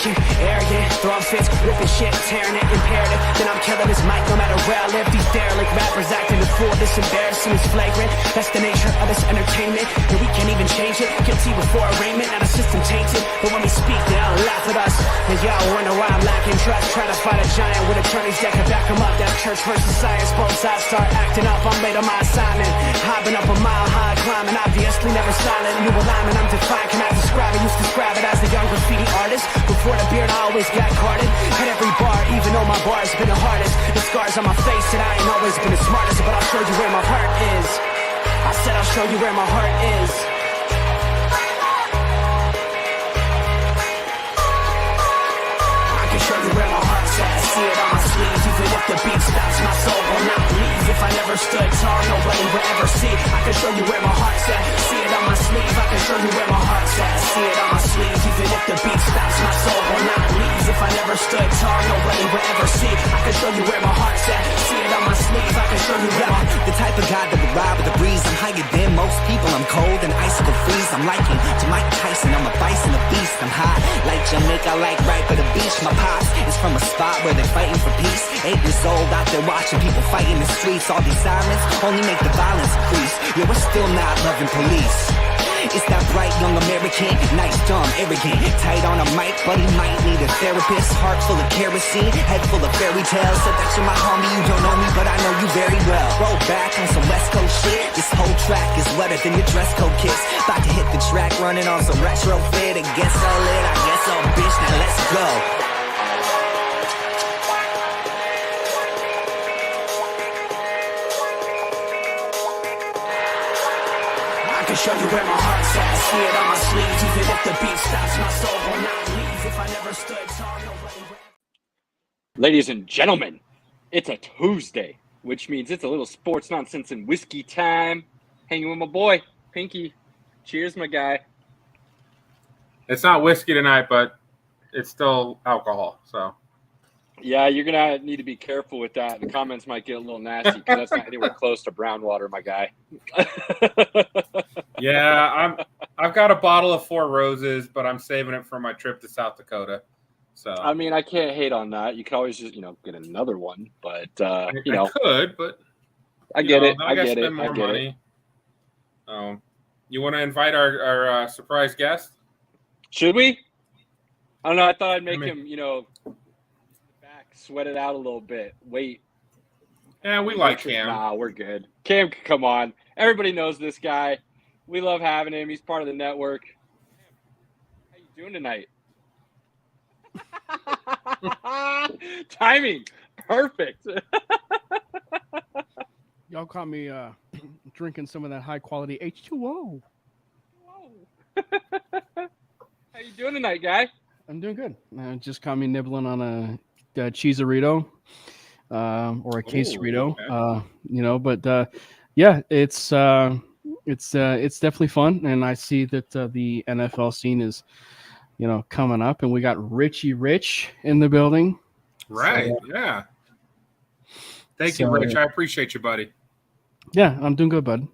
bitching, arrogant, throwing fits, ripping shit, tearing it, imperative. Then I'm killing this mic no matter where I live. These derelict rappers acting the fool, this embarrassing is flagrant. That's the nature of this entertainment, and we can't even change it. Guilty before arraignment, now the system tainted. But when we speak, they all laugh at us. And y'all wonder why I'm lacking trust. Trying to fight a giant with attorneys that can back them up. That's church versus science, both sides start acting up. I'm late on my assignment, hopping up a mile high, climbing, obviously never silent. New alignment, I'm defiant, can I describe it? Used to describe it as a young graffiti artist. Before the beard, I always got carded. At every bar, even though my bar's been the hardest. The scars on my face, and I ain't always been the smartest. But I'll show you where my heart is. I said I'll show you where my heart is. I can show you where my heart's at. See it on my sleeves. Even if the beat stops, my soul will not leave. If I never stood tall, nobody will ever see. I can show you where my heart's at. See it on my sleeve. I can show you where my heart's at. See it on my sleeve. Even if the beat stops, my soul will not leave. If I never stood tall, nobody will ever see. I can show you where my heart's at. See it on my sleeve. I can show you where my... The type of guy that would ride with the breeze. I'm higher than most people. I'm cold and icicle freeze. I'm like him to Mike Tyson. I'm a bison, a beast. I'm hot like Jamaica, like right by the beach. My pops is from a spot where they're fighting for peace. 8 years old, out there watching people fight in the streets. All these sirens only make the violence increase. Yeah, we're still not loving police. It's that bright young American, nice, dumb, arrogant. Tight on a mic, but he might need a therapist. Heart full of kerosene, head full of fairy tales. Said that you're my homie, you don't know me, but I know you very well. Roll back on some West Coast shit. This whole track is wetter than your dress code kiss. About to hit the track, running on some retro fit. I guess I'll lit, I guess I'll bitch, now let's go. Show you where my heart's at. See it on my sleeves. Even if the beat stops, my soul will not leave. If I never stood tall, nobody will... Ladies and gentlemen, it's a Tuesday, which means it's a little sports nonsense and whiskey time. Hanging with my boy, Pinky. Cheers, my guy. It's not whiskey tonight, but it's still alcohol, so. Yeah, you're going to need to be careful with that. The comments might get a little nasty because that's not anywhere close to brown water, my guy. Yeah, I've got a bottle of Four Roses, but I'm saving it for my trip to South Dakota. So I mean, I can't hate on that. You could always just, get another one, but I could, but I get it. I get it. More money. You want to invite our surprise guest? Should we? I don't know. I thought I'd make him, back, sweat it out a little bit. Wait. Yeah, we like Cam. Nah, we're good. Cam, come on. Everybody knows this guy. We love having him. He's part of the network. How you doing tonight? Timing. Perfect. Y'all caught me drinking some of that high-quality H2O. How you doing tonight, guy? I'm doing good. Just caught me nibbling on a cheeserito or a quesarito. Okay. But yeah, it's definitely fun, and I see that the NFL scene is, coming up, and we got Richie Rich in the building. Right. So, yeah. Thank you, Rich. I appreciate you, buddy. Yeah, I'm doing good, bud.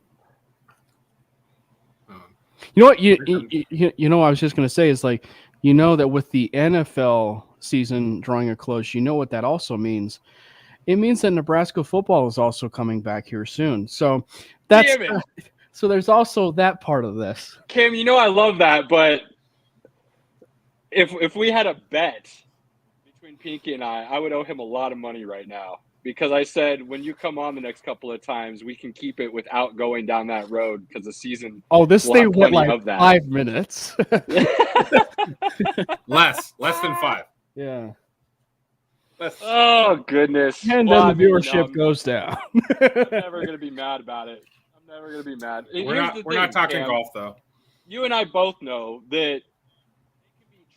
You know what? I was just going to say is like, that with the NFL season drawing a close, what that also means. It means that Nebraska football is also coming back here soon. So that's so there's also that part of this. Cam, I love that, but if we had a bet between Pinky and I would owe him a lot of money right now. Because I said, when you come on the next couple of times, we can keep it without going down that road because the season. Oh, this thing went like 5 minutes. less than 5. Yeah. Oh, goodness. And then the viewership goes down. I'm never going to be mad about it. I'm never going to be mad. We're not talking Cam, golf, though. You and I both know that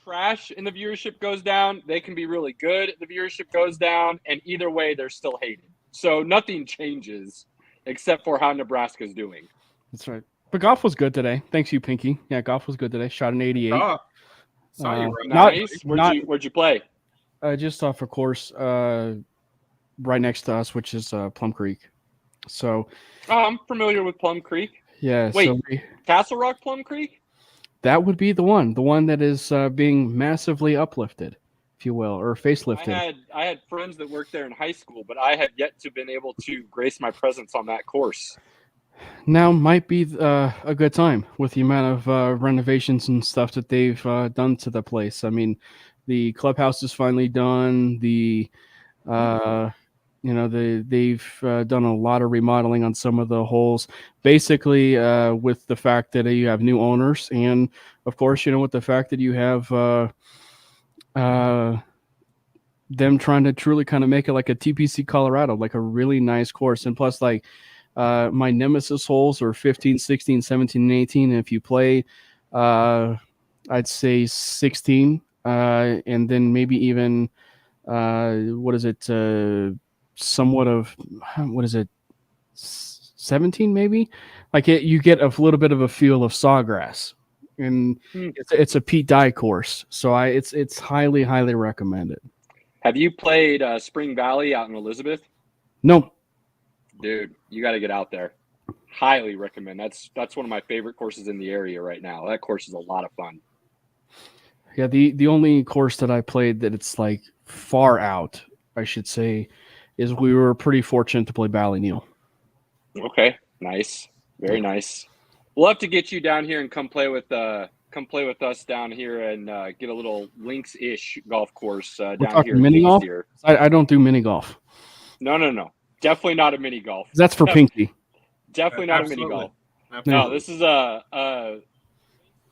trash and the viewership goes down. They can be really good. The viewership goes down, and either way, they're still hated. So nothing changes except for how Nebraska's doing. That's right. But golf was good today. Thanks, you, Pinky. Yeah, golf was good today. Shot an 88. Saw you. Nice. Where'd you play? Just off a course right next to us, which is Plum Creek. So. I'm familiar with Plum Creek. Yeah. Wait, Castle Rock, Plum Creek? that would be the one that is being massively uplifted, if you will, or facelifted. I had friends that worked there in high school, but I have yet to been able to grace my presence on that course. Now might be a good time with the amount of renovations and stuff that they've done to the place. I mean, the clubhouse is finally done. They've done a lot of remodeling on some of the holes. Basically, with the fact that you have new owners, and of course, with the fact that you have them trying to truly kind of make it like a TPC Colorado, like a really nice course, and plus like. My nemesis holes are 15, 16, 17, and 18. And if you play, I'd say 16, and then maybe even, somewhat of, 17 maybe? Like you get a little bit of a feel of sawgrass. And it's a Pete Dye course. So it's highly, highly recommended. Have you played Spring Valley out in Elizabeth? No. Dude, you got to get out there. Highly recommend. That's one of my favorite courses in the area right now. That course is a lot of fun. Yeah, the only course that I played that it's like far out, I should say, is we were pretty fortunate to play Ballyneal. Okay, nice, very nice. We'll have to get you down here and come play with us down here and get a little links-ish golf course down here. Mini golf? I don't do mini golf. No. Definitely not a mini golf. That's for Pinky. Definitely not a mini golf. No, this is a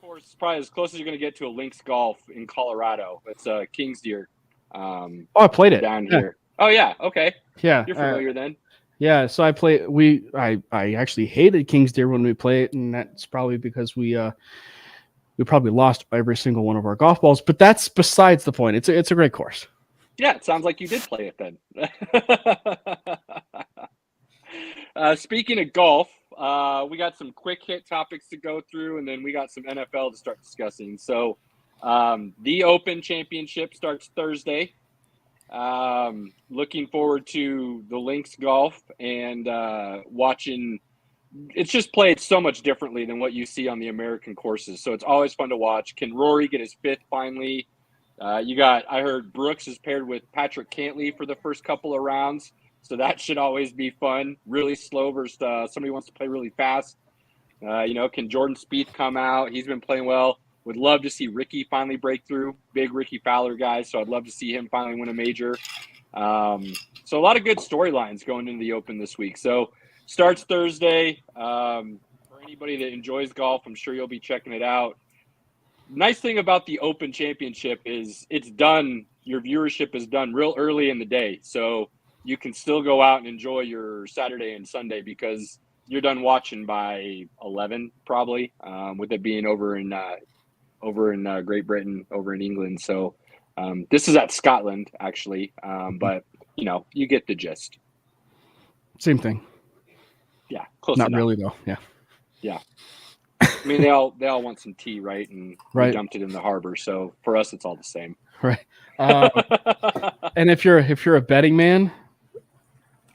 course probably as close as you're going to get to a links golf in Colorado. It's King's Deer. I played it down here. Oh yeah, okay. Yeah, you're familiar then. Yeah, so I play. I actually hated King's Deer when we played it, and that's probably because we probably lost every single one of our golf balls. But that's besides the point. It's a great course. Yeah, it sounds like you did play it then. Speaking of golf, we got some quick hit topics to go through, and then we got some NFL to start discussing. So the Open Championship starts Thursday. Looking forward to the links golf and watching. It's just played so much differently than what you see on the American courses. So it's always fun to watch. Can Rory get his fifth finally? I heard Brooks is paired with Patrick Cantley for the first couple of rounds. So that should always be fun. Really slow versus somebody who wants to play really fast. Can Jordan Spieth come out? He's been playing well. Would love to see Ricky finally break through. Big Ricky Fowler guy. So I'd love to see him finally win a major. So a lot of good storylines going into the Open this week. So starts Thursday. For anybody that enjoys golf, I'm sure you'll be checking it out. Nice thing about the Open Championship is it's done. Your viewership is done real early in the day. So you can still go out and enjoy your Saturday and Sunday because you're done watching by 11 probably, with it being over in Great Britain, over in England. So this is at Scotland actually, but you get the gist. Same thing. Yeah, close Not enough. really though. Yeah. I mean, they all want some tea, right? And we dumped it in the harbor. So for us, it's all the same. Right. And if you're a betting man,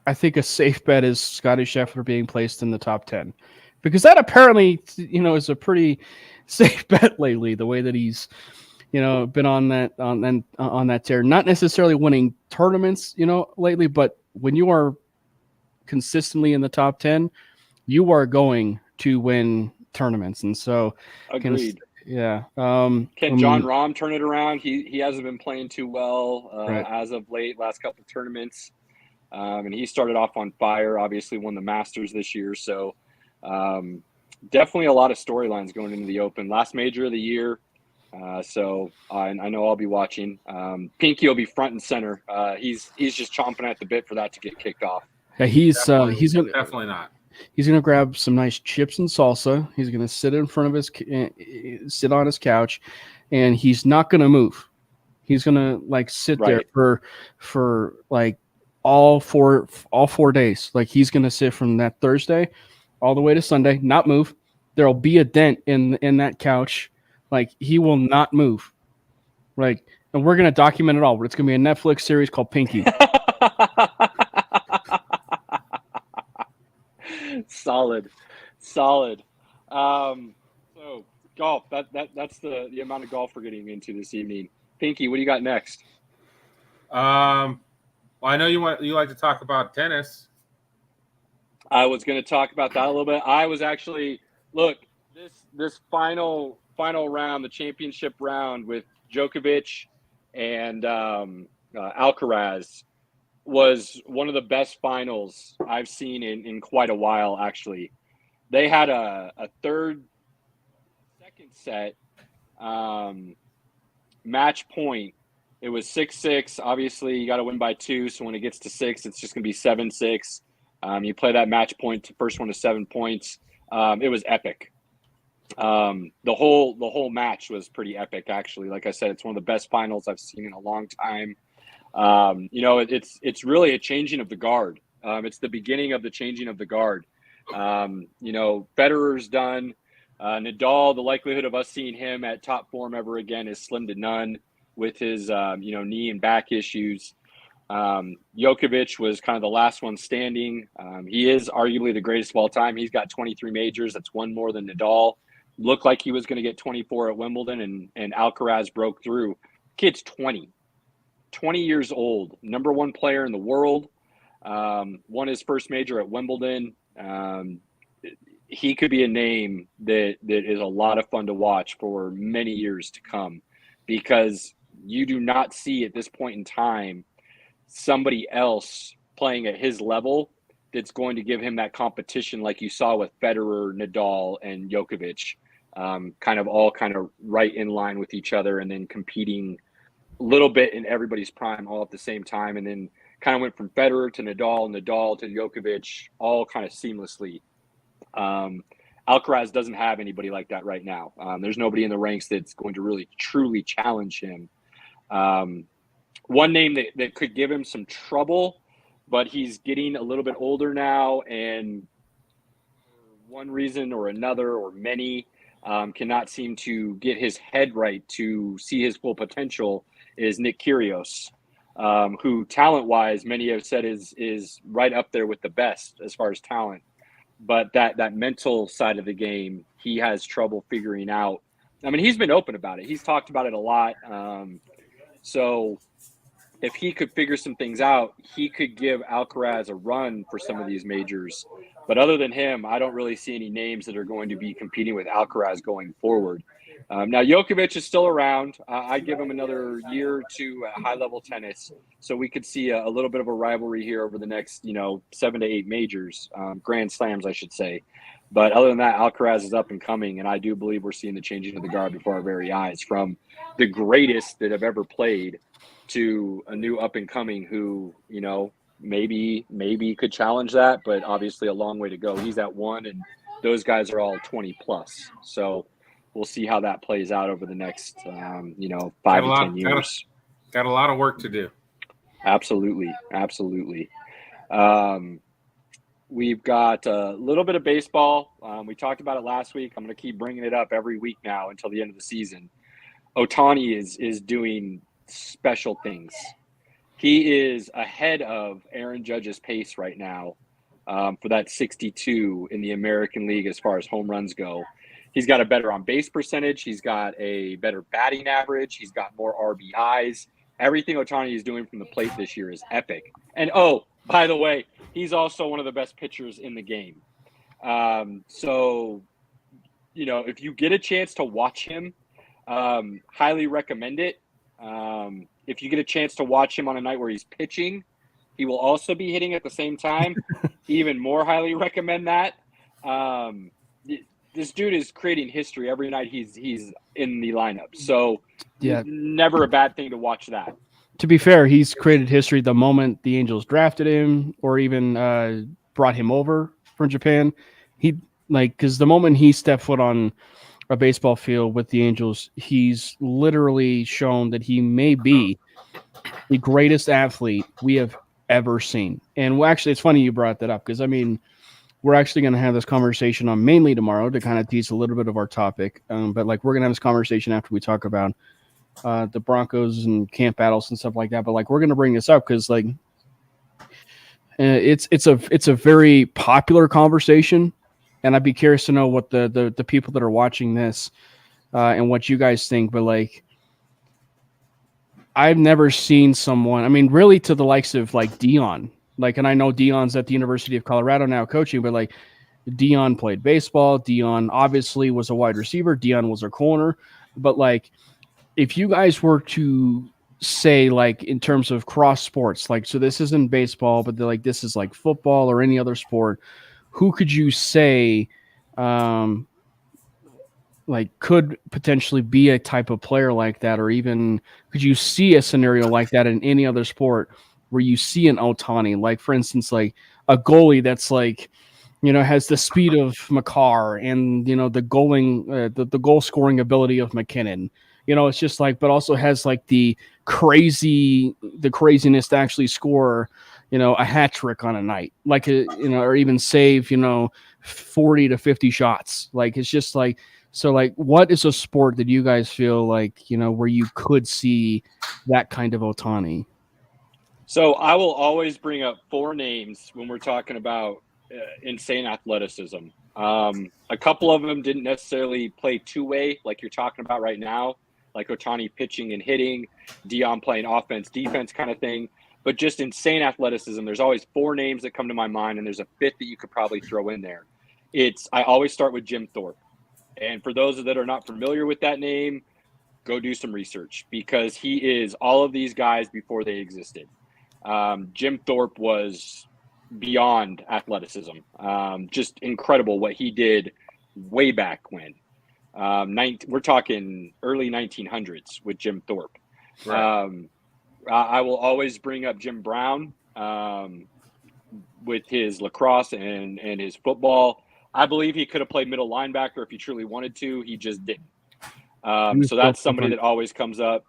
I think a safe bet is Scotty Scheffler being placed in the top 10, because that apparently, is a pretty safe bet lately. The way that he's, been on that tear, not necessarily winning tournaments, lately, but when you are consistently in the top 10, you are going to win tournaments. And so agreed. Can John Rahm turn it around? He hasn't been playing too well as of late, last couple of tournaments. And he started off on fire, obviously won the Masters this year. So definitely a lot of storylines going into the Open. Last major of the year. So I know I'll be watching. Pinky will be front and center. He's just chomping at the bit for that to get kicked off. Yeah, he's definitely not. He's gonna grab some nice chips and salsa. He's gonna sit in front of sit on his couch, and he's not gonna move. He's gonna sit there for all four days. Like he's gonna sit from that Thursday all the way to Sunday, not move. There'll be a dent in that couch. Like he will not move. And we're gonna document it all. It's gonna be a Netflix series called Pinky. Solid. So golf. That's the amount of golf we're getting into this evening. Pinky, what do you got next? Well, I know you like to talk about tennis. I was going to talk about that a little bit. I was actually this final round, the championship round with Djokovic and Alcaraz was one of the best finals I've seen in quite a while. Actually, they had a second set match point. It was 6-6. Obviously, you got to win by 2. So when it gets to 6, it's just going to be 7-6. You play that match point to first one to 7 points. It was epic. The whole match was pretty epic, actually. Like I said, it's one of the best finals I've seen in a long time. It's really a changing of the guard. It's the beginning of the changing of the guard. Federer's done. Nadal, the likelihood of us seeing him at top form ever again is slim to none with his knee and back issues. Djokovic was kind of the last one standing. He is arguably the greatest of all time. He's got 23 majors. That's one more than Nadal. Looked like he was going to get 24 at Wimbledon, and Alcaraz broke through. Kid's 20 years old, number one player in the world. Won his first major at Wimbledon. He could be a name that is a lot of fun to watch for many years to come, because you do not see at this point in time somebody else playing at his level that's going to give him that competition like you saw with Federer, Nadal, and Djokovic, kind of right in line with each other, and then competing a little bit in everybody's prime all at the same time, and then kind of went from Federer to Nadal to Djokovic, all kind of seamlessly. Alcaraz doesn't have anybody like that right now. There's nobody in the ranks that's going to really truly challenge him. One name that could give him some trouble, but he's getting a little bit older now, and for one reason or another, or many, cannot seem to get his head right to see his full potential, is Nick Kyrgios, who talent-wise, many have said is right up there with the best as far as talent. But that mental side of the game, he has trouble figuring out. I mean, he's been open about it. He's talked about it a lot. So if he could figure some things out, he could give Alcaraz a run for some of these majors. But other than him, I don't really see any names that are going to be competing with Alcaraz going forward. Now, Djokovic is still around. I give him another year or two at high-level tennis, so we could see a little bit of a rivalry here over the next, 7 to 8 majors, Grand Slams, I should say. But other than that, Alcaraz is up and coming, and I do believe we're seeing the changing of the guard before our very eyes, from the greatest that have ever played to a new up-and-coming who, maybe could challenge that, but obviously a long way to go. He's at 1, and those guys are all 20-plus. So we'll see how that plays out over the next, 5 to 10 years. Got a lot of work to do. Absolutely. We've got a little bit of baseball. We talked about it last week. I'm going to keep bringing it up every week now until the end of the season. Ohtani is doing special things. He is ahead of Aaron Judge's pace right now for that 62 in the American League as far as home runs go. He's got a better on-base percentage. He's got a better batting average. He's got more RBIs. Everything Ohtani is doing from the plate this year is epic. And, by the way, he's also one of the best pitchers in the game. So, if you get a chance to watch him, highly recommend it. If you get a chance to watch him on a night where he's pitching, he will also be hitting at the same time. Even more highly recommend that. This dude is creating history every night he's in the lineup. So yeah, never a bad thing to watch that. To be fair, he's created history the moment the Angels drafted him, or even brought him over from Japan. Because the moment he stepped foot on a baseball field with the Angels, he's literally shown that he may be the greatest athlete we have ever seen. And actually, it's funny you brought that up, because we're actually going to have this conversation on mainly tomorrow to kind of tease a little bit of our topic. But we're going to have this conversation after we talk about the Broncos and camp battles and stuff like that. But we're going to bring this up because it's a very popular conversation, and I'd be curious to know what the people that are watching this and what you guys think, but like I've never seen someone. I mean, really, to the likes of like Dion. Like, and I know Dion's at the University of Colorado now coaching, but like Dion played baseball. Dion obviously was a wide receiver. Dion was a corner. But like, if you guys were to say like in terms of cross sports, like so this isn't baseball, but like this is like football or any other sport, who could you say like could potentially be a type of player like that, or even could you see a scenario like that in any other sport where you see an Otani, like for instance, like a goalie that's like, you know, has the speed of McCarr and, you know, the the goal scoring ability of McKinnon. You know, it's just like, but also has like the craziness to actually score, you know, a hat trick on a night, like, you know, or even save, you know, 40 to 50 shots. Like, it's just like, so like, what is a sport that you guys feel like, you know, where you could see that kind of Otani? So I will always bring up 4 names when we're talking about insane athleticism. A couple of them didn't necessarily play two-way like you're talking about right now, like Otani pitching and hitting, Dion playing offense, defense kind of thing. But just insane athleticism. There's always 4 names that come to my mind, and there's a 5th that you could probably throw in there. I always start with Jim Thorpe. And for those that are not familiar with that name, go do some research because he is all of these guys before they existed. Jim Thorpe was beyond athleticism. Just incredible what he did way back when. We're talking early 1900s with Jim Thorpe. Right. I will always bring up Jim Brown with his lacrosse and his football. I believe he could have played middle linebacker if he truly wanted to. He just didn't. So that's somebody that always comes up.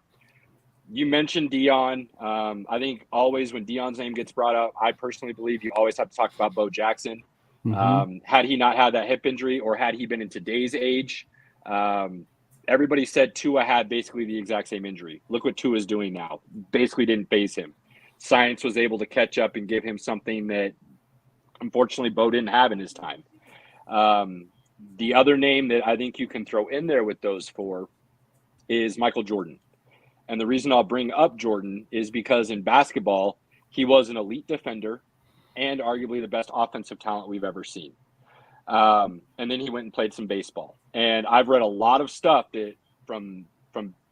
You mentioned Dion. I think always when Dion's name gets brought up, I personally believe you always have to talk about Bo Jackson. Had he not had that hip injury, or had he been in today's age, everybody said Tua had basically the exact same injury. Look what Tua is doing now. Basically didn't phase him. Science was able to catch up and give him something that unfortunately Bo didn't have in his time. The other name that I think you can throw in there with those 4 is Michael Jordan. And the reason I'll bring up Jordan is because in basketball, he was an elite defender and arguably the best offensive talent we've ever seen. And then he went and played some baseball. And I've read a lot of stuff that from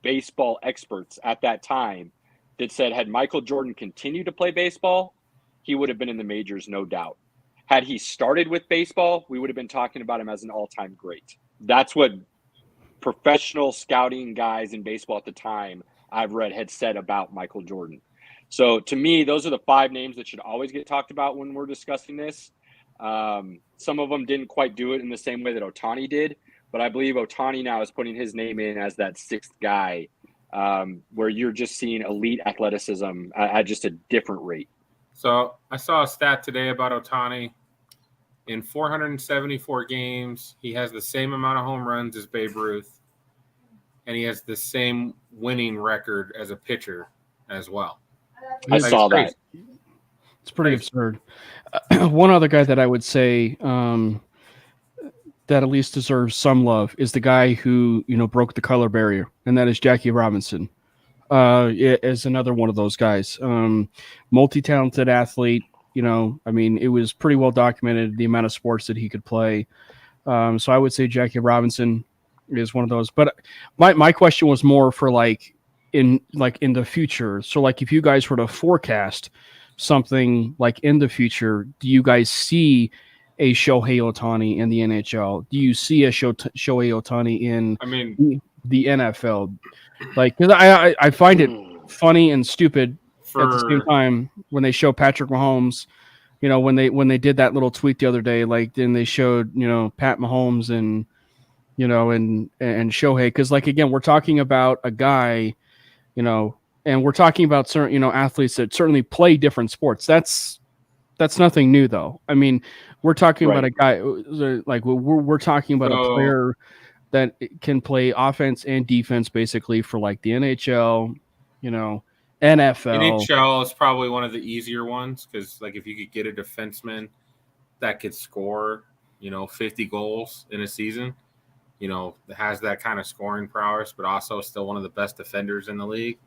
baseball experts at that time that said had Michael Jordan continued to play baseball, he would have been in the majors, no doubt. Had he started with baseball, we would have been talking about him as an all-time great. That's what professional scouting guys in baseball at the time I've read had said about Michael Jordan. So to me, those are the 5 names that should always get talked about when we're discussing this. Some of them didn't quite do it in the same way that Otani did, but I believe Otani now is putting his name in as that 6th guy, where you're just seeing elite athleticism at just a different rate. So I saw a stat today about Otani. In 474 games, he has the same amount of home runs as Babe Ruth, and he has the same winning record as a pitcher as well. I saw that. It's pretty absurd. One other guy that I would say that at least deserves some love is the guy who, you know, broke the color barrier, and that is Jackie Robinson. Is another one of those guys. Multi-talented athlete. You know, I mean, it was pretty well documented the amount of sports that he could play. So I would say Jackie Robinson is one of those. But my question was more for in the future. So like if you guys were to forecast something like in the future, do you guys see a Shohei Ohtani in the NHL? Do you see a Shohei Ohtani in the NFL? Like, because I find it funny and stupid at the same time when they show Patrick Mahomes, you know, when they did that little tweet the other day, like then they showed, you know, Pat Mahomes and, you know, and Shohei, because like again, we're talking about a guy, you know, and we're talking about certain, you know, athletes that certainly play different sports. That's nothing new though. I mean, we're talking about a guy like we're talking about a player that can play offense and defense basically for like the NHL, you know, NFL. NHL is probably one of the easier ones because, like, if you could get a defenseman that could score, you know, 50 goals in a season, has that kind of scoring prowess, but also still one of the best defenders in the league,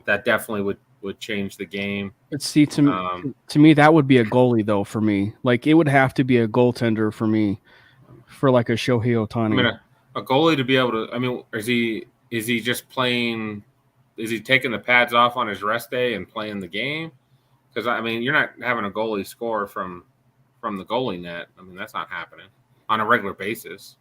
that definitely would change the game. But see, to me, that would be a goalie though. For me, like it would have to be a goaltender for me, for like a Shohei Ohtani. I mean, a goalie to be able to. I mean, is he just playing? Is he taking the pads off on his rest day and playing the game? Because I mean, you're not having a goalie score from the goalie net. I mean, that's not happening on a regular basis.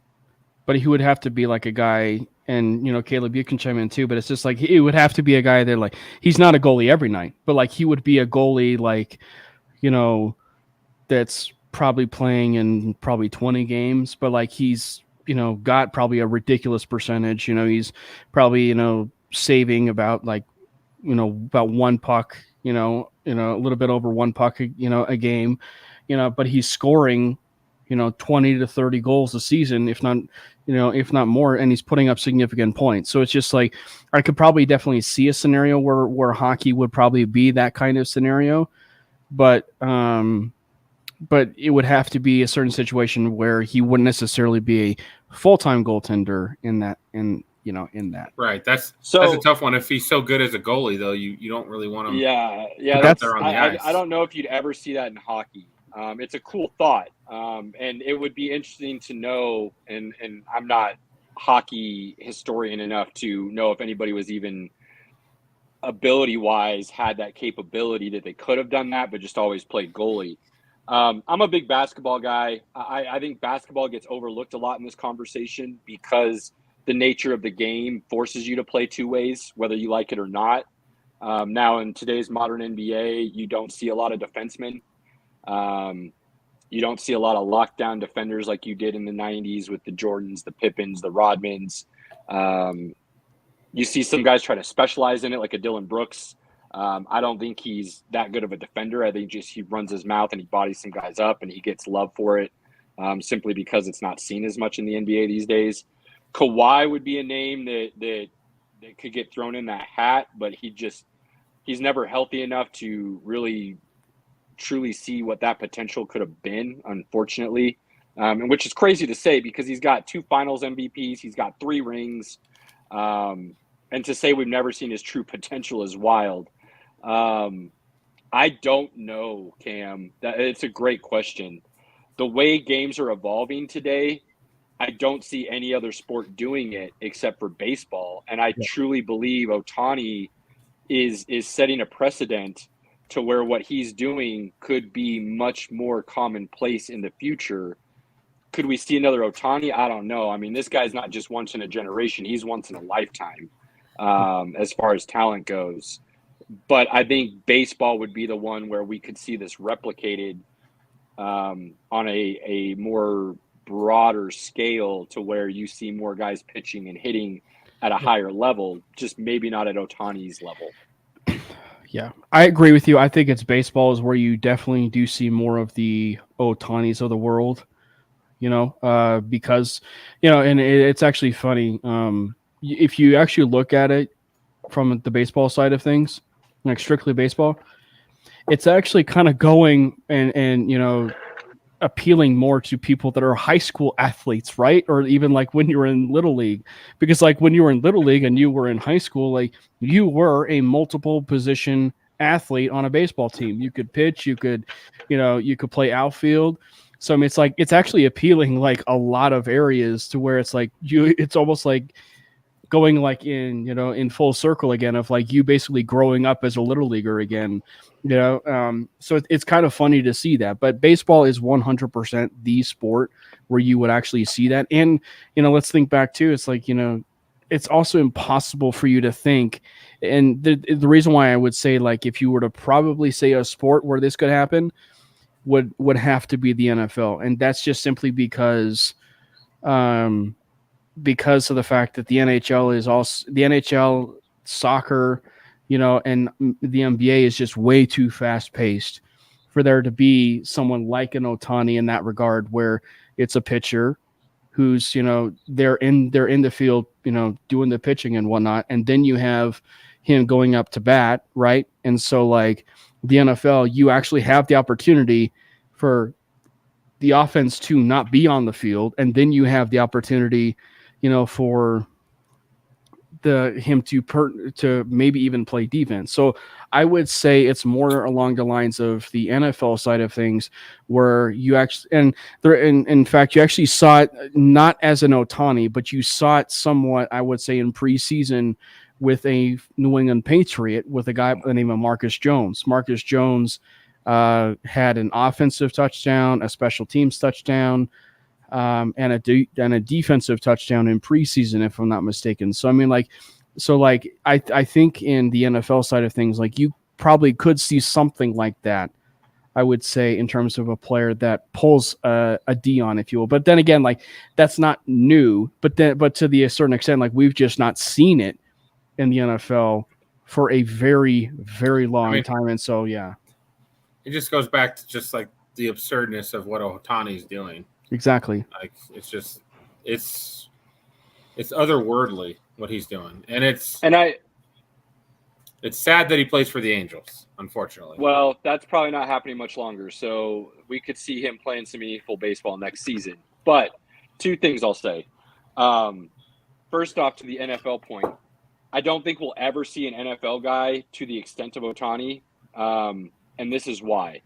But he would have to be like a guy, and Caleb, you can chime in too. But it's just like it would have to be a guy that like he's not a goalie every night, but like he would be a goalie like, that's probably playing in probably 20 games, but like he's got probably a ridiculous percentage. He's probably saving about like about one puck, a little bit over one puck, a game, but he's scoring 20 to 30 goals a season, if not more, and he's putting up significant points. So it's just like I could probably definitely see a scenario where hockey would probably be that kind of scenario, but it would have to be a certain situation where he wouldn't necessarily be a full-time goaltender in that. Right. That's a tough one. If he's so good as a goalie, though, you don't really want him. Yeah. That's on the ice. I don't know if you'd ever see that in hockey. It's a cool thought, and it would be interesting to know. And I'm not hockey historian enough to know if anybody was even ability-wise had that capability that they could have done that, but just always played goalie. I'm a big basketball guy. I think basketball gets overlooked a lot in this conversation because the nature of the game forces you to play two ways, whether you like it or not. Now, in today's modern NBA, you don't see a lot of defensemen. You don't see a lot of lockdown defenders like you did in the 90s with the Jordans, the Pippins, the Rodmans. You see some guys try to specialize in it, like a Dylan Brooks. I don't think he's that good of a defender. I think just he runs his mouth and he bodies some guys up and he gets love for it, simply because it's not seen as much in the NBA these days. Kawhi would be a name that could get thrown in that hat, but he's never healthy enough to really truly see what that potential could have been, unfortunately, and which is crazy to say because he's got 2 finals MVPs, he's got 3 rings, and to say we've never seen his true potential is wild. I don't know, Cam. It's a great question. The way games are evolving today, I don't see any other sport doing it except for baseball. And I truly believe Ohtani is setting a precedent to where what he's doing could be much more commonplace in the future. Could we see another Ohtani? I don't know. I mean, this guy's not just once in a generation. He's once in a lifetime as far as talent goes. But I think baseball would be the one where we could see this replicated on a more broader scale to where you see more guys pitching and hitting at a higher level, just maybe not at Ohtani's level. Yeah, I agree with you. I think it's baseball is where you definitely do see more of the Ohtanis of the world, because, and it's actually funny. If you actually look at it from the baseball side of things, like strictly baseball, it's actually kind of going and appealing more to people that are high school athletes, right? Or even like when you were in Little League, because like when you were in Little League and you were in high school, like you were a multiple position athlete on a baseball team. You could pitch, you could play outfield. So I mean, it's actually appealing like a lot of areas to where it's like it's almost like going like in full circle again of like you basically growing up as a little leaguer again, so it's kind of funny to see that. But baseball is 100% the sport where you would actually see that. And let's think back too, it's like it's also impossible for you to think, and the reason why I would say, like, if you were to probably say a sport where this could happen would have to be the NFL, and that's just simply because of the fact that the NHL is also the NHL, soccer, and the NBA is just way too fast paced for there to be someone like an Ohtani in that regard, where it's a pitcher who's, they're in the field, doing the pitching and whatnot. And then you have him going up to bat. Right. And so like the NFL, you actually have the opportunity for the offense to not be on the field. And then you have the opportunity, for him to maybe even play defense. So I would say it's more along the lines of the NFL side of things, where you actually, and there, in fact, you actually saw it not as an Ohtani, but you saw it somewhat, I would say, in preseason with a New England Patriot with a guy by the name of Marcus Jones. Marcus Jones had an offensive touchdown, a special teams touchdown, and a defensive touchdown in preseason, if I'm not mistaken. So I mean, I think in the NFL side of things, like, you probably could see something like that, I would say, in terms of a player that pulls a Dion, if you will. But then again, like, that's not new. But to a certain extent, like, we've just not seen it in the NFL for a very, very long time. And so, yeah, it just goes back to just like the absurdness of what Ohtani's doing. Exactly. Like, it's otherworldly what he's doing, and it's sad that he plays for the Angels, unfortunately. Well, that's probably not happening much longer, so we could see him playing some meaningful baseball next season. But two things I'll say. First off, to the NFL point, I don't think we'll ever see an NFL guy to the extent of Ohtani, and this is why.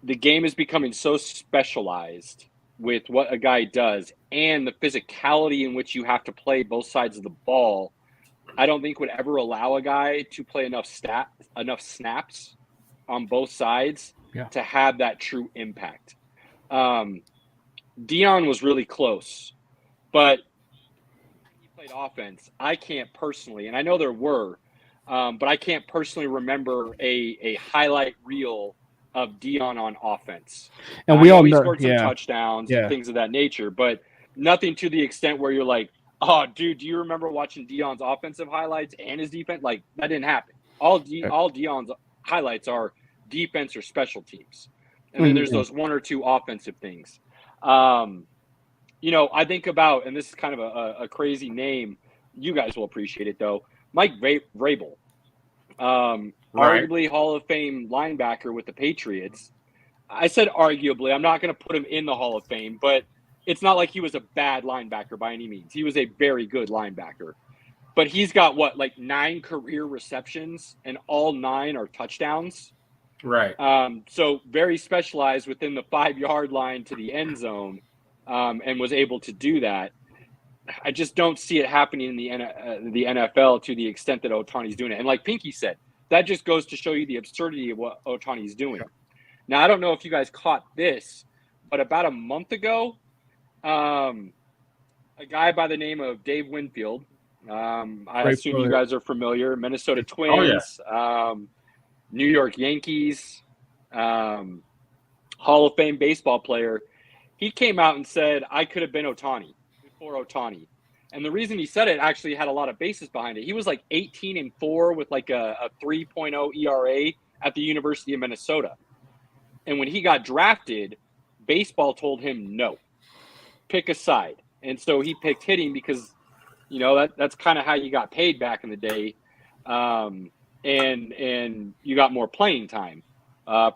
The game is becoming so specialized with what a guy does and the physicality in which you have to play both sides of the ball. I don't think would ever allow a guy to play enough snaps on both sides to have that true impact. Dion was really close, but he played offense. I can't personally, and I know there were, but I can't personally remember a highlight reel of Dion on offense. And we all know he scored some touchdowns and things of that nature, but nothing to the extent where you're like, oh, dude, do you remember watching Dion's offensive highlights and his defense? Like, that didn't happen. All Dion's highlights are defense or special teams. And then there's those one or two offensive things. I think about, and this is kind of a crazy name. You guys will appreciate it, though. Mike Vrabel. Arguably Hall of Fame linebacker with the Patriots. I said arguably. I'm not going to put him in the Hall of Fame, but it's not like he was a bad linebacker by any means. He was a very good linebacker. But he's got, 9 career receptions, and all 9 are touchdowns. Right. So very specialized within the 5-yard line to the end zone, and was able to do that. I just don't see it happening in the NFL to the extent that Ohtani's doing it. And like Pinky said, that just goes to show you the absurdity of what Ohtani's doing. Sure. Now, I don't know if you guys caught this, but about a month ago, a guy by the name of Dave Winfield, I assume you guys are familiar, Minnesota Twins, New York Yankees, Hall of Fame baseball player. He came out and said, I could have been Ohtani before Ohtani. And the reason he said it actually had a lot of basis behind it. He was 18-4 with a 3.0 ERA at the University of Minnesota. And when he got drafted, baseball told him no, pick a side. And so he picked hitting because, that's kind of how you got paid back in the day. And you got more playing time,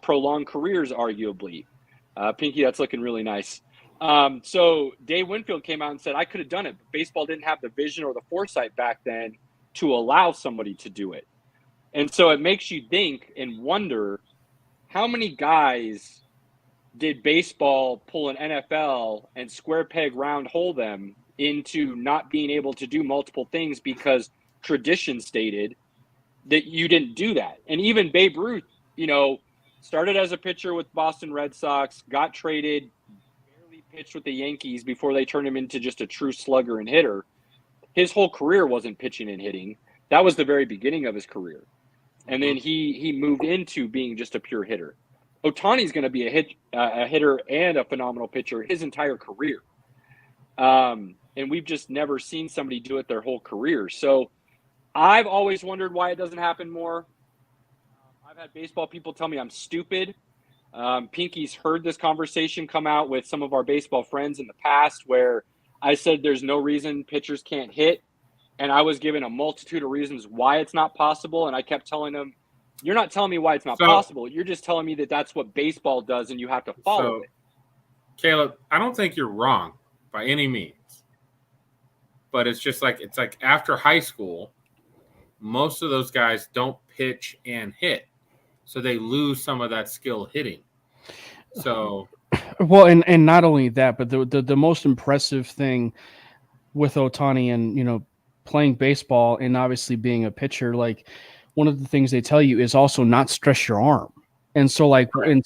prolonged careers, arguably. Pinky, that's looking really nice. So Dave Winfield came out and said, I could have done it, but baseball didn't have the vision or the foresight back then to allow somebody to do it. And so it makes you think and wonder, how many guys did baseball pull an NFL and square peg round hole them into not being able to do multiple things because tradition stated that you didn't do that? And even Babe Ruth, started as a pitcher with Boston Red Sox, got traded, pitched with the Yankees before they turned him into just a true slugger and hitter. His whole career wasn't pitching and hitting. That was the very beginning of his career. And then he moved into being just a pure hitter. Ohtani's going to be a hitter and a phenomenal pitcher his entire career. And we've just never seen somebody do it their whole career. So I've always wondered why it doesn't happen more. I've had baseball people tell me I'm stupid. Pinky's heard this conversation come out with some of our baseball friends in the past where I said there's no reason pitchers can't hit. And I was given a multitude of reasons why it's not possible. And I kept telling them, you're not telling me why it's not possible. You're just telling me that that's what baseball does and you have to follow it. Caleb, I don't think you're wrong by any means. but it's like after high school, most of those guys don't pitch and hit, so they lose some of that skill hitting. So, well, and not only that, but the most impressive thing with Ohtani and playing baseball and obviously being a pitcher, like one of the things they tell you is also not stress your arm. And so like when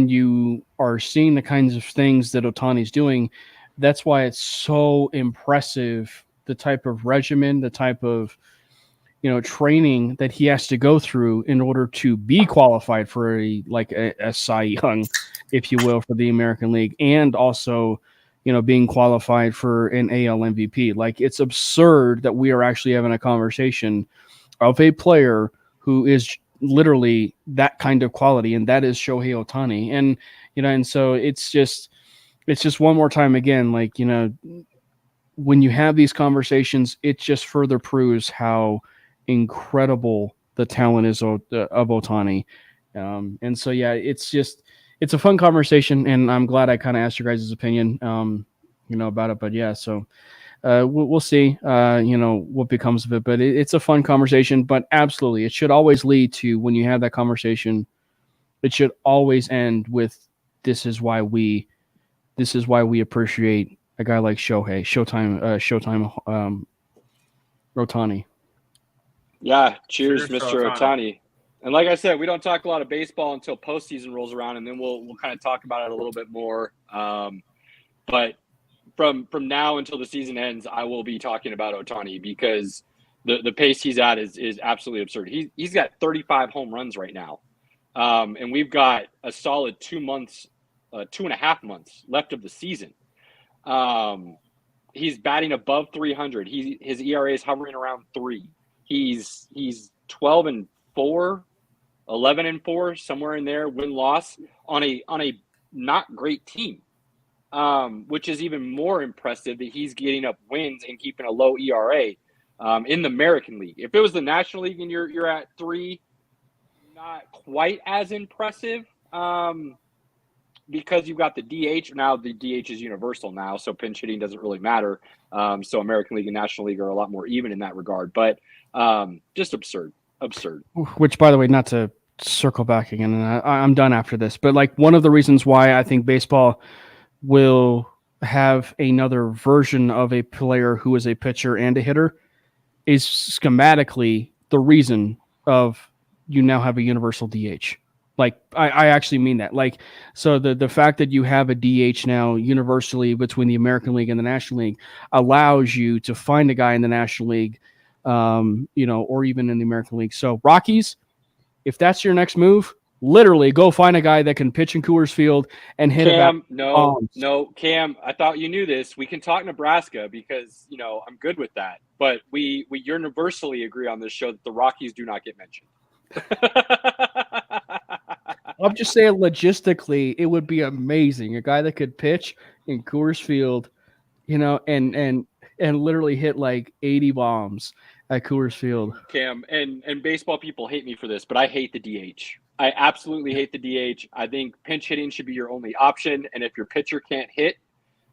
you are seeing the kinds of things that Ohtani's doing, that's why it's so impressive, the type of regimen, the type of training that he has to go through in order to be qualified for a Cy Young, if you will, for the American League, and also being qualified for an AL MVP. Like, it's absurd that we are actually having a conversation of a player who is literally that kind of quality, and that is Shohei Ohtani. And so it's just one more time again, like, when you have these conversations, it just further proves how incredible the talent is of Ohtani. And so, yeah, it's a fun conversation, and I'm glad I kind of asked your guys' opinion, about it. But yeah, so we'll see, what becomes of it. But it's a fun conversation. But absolutely, it should always lead to, when you have that conversation, it should always end with, this is why we appreciate a guy like Showtime Ohtani. Yeah, cheers, Mr. Ohtani. And like I said, we don't talk a lot of baseball until postseason rolls around, and then we'll kind of talk about it a little bit more. But from now until the season ends, I will be talking about Ohtani, because the pace he's at is absolutely absurd. He's got 35 home runs right now, and we've got a solid 2.5 months left of the season. He's batting above 300. His ERA is hovering around 3. He's 12-4, 11-4, somewhere in there, win-loss on a not great team, which is even more impressive that he's getting up wins and keeping a low ERA in the American League. If it was the National League and you're at 3, not quite as impressive, because you've got the DH. Now the DH is universal now, so pinch hitting doesn't really matter. So American League and National League are a lot more even in that regard. But just absurd. Which, by the way, not to circle back again, and I'm done after this, but like, one of the reasons why I think baseball will have another version of a player who is a pitcher and a hitter is schematically the reason of you now have a universal DH. Like, I actually mean that. Like, so the fact that you have a DH now universally between the American League and the National League allows you to find a guy in the National League, or even in the American League. So Rockies, if that's your next move, literally go find a guy that can pitch in Coors Field and hit Cam, no, Cam, I thought you knew this. We can talk Nebraska because, I'm good with that. But we universally agree on this show that the Rockies do not get mentioned. I'm just saying, logistically, it would be amazing. A guy that could pitch in Coors Field, and literally hit like 80 bombs at Coors Field. Cam, and baseball people hate me for this, but I hate the DH. I absolutely hate the DH. I think pinch hitting should be your only option. And if your pitcher can't hit,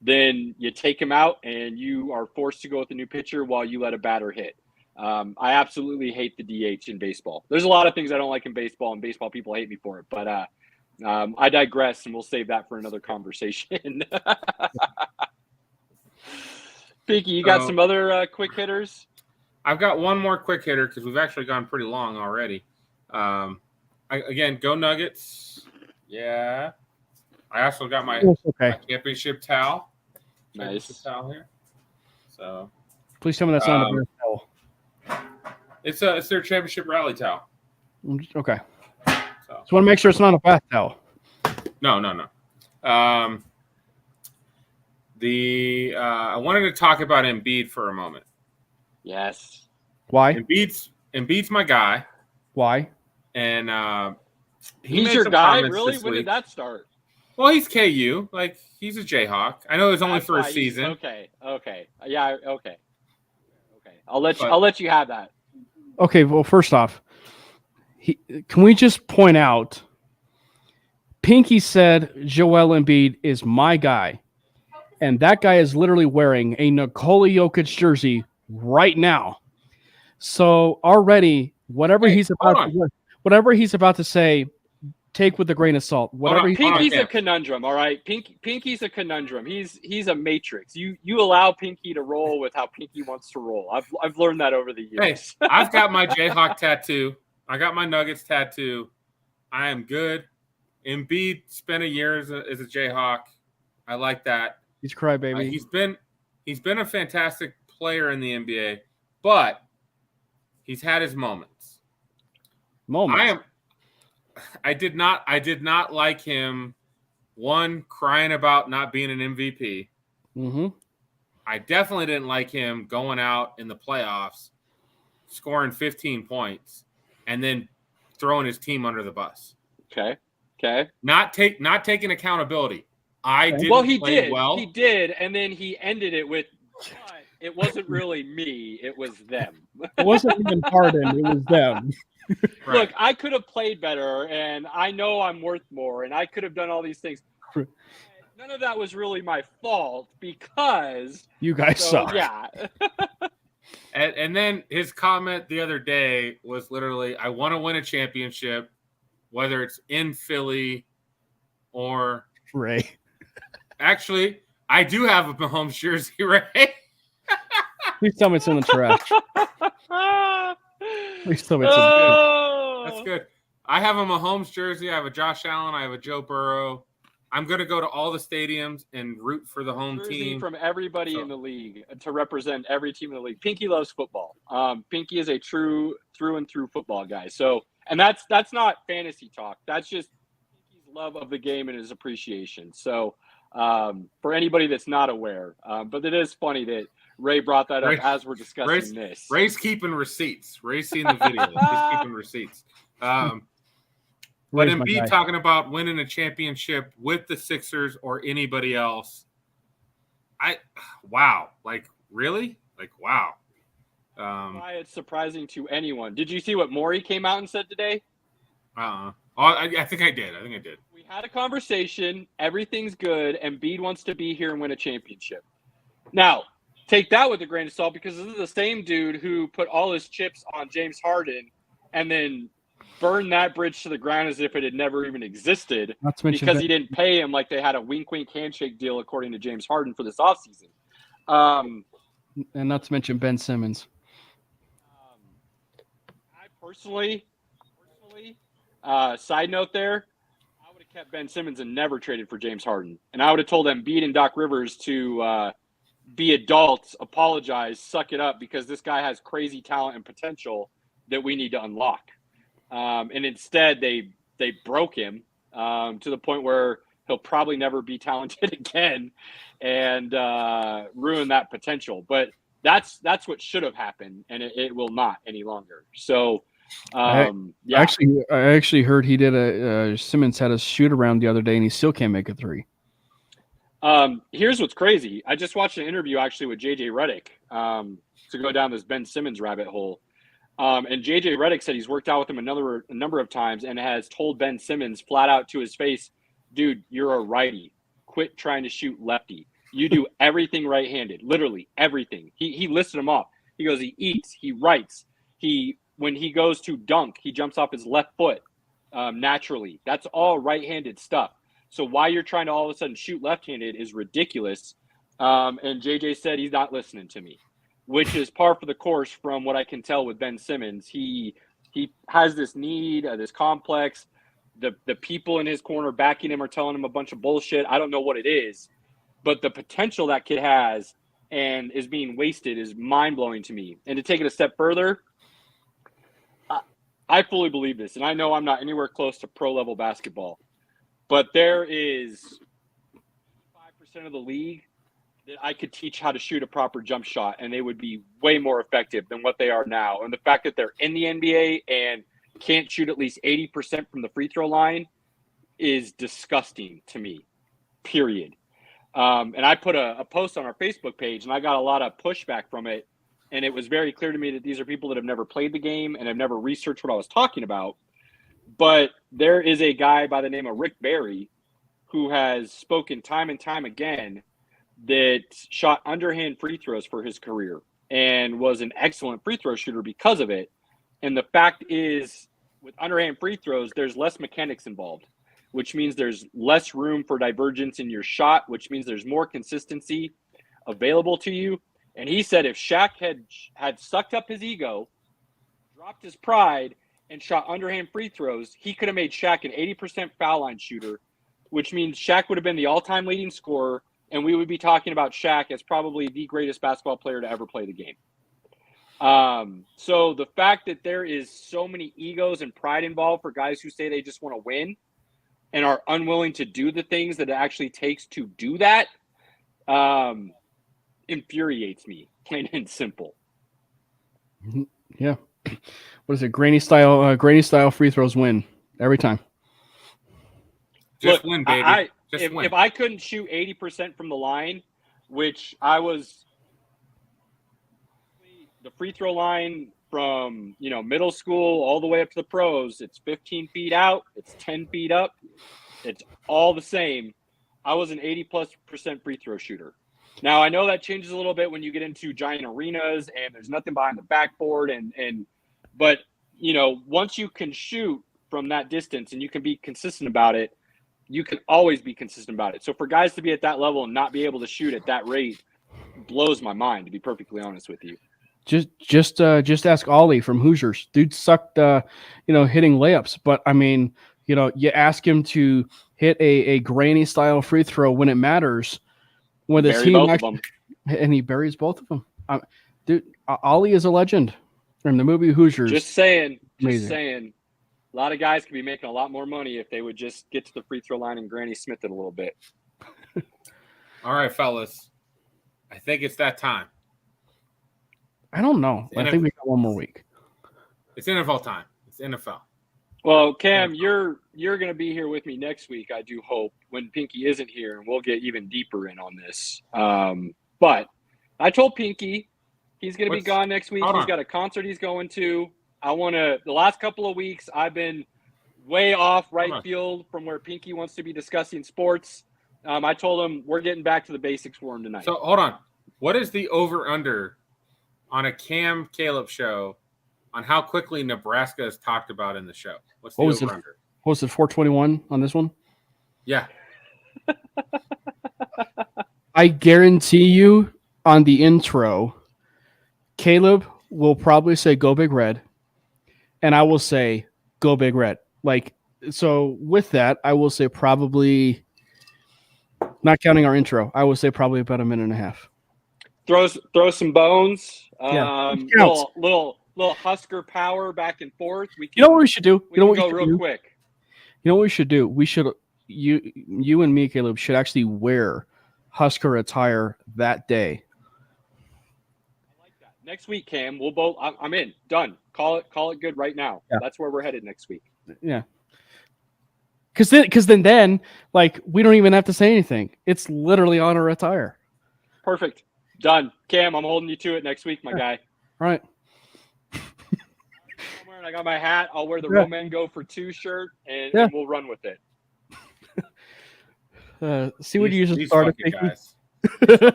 then you take him out and you are forced to go with a new pitcher while you let a batter hit. I absolutely hate the DH in baseball. There's a lot of things I don't like in baseball, and baseball people hate me for it. But I digress, and we'll save that for another conversation. Pinky, you got some other quick hitters? I've got one more quick hitter because we've actually gone pretty long already. Again, go Nuggets. Yeah. I also got my championship towel. Nice. Towel here. So please tell me that's not a bear towel. It's their championship rally towel. Okay. So want to make sure it's not a bath towel. No. I wanted to talk about Embiid for a moment. Yes. Why? Embiid's my guy. Why? And he's your guy, really? When did that start? Well, he's KU. Like, he's a Jayhawk. I know it's only for a season. Okay. Yeah, okay. I'll let you have that. Okay, well, first off, can we just point out, Pinky said Joel Embiid is my guy. And that guy is literally wearing a Nikola Jokic jersey right now. So already, whatever he's about to say, take with a grain of salt. Whatever Pinky's a conundrum, all right. Pinky's a conundrum. He's a matrix. You allow Pinky to roll with how Pinky wants to roll. I've learned that over the years. Hey, I've got my Jayhawk tattoo. I got my Nuggets tattoo. I am good. Embiid spent a year as a Jayhawk. I like that. He's crybaby. He's been a fantastic player in the NBA, but he's had his moments. I did not like him. One, crying about not being an MVP. Mm-hmm. I definitely didn't like him going out in the playoffs, scoring 15 points, and then throwing his team under the bus. Okay. Not taking accountability. He did, and then he ended it with, but it wasn't really me, it was them. It wasn't even Harden, it was them. Right. Look, I could have played better, and I know I'm worth more, and I could have done all these things. None of that was really my fault because you guys suck. Yeah. and then his comment the other day was literally, I want to win a championship, whether it's in Philly or Ray. Actually, I do have a Mahomes jersey, Ray. Please tell me it's in the trash. Please tell me it's in the trash. That's good. I have a Mahomes jersey. I have a Josh Allen. I have a Joe Burrow. I'm going to go to all the stadiums and root for the home team. From everybody in the league to represent every team in the league. Pinky loves football. Pinky is a true through and through football guy. So, and that's not fantasy talk. That's just Pinky's love of the game and his appreciation. So, for anybody that's not aware, but it is funny that Ray brought that up as we're discussing this. Ray's keeping receipts. Ray's seen the video. He's keeping receipts. But Embiid talking about winning a championship with the Sixers or anybody else. Wow. Like, really? Like, wow. Why it's surprising to anyone. Did you see what Morey came out and said today? Oh, I think I did. We had a conversation. Everything's good. Embiid wants to be here and win a championship. Now, take that with a grain of salt because this is the same dude who put all his chips on James Harden and then burned that bridge to the ground as if it had never even existed because he didn't pay him like they had a wink-wink handshake deal according to James Harden for this offseason. And not to mention Ben Simmons. I personally, side note there, I would have kept Ben Simmons and never traded for James Harden. And I would have told Embiid and Doc Rivers to be adults, apologize, suck it up because this guy has crazy talent and potential that we need to unlock. And instead, they broke him to the point where he'll probably never be talented again and ruin that potential. But that's what should have happened, and it will not any longer. So, I actually heard he did Simmons had a shoot around the other day, and he still can't make a three. Here's what's crazy. I just watched an interview actually with JJ Redick to go down this Ben Simmons rabbit hole. And JJ Redick said he's worked out with him a number of times and has told Ben Simmons flat out to his face, dude, you're a righty. Quit trying to shoot lefty. You do everything right-handed, literally everything. He listed them off. He goes, he eats, he writes. When he goes to dunk, he jumps off his left foot naturally. That's all right-handed stuff. So why you're trying to all of a sudden shoot left-handed is ridiculous. And JJ said he's not listening to me, which is par for the course from what I can tell with Ben Simmons. He has this need, this complex. The people in his corner backing him are telling him a bunch of bullshit. I don't know what it is, but the potential that kid has and is being wasted is mind-blowing to me. And to take it a step further, I fully believe this, and I know I'm not anywhere close to pro-level basketball, but there is 5% of the league that I could teach how to shoot a proper jump shot, and they would be way more effective than what they are now. And the fact that they're in the NBA and can't shoot at least 80% from the free throw line is disgusting to me, period. And I put a post on our Facebook page, and I got a lot of pushback from it. And it was very clear to me that these are people that have never played the game and have never researched what I was talking about. But there is a guy by the name of Rick Barry who has spoken time and time again that shot underhand free throws for his career and was an excellent free throw shooter because of it. And the fact is, with underhand free throws, there's less mechanics involved, which means there's less room for divergence in your shot, which means there's more consistency available to you. And he said if Shaq had sucked up his ego, dropped his pride, and shot underhand free throws, he could have made Shaq an 80% foul line shooter, which means Shaq would have been the all-time leading scorer, and we would be talking about Shaq as probably the greatest basketball player to ever play the game. So the fact that there is so many egos and pride involved for guys who say they just want to win and are unwilling to do the things that it actually takes to do that infuriates me, plain and simple. Yeah. What is it? Granny style free throws win every time. Just win, baby. Win. If I couldn't shoot 80% from the line, which I was the free throw line from, middle school all the way up to the pros, it's 15 feet out, it's 10 feet up, it's all the same. I was an 80+% free throw shooter. Now I know that changes a little bit when you get into giant arenas and there's nothing behind the backboard but once you can shoot from that distance and you can be consistent about it, you can always be consistent about it. So for guys to be at that level and not be able to shoot at that rate blows my mind, to be perfectly honest with you. Just ask Ollie from Hoosiers. Dude sucked, hitting layups. But I mean, you ask him to hit a granny style free throw when it matters, when the team and he buries both of them. Dude, Ollie is a legend from the movie Hoosiers. Just saying. A lot of guys could be making a lot more money if they would just get to the free throw line and Granny Smith it a little bit. All right, fellas. I think it's that time. I don't know. I think we got one more week. It's NFL time. It's NFL. Well, Cam, you're going to be here with me next week, I do hope, when Pinky isn't here, and we'll get even deeper in on this. But I told Pinky he's going to be gone next week. He's got a concert he's going to. The last couple of weeks, I've been way off right field from where Pinky wants to be discussing sports. I told him we're getting back to the basics for him tonight. So, hold on. What is the over-under on a Cam Caleb show on how quickly Nebraska is talked about in the show? What's the over-under? What was it, 421 on this one? Yeah. I guarantee you on the intro, Caleb will probably say, "Go Big Red." And I will say, "Go Big Red." So with that, I will say probably, not counting our intro, I will say probably about a minute and a half. Throw some bones. Yeah, little Husker power back and forth. You know what we should do? We can go real quick. You know what we should do? We should you and me, Caleb, should actually wear Husker attire that day. I like that. Next week, Cam, we'll both. I'm in. Done. Call it good right now. Yeah. That's where we're headed next week. Yeah. Because then we don't even have to say anything. It's literally on our attire. Perfect. Done. Cam, I'm holding you to it next week, my guy. All right. I got my hat. I'll wear the Roman Go for 2 shirt, and we'll run with it. See what you usually start guys.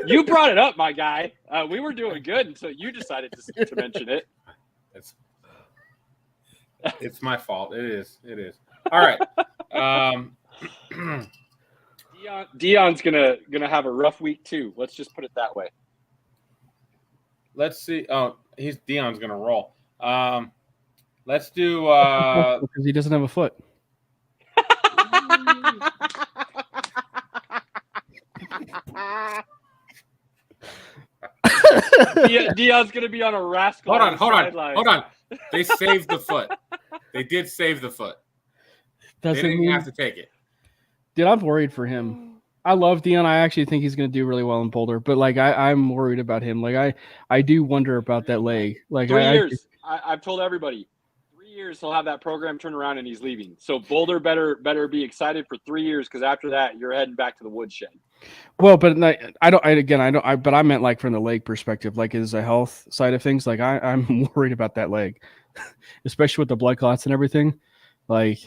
You brought it up, my guy. We were doing good until you decided to mention it. It's my fault. It is. All right. Dion's gonna have a rough week too. Let's just put it that way. Let's see. Oh, Dion's gonna roll. Let's do because he doesn't have a foot. Dion's gonna be on a rascal. Hold on. They saved the foot. They did save the foot. They didn't have to take it. Dude, I'm worried for him. I love Dion. I actually think he's going to do really well in Boulder, but I'm worried about him. I do wonder about that leg. 3 years. I've told everybody, 3 years he'll have that program turn around and he's leaving. So Boulder better be excited for 3 years, because after that you're heading back to the woodshed. Well, but but I meant from the leg perspective, as a health side of things. I'm worried about that leg, especially with the blood clots and everything. Right.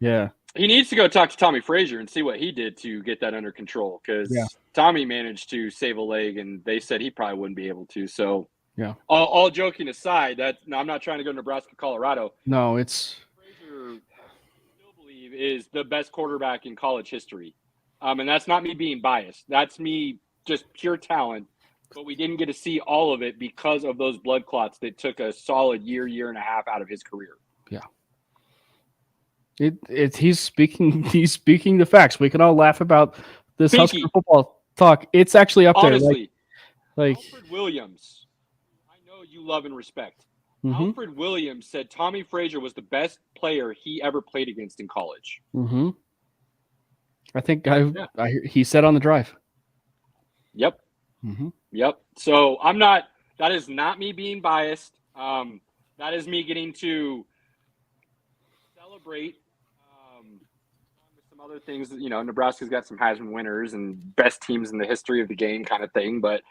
Yeah. He needs to go talk to Tommy Frazier and see what he did to get that under control, because Tommy managed to save a leg, and they said he probably wouldn't be able to. So, all joking aside, I'm not trying to go Nebraska, Colorado. No, it's Frazier, I still believe, is the best quarterback in college history, and that's not me being biased. That's me just pure talent. But we didn't get to see all of it because of those blood clots that took a solid year and a half out of his career. Yeah. He's speaking the facts. We can all laugh about this Husker football talk. It's actually up there. Honestly, like Alfred Williams, I know you love and respect. Alfred Williams said Tommy Frazier was the best player he ever played against in college. I think he said on the drive. Yep. Yep. So that is not me being biased. That is me getting to celebrate some other things. You know, Nebraska's got some Heisman winners and best teams in the history of the game kind of thing. But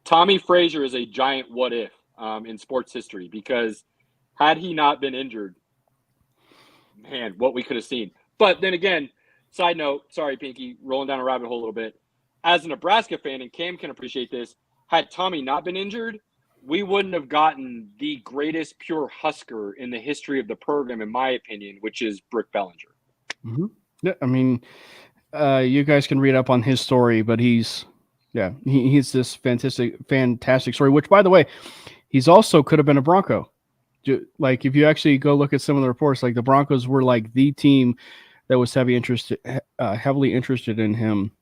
Tommy Frazier is a giant what if in sports history, because had he not been injured, man, what we could have seen. But then again, side note, sorry, Pinky, rolling down a rabbit hole a little bit. As a Nebraska fan, and Cam can appreciate this, had Tommy not been injured, we wouldn't have gotten the greatest pure Husker in the history of the program, in my opinion, which is Brick Bellinger. Yeah, I mean, you guys can read up on his story, but he's this fantastic story, which, by the way, he's also could have been a Bronco. Like, if you actually go look at some of the reports, like the Broncos were like the team that was heavily interested in him.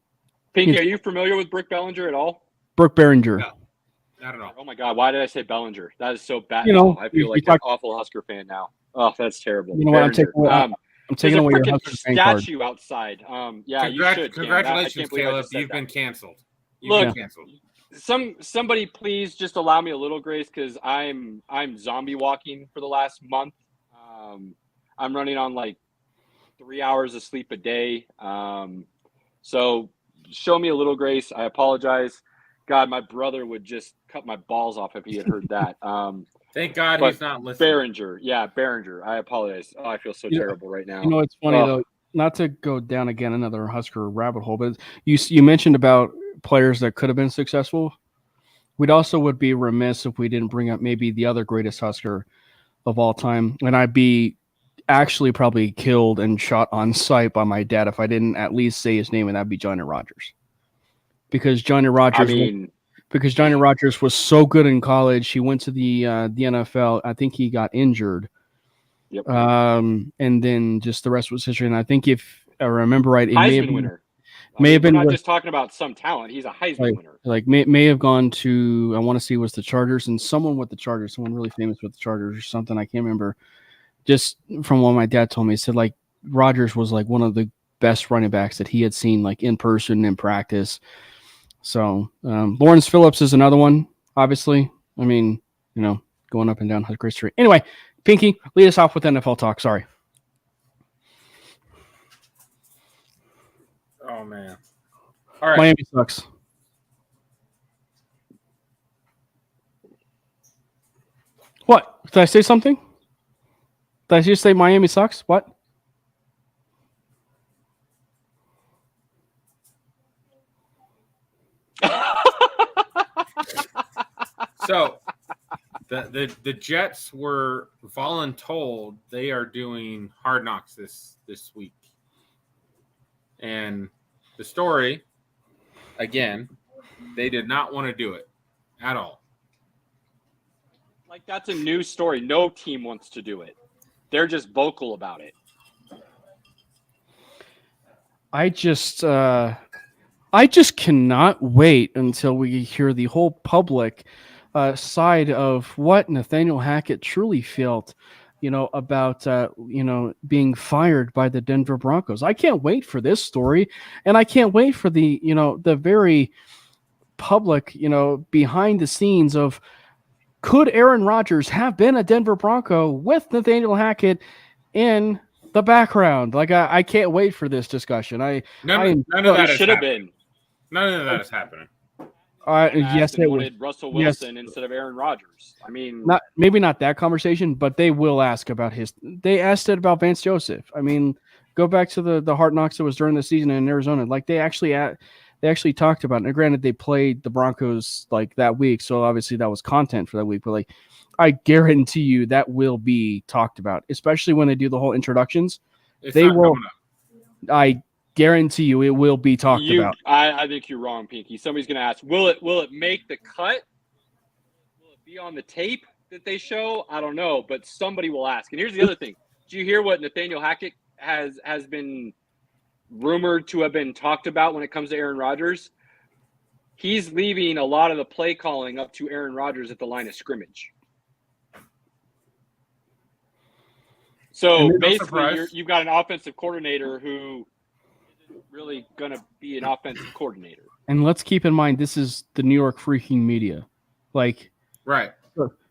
Pinky, are you familiar with Brick Bellinger at all? Brooke Behringer. No, not at all. Oh my God, why did I say Bellinger? That is so bad. You know, I feel like an awful Husker fan now. Oh, that's terrible. You know what? I'm taking away your Husker fan card. Statue outside. Yeah, you should. Congratulations, Caleb. You've been canceled. Look, somebody please just allow me a little grace, because I'm zombie walking for the last month. I'm running on like 3 hours of sleep a day. So show me a little grace. I apologize. God, my brother would just cut my balls off if he had heard that. Thank God he's not listening. Behringer. I apologize. Oh, I feel so terrible right now. You know, it's funny though, not to go down again another Husker rabbit hole, but you mentioned about players that could have been successful. We'd also would be remiss if we didn't bring up maybe the other greatest Husker of all time, and I'd be actually probably killed and shot on sight by my dad if I didn't at least say his name, and that'd be Johnny Rodgers. Because Johnny Rodgers was so good in college. He went to the NFL. I think he got injured. Yep. And then just the rest was history. And I think if I remember right, it Heisman winner. May have been. We're not just talking about some talent. He's a Heisman winner. Like may have gone to, I want to say it was the Chargers, and someone with the Chargers, someone really famous with the Chargers or something. I can't remember. Just from what my dad told me, he said like Rodgers was like one of the best running backs that he had seen like in person in practice. So Lawrence Phillips is another one, obviously. I mean, you know, going up and down Husker history. Anyway, Pinky, lead us off with NFL talk. Sorry. Oh, man. All right. Miami sucks. What? Did I say something? Did I just say Miami sucks? What? So the Jets were voluntold they are doing Hard Knocks this week. And the story, again, they did not want to do it at all. Like, that's a new story. No team wants to do it. They're just vocal about it. I just cannot wait until we hear the whole public side of what Nathaniel Hackett truly felt, you know, about, being fired by the Denver Broncos. I can't wait for this story, and I can't wait for the very public, behind the scenes of, could Aaron Rodgers have been a Denver Bronco with Nathaniel Hackett in the background? Like, I can't wait for this discussion. None of that should have been. None of that is happening. Yes, and it wanted would. Russell Yes. Wilson instead of Aaron Rodgers. I mean, Maybe not that conversation, but they will ask about his. They asked it about Vance Joseph. I mean, go back to the Hard Knocks that was during the season in Arizona. Like they actually talked about it. And granted, they played the Broncos like that week, so obviously that was content for that week. But like, I guarantee you that will be talked about, especially when they do the whole introductions. They will. I guarantee you, it will be talked about. I think you're wrong, Pinky. Somebody's going to ask, will it make the cut? Will it be on the tape that they show? I don't know, but somebody will ask. And here's the other thing: did you hear what Nathaniel Hackett has been rumored to have been talked about when it comes to Aaron Rodgers? He's leaving a lot of the play calling up to Aaron Rodgers at the line of scrimmage. So basically, you've got an offensive coordinator who isn't really going to be an offensive coordinator. And let's keep in mind, this is the New York freaking media. Like, right.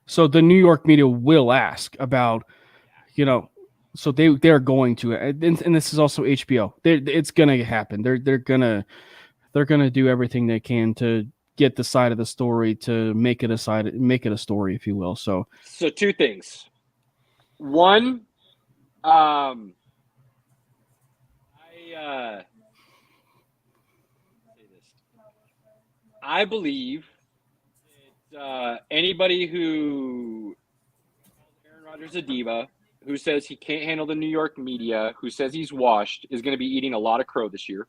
So the New York media will ask about, so they're going to, and this is also HBO. It's going to happen. They're going to do everything they can to get the side of the story to make it a story, if you will. So two things. One, I believe that anybody who calls Aaron Rodgers a diva, who says he can't handle the New York media, who says he's washed, is going to be eating a lot of crow this year.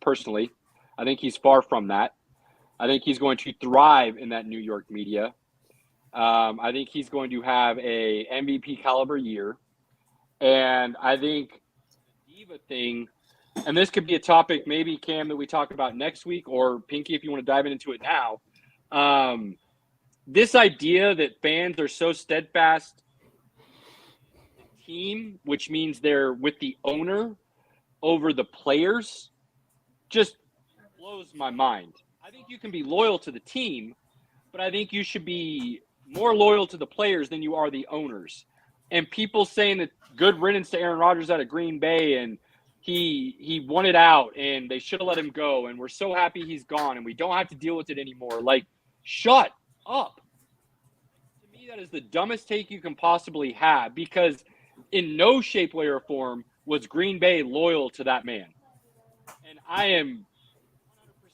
Personally, I think he's far from that. I think he's going to thrive in that New York media. I think he's going to have a MVP caliber year. And I think the diva thing, and this could be a topic maybe, Cam, that we talk about next week, or Pinky, if you want to dive into it now. This idea that fans are so steadfast in the team, which means they're with the owner over the players, just blows my mind. I think you can be loyal to the team, but I think you should be more loyal to the players than you are the owners. And people saying that good riddance to Aaron Rodgers out of Green Bay, and he wanted out and they should have let him go, and we're so happy he's gone and we don't have to deal with it anymore. Like, shut up. To me, that is the dumbest take you can possibly have, because in no shape, way, or form was Green Bay loyal to that man. And I am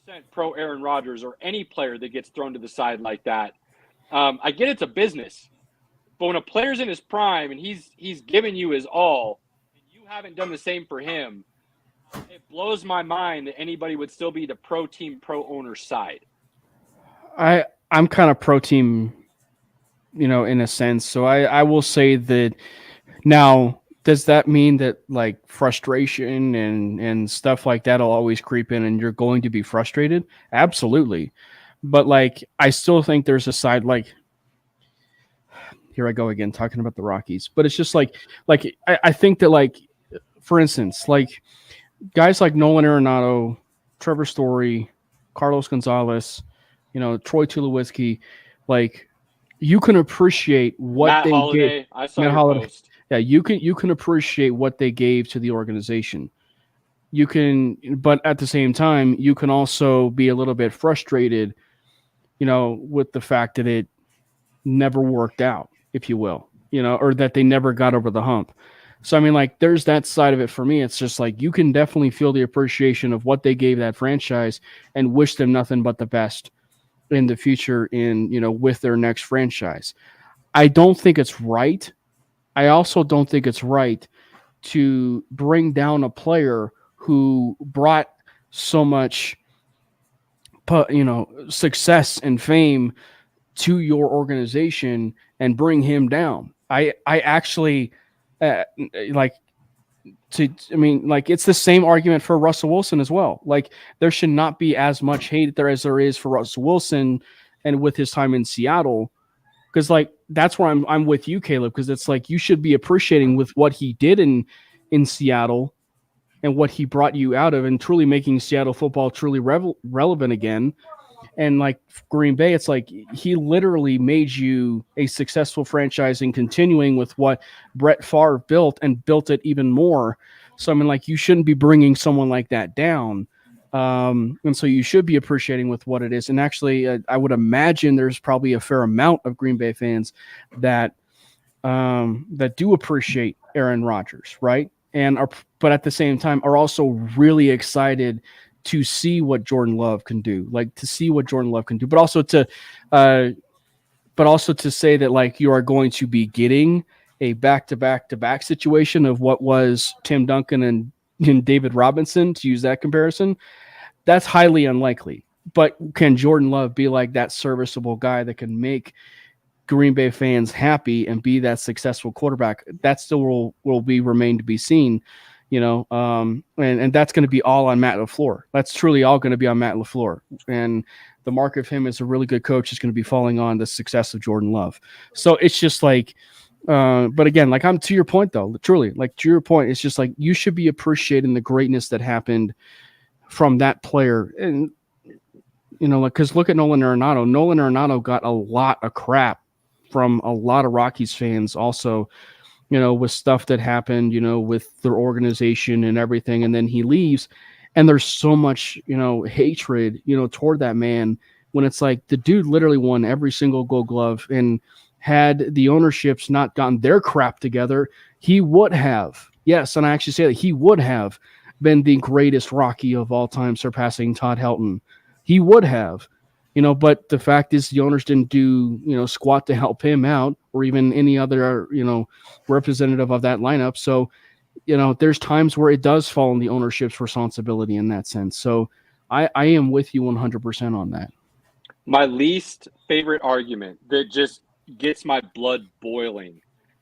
100% pro Aaron Rodgers or any player that gets thrown to the side like that. I get it's a business, but when a player's in his prime and he's given you his all, and you haven't done the same for him, it blows my mind that anybody would still be the pro team, pro owner side. I'm kind of pro team, in a sense. So I will say that. Now, does that mean that like frustration and stuff like that will always creep in and you're going to be frustrated? Absolutely. But like, I still think there's a side, like, here I go again, talking about the Rockies, but it's just like I think that, like, for instance, like guys like Nolan Arenado, Trevor Story, Carlos Gonzalez, Troy Tulowitzki, like, you can appreciate what Matt they Holliday, gave. I saw your post. Yeah, you can appreciate what they gave to the organization. You can, but at the same time, you can also be a little bit frustrated, with the fact that it never worked out, if you will, or that they never got over the hump. So, I mean, like, there's that side of it for me. It's just like, you can definitely feel the appreciation of what they gave that franchise and wish them nothing but the best in the future with their next franchise. I don't think it's right. I also don't think it's right to bring down a player who brought so much, success and fame to your organization and bring him down. I actually it's the same argument for Russell Wilson as well. Like, there should not be as much hate there as there is for Russell Wilson and with his time in Seattle. Because, like, that's where I'm with you, Caleb, because it's like you should be appreciating with what he did in Seattle and what he brought you out of and truly making Seattle football truly relevant again. And, like, Green Bay, it's like he literally made you a successful franchise and continuing with what Brett Favre built and built it even more. So, I mean, like, you shouldn't be bringing someone like that down. And so you should be appreciating with what it is. And actually, I would imagine there's probably a fair amount of Green Bay fans that do appreciate Aaron Rodgers, right? But at the same time are also really excited to see what Jordan Love can do, but also to say that like you are going to be getting a back-to-back situation of what was Tim Duncan and David Robinson, to use that comparison. That's highly unlikely. But can Jordan Love be like that serviceable guy that can make Green Bay fans happy and be that successful quarterback? That still will remain to be seen, and that's going to be all on Matt LaFleur. That's truly all going to be on Matt LaFleur. And the mark of him as a really good coach is going to be falling on the success of Jordan Love. So it's just like, but again, like I'm to your point though, truly, like to your point, it's just like you should be appreciating the greatness that happened from that player. And, because look at Nolan Arenado. Nolan Arenado got a lot of crap from a lot of Rockies fans also, with stuff that happened, with their organization and everything. And then he leaves and there's so much, hatred, toward that man when it's like the dude literally won every single Gold Glove, and had the ownerships not gotten their crap together, he would have, yes, and I actually say that he would have been the greatest Rocky of all time, surpassing Todd Helton. He would have, but the fact is the owners didn't do, squat to help him out, or even any other, representative of that lineup. So, there's times where it does fall on the ownership's responsibility in that sense. So I am with you 100% on that. My least favorite argument that just gets my blood boiling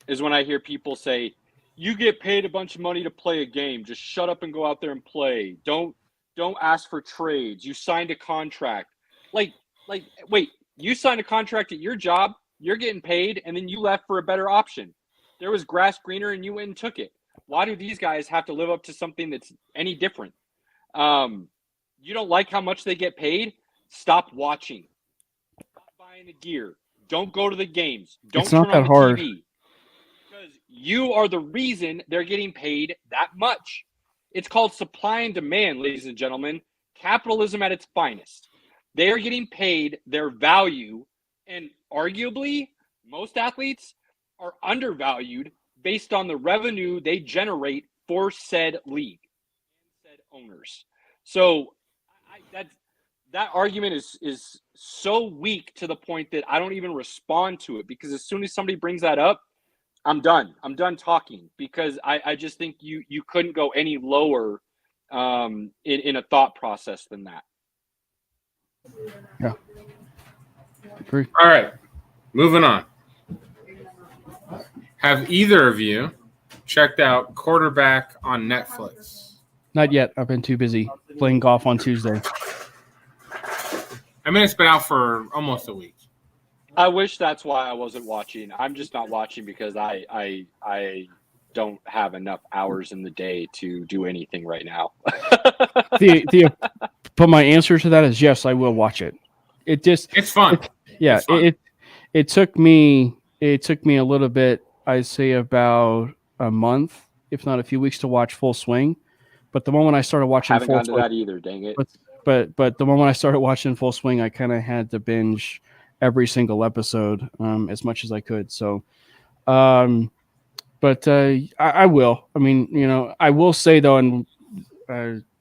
is when I hear people say, you get paid a bunch of money to play a game. Just shut up and go out there and play. Don't ask for trades. You signed a contract. Like, wait, you signed a contract at your job, you're getting paid, and then you left for a better option. There was grass greener and you went and took it. Why do these guys have to live up to something that's any different? You don't like how much they get paid? Stop watching. Stop buying the gear. Don't go to the games. Don't it's not turn on that the hard. TV. Because you are the reason they're getting paid that much. It's called supply and demand, ladies and gentlemen. Capitalism at its finest. They are getting paid their value, and arguably, most athletes are undervalued based on the revenue they generate for said league and said owners. So that argument is so weak to the point that I don't even respond to it, because as soon as somebody brings that up, I'm done. I'm done talking, because I just think you couldn't go any lower in a thought process than that. Yeah. Agree. All right. Moving on. Have either of you checked out Quarterback on Netflix? Not yet. I've been too busy playing golf on Tuesday. I mean, it's been out for almost a week. I wish that's why I wasn't watching. I'm just not watching because I don't have enough hours in the day to do anything right now. But my answer to that is yes, I will watch it. It's fun. It's fun. It took me a little bit, I'd say about a month, if not a few weeks, to watch Full Swing. But the moment I started watching haven't gotten to that either, dang it. But the moment I started watching Full Swing, I kind of had to binge every single episode as much as I could. So, I will. I mean, I will say though, and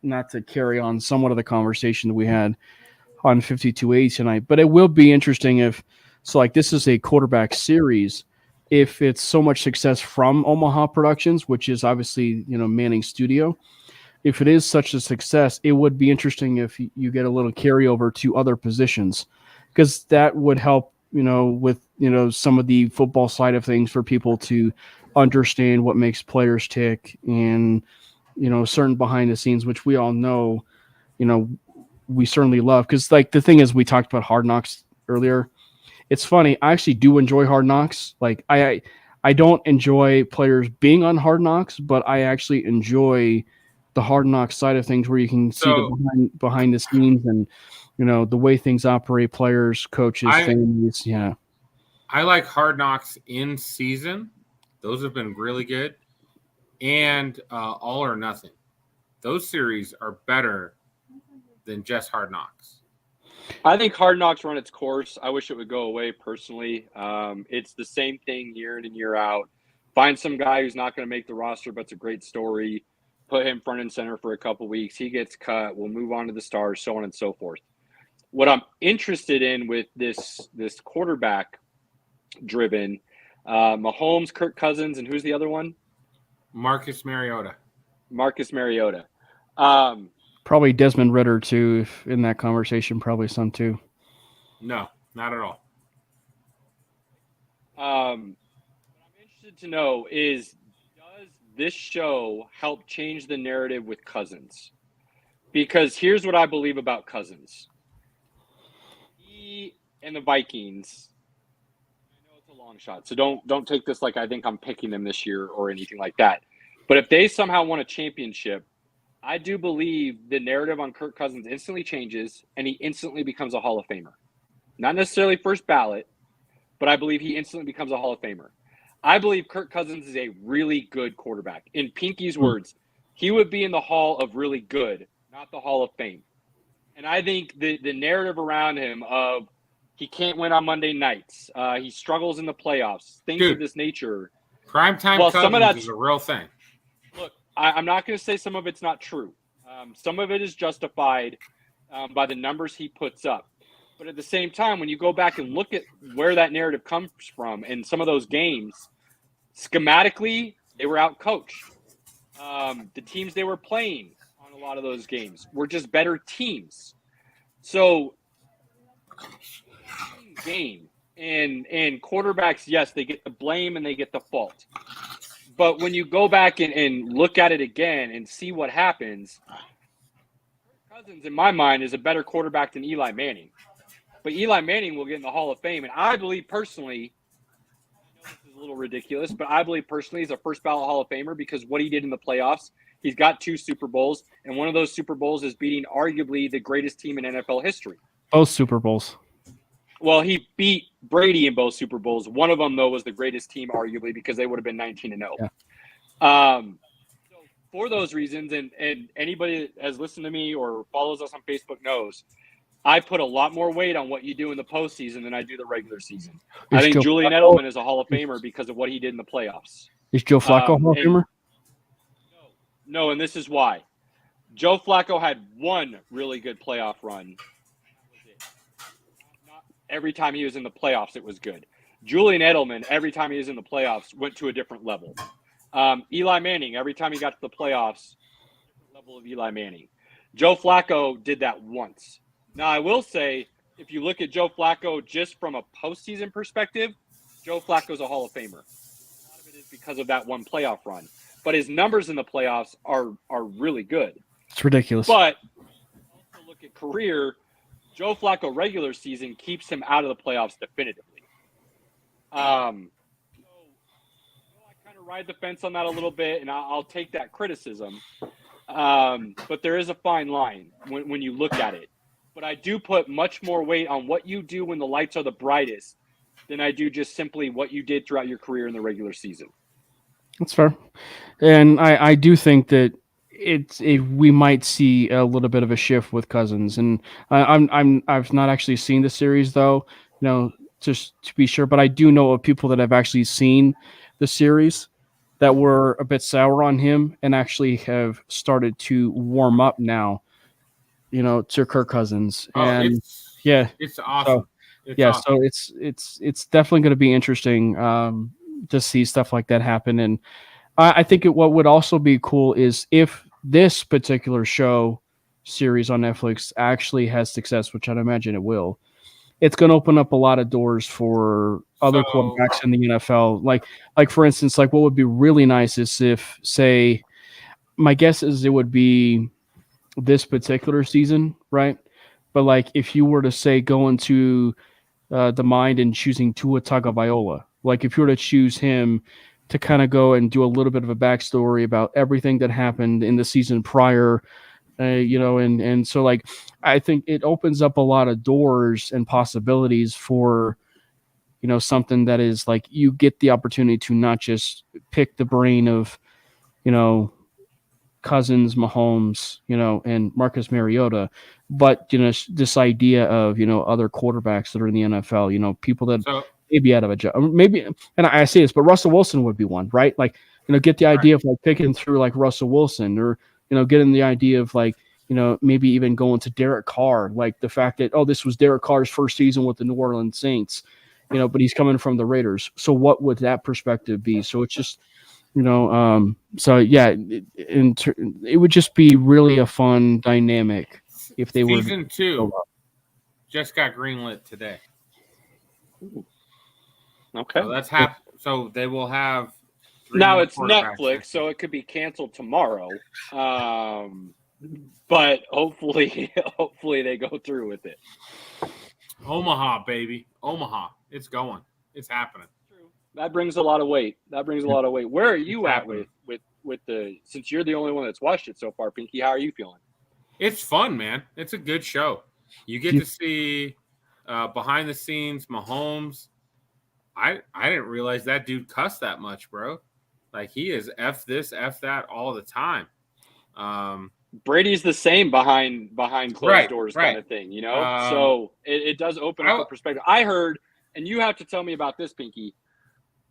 not to carry on somewhat of the conversation that we had on 5280 tonight, but it will be interesting if this is a quarterback series. If it's so much success from Omaha Productions, which is obviously Manning's studio, if it is such a success, it would be interesting if you get a little carryover to other positions, because that would help, with, some of the football side of things for people to understand what makes players tick and, certain behind the scenes, which we all know, we certainly love. Because the thing is, we talked about Hard Knocks earlier. It's funny. I actually do enjoy Hard Knocks. I don't enjoy players being on Hard Knocks, but I actually enjoy the Hard Knocks side of things, where you can see the behind the scenes and the way things operate, players, coaches, families. Yeah, I like Hard Knocks in season; those have been really good. And All or Nothing; those series are better than just Hard Knocks. I think Hard Knocks run its course. I wish it would go away personally. It's the same thing year in and year out. Find some guy who's not going to make the roster, but it's a great story. Put him front and center for a couple weeks. He gets cut. We'll move on to the stars, so on and so forth. What I'm interested in with this quarterback driven, Mahomes, Kirk Cousins, and who's the other one? Marcus Mariota. Probably Desmond Ritter too, if in that conversation, probably some too. No, not at all. What I'm interested to know is, does this show help change the narrative with Cousins? Because here's what I believe about Cousins. He and the Vikings, I know it's a long shot, so don't take this like I think I'm picking them this year or anything like that. But if they somehow won a championship, I do believe the narrative on Kirk Cousins instantly changes and he instantly becomes a Hall of Famer. Not necessarily first ballot, but I believe he instantly becomes a Hall of Famer. I believe Kirk Cousins is a really good quarterback. In Pinky's words, he would be in the Hall of really good, not the Hall of Fame. And I think the narrative around him of he can't win on Monday nights, he struggles in the playoffs, things of this nature. Primetime Cousins is a real thing. Look, I'm not going to say some of it's not true. Some of it is justified by the numbers he puts up. But at the same time, when you go back and look at where that narrative comes from and some of those games, schematically, they were out-coached. The teams they were playing on a lot of those games were just better teams. So, game and quarterbacks, yes, they get the blame and they get the fault. But when you go back and look at it again and see what happens, Kirk Cousins, in my mind, is a better quarterback than Eli Manning. But Eli Manning will get in the Hall of Fame. And I believe personally, I know this is a little ridiculous, but I believe personally he's a first ballot Hall of Famer because what he did in the playoffs, he's got 2 Super Bowls. And one of those Super Bowls is beating arguably the greatest team in NFL history. Both Super Bowls. Well, he beat Brady in both Super Bowls. One of them, though, was the greatest team, arguably, because they would have been 19-0. Yeah. So for those reasons, and anybody that has listened to me or follows us on Facebook knows, I put a lot more weight on what you do in the postseason than I do the regular season. I think Julian Edelman is a Hall of Famer because of what he did in the playoffs. Is Joe Flacco a Hall of Famer? No, and this is why. Joe Flacco had one really good playoff run. Every time he was in the playoffs, it was good. Julian Edelman, every time he was in the playoffs, went to a different level. Eli Manning, every time he got to the playoffs, different level of Eli Manning. Joe Flacco did that once. Now, I will say, if you look at Joe Flacco just from a postseason perspective, Joe Flacco's a Hall of Famer. A lot of it is because of that one playoff run. But his numbers in the playoffs are really good. It's ridiculous. But also look at career. Joe Flacco regular season keeps him out of the playoffs definitively. So I kind of ride the fence on that a little bit, and I'll take that criticism. But there is a fine line when you look at it. But I do put much more weight on what you do when the lights are the brightest than I do just simply what you did throughout your career in the regular season. That's fair. And I do think that we might see a little bit of a shift with Cousins, and I've not actually seen the series though, just to be sure, but I do know of people that have actually seen the series that were a bit sour on him and actually have started to warm up now, to Kirk Cousins. And it's awesome. So it's definitely going to be interesting to see stuff like that happen. And I think what would also be cool is if this particular show series on Netflix actually has success, which I'd imagine it will, it's going to open up a lot of doors for other quarterbacks in the NFL. Like for instance, like what would be really nice is if, say, my guess is it would be this particular season, right? But like if you were to say go into the mind and choosing Tua Tagovailoa, like if you were to choose him to kind of go and do a little bit of a backstory about everything that happened in the season prior, and so like I think it opens up a lot of doors and possibilities for, something that is like you get the opportunity to not just pick the brain of, Cousins, Mahomes, and Marcus Mariota, but this idea of other quarterbacks that are in the NFL, people that may be out of a job, maybe. And I say this, but Russell Wilson would be one, right? Like get the idea of like picking through like Russell Wilson, or getting the idea of like maybe even going to Derek Carr, like the fact that this was Derek Carr's first season with the New Orleans Saints, but he's coming from the Raiders. So what would that perspective be? So it's just. So yeah, it would just be really a fun dynamic if they were. Season 2 just got greenlit today. Okay, so that's so they will have. Now it's Netflix, so it could be canceled tomorrow. But hopefully they go through with it. Omaha, baby, Omaha, it's going, it's happening. That brings a lot of weight. Where are you at with the? Since you're the only one that's watched it so far, Pinky, how are you feeling? It's fun, man. It's a good show. You get to see behind the scenes Mahomes. I didn't realize that dude cussed that much, bro. Like he is F this, F that all the time. Brady's the same behind closed doors kind of thing, So it does open up a perspective. I heard, and you have to tell me about this, Pinky.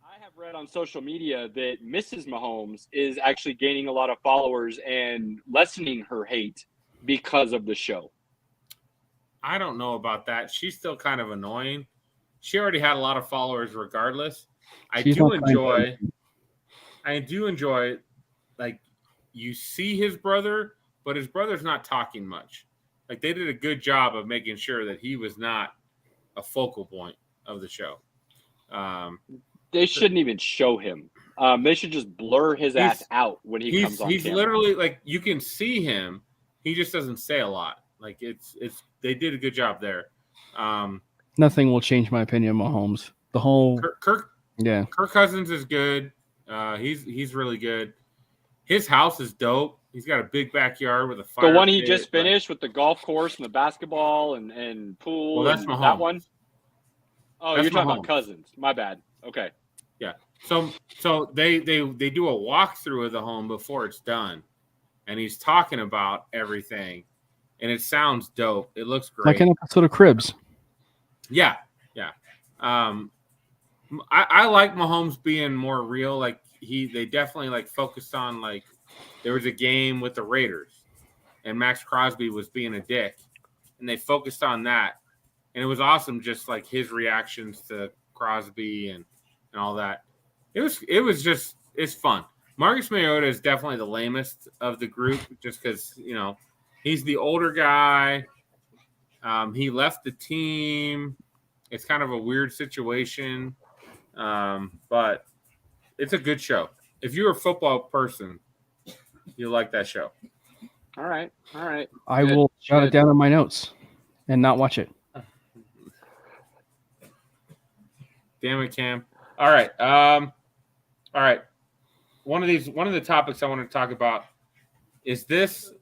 I have read on social media that Mrs. Mahomes is actually gaining a lot of followers and lessening her hate because of the show. I don't know about that. She's still kind of annoying. She already had a lot of followers regardless. I do enjoy like you see his brother, but his brother's not talking much. Like they did a good job of making sure that he was not a focal point of the show. They shouldn't even show him. They should just blur his ass out when he comes on. He's camera. Literally like you can see him. He just doesn't say a lot. Like it's they did a good job there. Nothing will change my opinion of Mahomes. The whole Kirk Cousins is good. He's really good. His house is dope. He's got a big backyard with a fire. The one he just finished with the golf course and the basketball and pool. Well, that's Mahomes. That one. Oh, that's you're talking about Cousins. My bad. Okay. Yeah. So they do a walkthrough of the home before it's done, and he's talking about everything, and it sounds dope. It looks great. Like an episode of Cribs. Yeah. I like Mahomes being more real. Like they definitely like focused on like there was a game with the Raiders, and Max Crosby was being a dick, and they focused on that, and it was awesome. Just like his reactions to Crosby and all that. It's fun. Marcus Mariota is definitely the lamest of the group, just because he's the older guy. He left the team. It's kind of a weird situation, but it's a good show. If you're a football person, you'll like that show. All right. I will jot it down in my notes and not watch it. Damn it, Cam. All right. One of the topics I want to talk about is this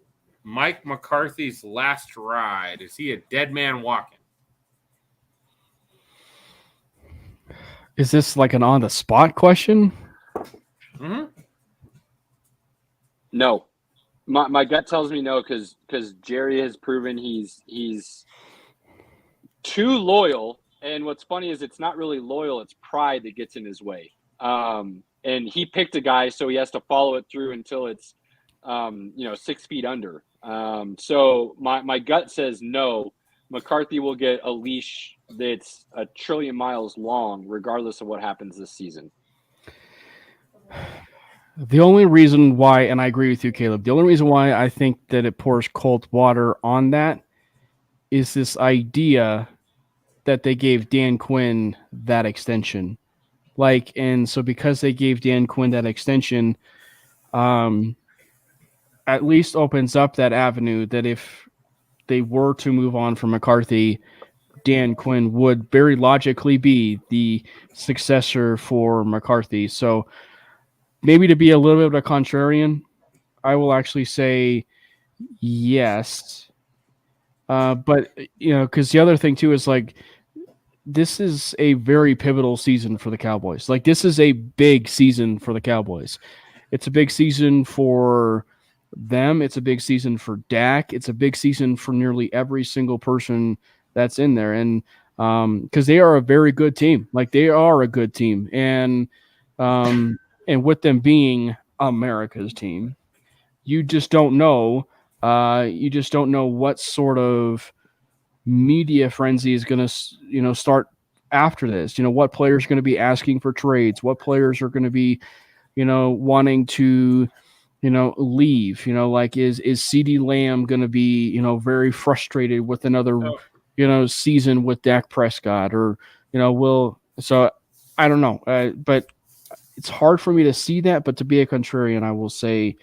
Mike McCarthy's last ride. Is he a dead man walking? Is this like an on the spot question? Mm-hmm. No. My gut tells me no, because Jerry has proven he's too loyal. And what's funny is it's not really loyal; it's pride that gets in his way. And he picked a guy, so he has to follow it through until it's 6 feet under. So my gut says no. McCarthy will get a leash that's 1 trillion miles long, regardless of what happens this season. The only reason why, and I agree with you, Caleb, the only reason why I think that it pours cold water on that is this idea that they gave Dan Quinn that extension. And so because they gave Dan Quinn that extension, at least opens up that avenue that if they were to move on from McCarthy, Dan Quinn would very logically be the successor for McCarthy. So maybe to be a little bit of a contrarian, I will actually say yes. But, because the other thing too is like, this is a very pivotal season for the Cowboys. Like this is a big season for the Cowboys. It's a big season for them. It's a big season for Dak. It's a big season for nearly every single person that's in there. And because they are a very good team. Like, they are a good team. And with them being America's team, you just don't know. You just don't know what sort of media frenzy is going to, start after this. What players are going to be asking for trades, what players are going to be, wanting to, leave. Like, is CeeDee Lamb going to be, very frustrated with another, season with Dak Prescott, or, so I don't know. But it's hard for me to see that, but to be a contrarian, I will say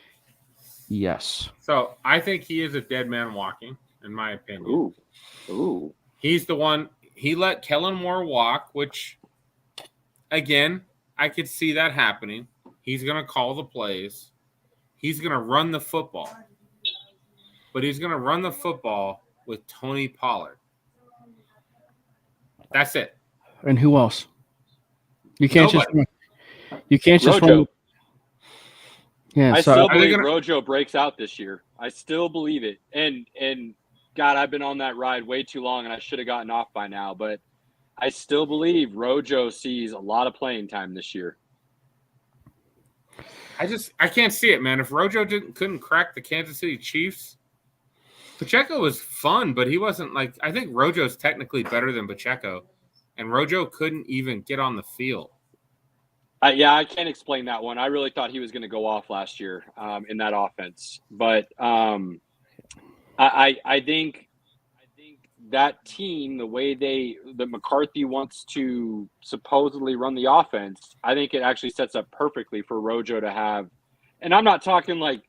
yes. So I think he is a dead man walking, in my opinion. Ooh. He's the one. He let Kellen Moore walk, which, again, I could see that happening. He's going to call the plays. He's going to run the football. But he's going to run the football with Tony Pollard. That's it. And who else? You can't Nobody. You can't just Rojo. run. Yeah, I so still believe Rojo breaks out this year. I still believe it. And God, I've been on that ride way too long, and I should have gotten off by now. But I still believe Rojo sees a lot of playing time this year. I can't see it, man. If Rojo couldn't crack the Kansas City Chiefs, Pacheco was fun, but he wasn't like – I think Rojo's technically better than Pacheco, and Rojo couldn't even get on the field. Yeah, I can't explain that one. I really thought he was going to go off last year in that offense. But I think that team, the way that McCarthy wants to supposedly run the offense, I think it actually sets up perfectly for Rojo to have. And I'm not talking like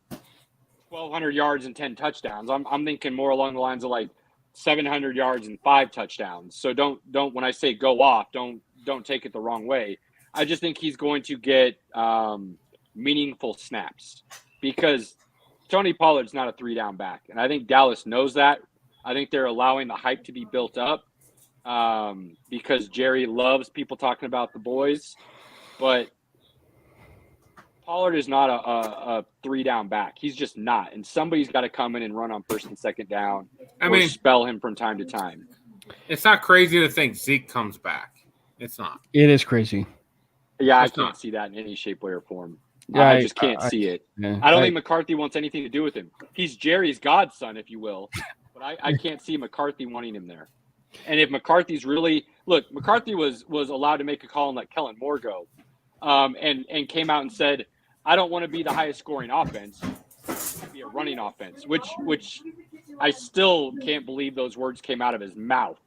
1,200 yards and 10 touchdowns. I'm thinking more along the lines of like 700 yards and 5 touchdowns. So don't when I say go off, don't take it the wrong way. I just think he's going to get meaningful snaps because Tony Pollard's not a 3-down back. And I think Dallas knows that. I think they're allowing the hype to be built up because Jerry loves people talking about the boys. But Pollard is not a 3-down back. He's just not. And somebody's got to come in and run on first and second down or spell him from time to time. It's not crazy to think Zeke comes back. It's not. it is crazy. Yeah, It's I can't not. see that in any shape, way, or form. Yeah, I just can't see it. Yeah, I don't think McCarthy wants anything to do with him. He's Jerry's godson, if you will. But I can't see McCarthy wanting him there. And if McCarthy's really – look, McCarthy was allowed to make a call and let Kellen Moore go and came out and said, I don't want to be the highest scoring offense. I want to be a running offense, which I still can't believe those words came out of his mouth.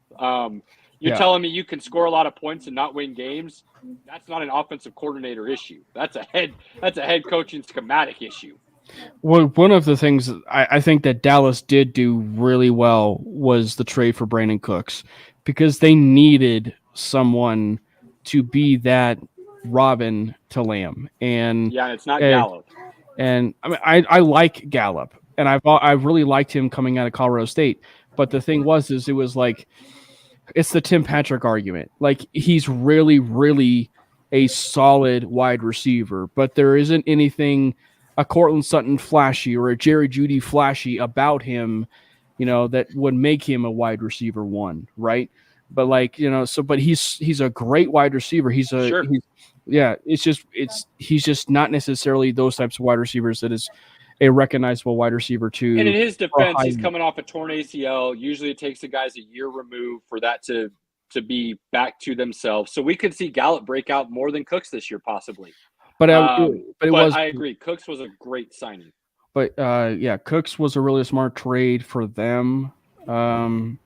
You're telling me you can score a lot of points and not win games? That's not an offensive coordinator issue. That's a head coaching schematic issue. Well, one of the things I think that Dallas did do really well was the trade for Brandon Cooks because they needed someone to be that Robin to Lamb. And yeah, it's not Gallup. And I mean, I like Gallup, and I really liked him coming out of Colorado State. But the thing was, it was like it's the Tim Patrick argument. Like he's really, really a solid wide receiver, but there isn't anything a Cortland Sutton flashy or a Jerry Jeudy flashy about him, that would make him a wide receiver one, right? But but he's a great wide receiver. He's just not necessarily those types of wide receivers that is a recognizable wide receiver too. And in his defense, he's coming off a torn ACL. Usually it takes the guys a year removed for that to be back to themselves. So we could see Gallup break out more than Cooks this year, possibly. But I agree. Cooks was a great signing. But Cooks was a really smart trade for them, to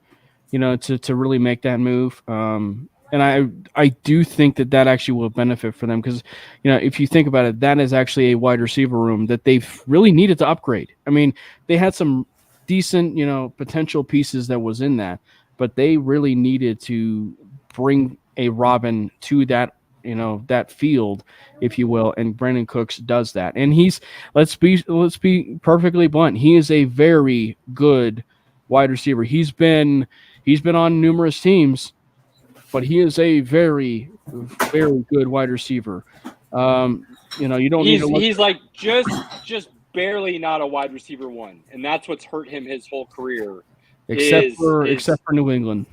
really make that move. And I do think that actually will benefit for them because, if you think about it, that is actually a wide receiver room that they've really needed to upgrade. I mean, they had some decent, potential pieces that was in that, but they really needed to bring a Robin to that, that field, if you will, and Brandon Cooks does that. And let's be perfectly blunt, he is a very good wide receiver. He's been on numerous teams, but he is a very, very good wide receiver. You don't need to look. He's like just barely not a wide receiver one, and that's what's hurt him his whole career. Except for New England.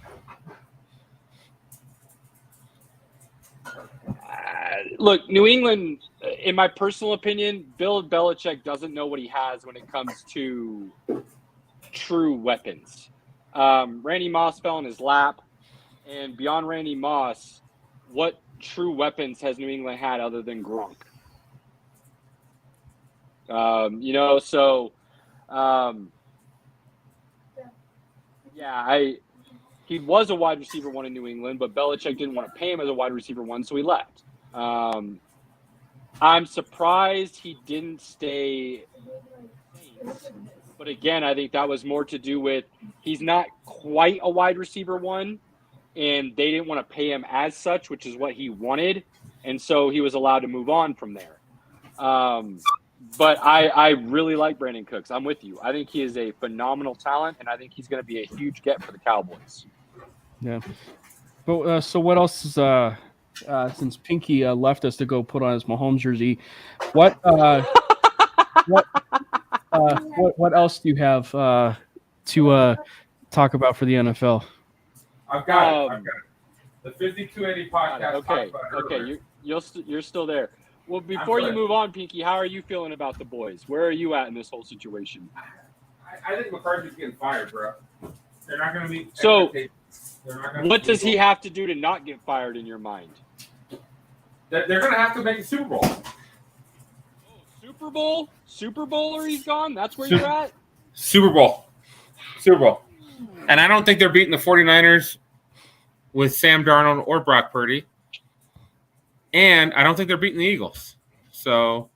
Look, New England, in my personal opinion, Bill Belichick doesn't know what he has when it comes to true weapons. Randy Moss fell in his lap, and beyond Randy Moss, what true weapons has New England had other than Gronk? He was a wide receiver one in New England, but Belichick didn't want to pay him as a wide receiver one, so he left. I'm surprised he didn't stay. But again, I think that was more to do with he's not quite a wide receiver one, and they didn't want to pay him as such, which is what he wanted, and so he was allowed to move on from there. But I really like Brandon Cooks. I'm with you. I think he is a phenomenal talent, and I think he's going to be a huge get for the Cowboys. Yeah. But so what else is since Pinky left us to go put on his Mahomes jersey, what else do you have to talk about for the NFL? I've got it. The 5280 podcast. Okay. You're still there. Well, before you move on, Pinky, how are you feeling about the boys? Where are you at in this whole situation? I think McCarthy's getting fired, bro. They're not going to meet. So, what does he have to do to not get fired in your mind? They're going to have to make a Super Bowl. Super Bowl, or he's gone? That's where you're at? Super Bowl. And I don't think they're beating the 49ers with Sam Darnold or Brock Purdy. And I don't think they're beating the Eagles. So,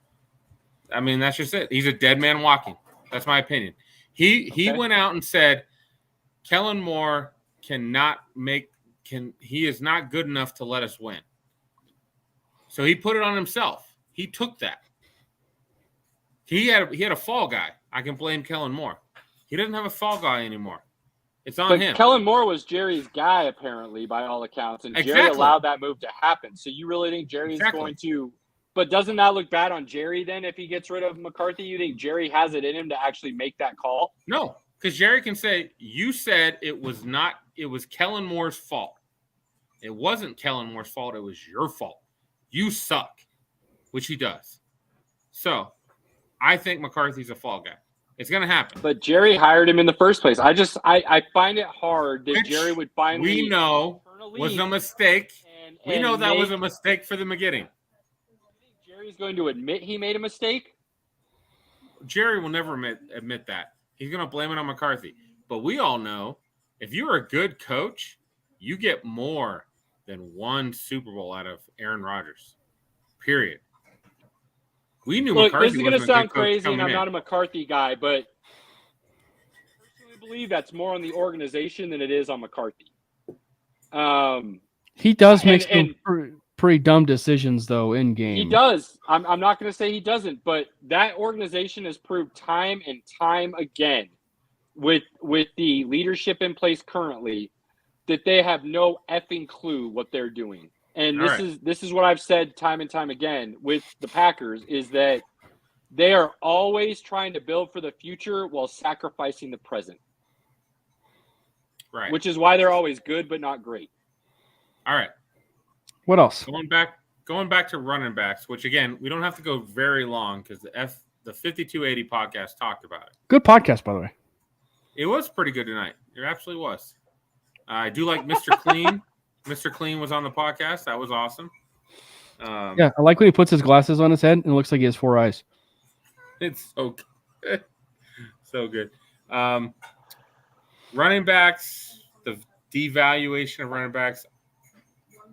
I mean, that's just it. He's a dead man walking. That's my opinion. He went out and said, Kellen Moore he is not good enough to let us win. So he put it on himself. He took that. He had a fall guy. I can blame Kellen Moore. He doesn't have a fall guy anymore. It's on him. Kellen Moore was Jerry's guy, apparently, by all accounts, and Jerry allowed that move to happen. So you really think Jerry's going to – but doesn't that look bad on Jerry then if he gets rid of McCarthy? You think Jerry has it in him to actually make that call? No, because Jerry can say, you said it was Kellen Moore's fault. It wasn't Kellen Moore's fault. It was your fault. You suck, which he does. So I think McCarthy's a fall guy. It's going to happen. But Jerry hired him in the first place. I find it hard that Jerry would finally. We know was a mistake. We know that was a mistake for the beginning. Jerry's going to admit he made a mistake? Jerry will never admit that. He's going to blame it on McCarthy. But we all know if you're a good coach, you get more than one Super Bowl out of Aaron Rodgers. Period. We knew McCarthy. This is going to sound crazy, and I'm not a McCarthy guy, but I personally believe that's more on the organization than it is on McCarthy. He does make some pretty dumb decisions, though, in game. He does. I'm not going to say he doesn't, but that organization has proved time and time again with the leadership in place currently that they have no effing clue what they're doing. And this is what I've said time and time again with the Packers is that they are always trying to build for the future while sacrificing the present. Right. Which is why they're always good but not great. All right. What else? Going back to running backs, which again, we don't have to go very long because the 5280 podcast talked about it. Good podcast, by the way. It was pretty good tonight. It absolutely was. I do like Mr. Clean. Mr. Clean was on the podcast. That was awesome. Yeah, I like when he puts his glasses on his head and it looks like he has 4 eyes. It's so good. So good. Running backs, the devaluation of running backs.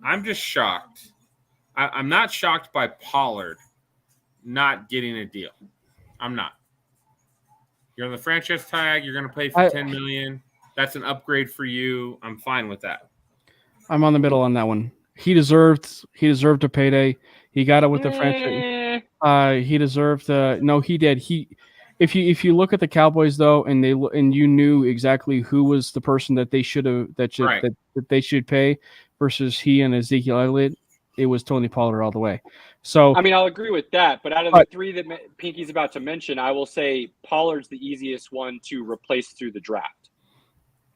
I'm just shocked. I'm not shocked by Pollard not getting a deal. I'm not. You're on the franchise tag. You're going to pay for $10 million. That's an upgrade for you. I'm fine with that. I'm on the middle on that one. He deserved a payday. He got it with the franchise. He deserved no, he did. If you look at the Cowboys though, and you knew exactly who was the person that they should pay versus he and Ezekiel Elliott, it was Tony Pollard all the way. So I mean, I'll agree with that. But out of the three that Pinky's about to mention, I will say Pollard's the easiest one to replace through the draft.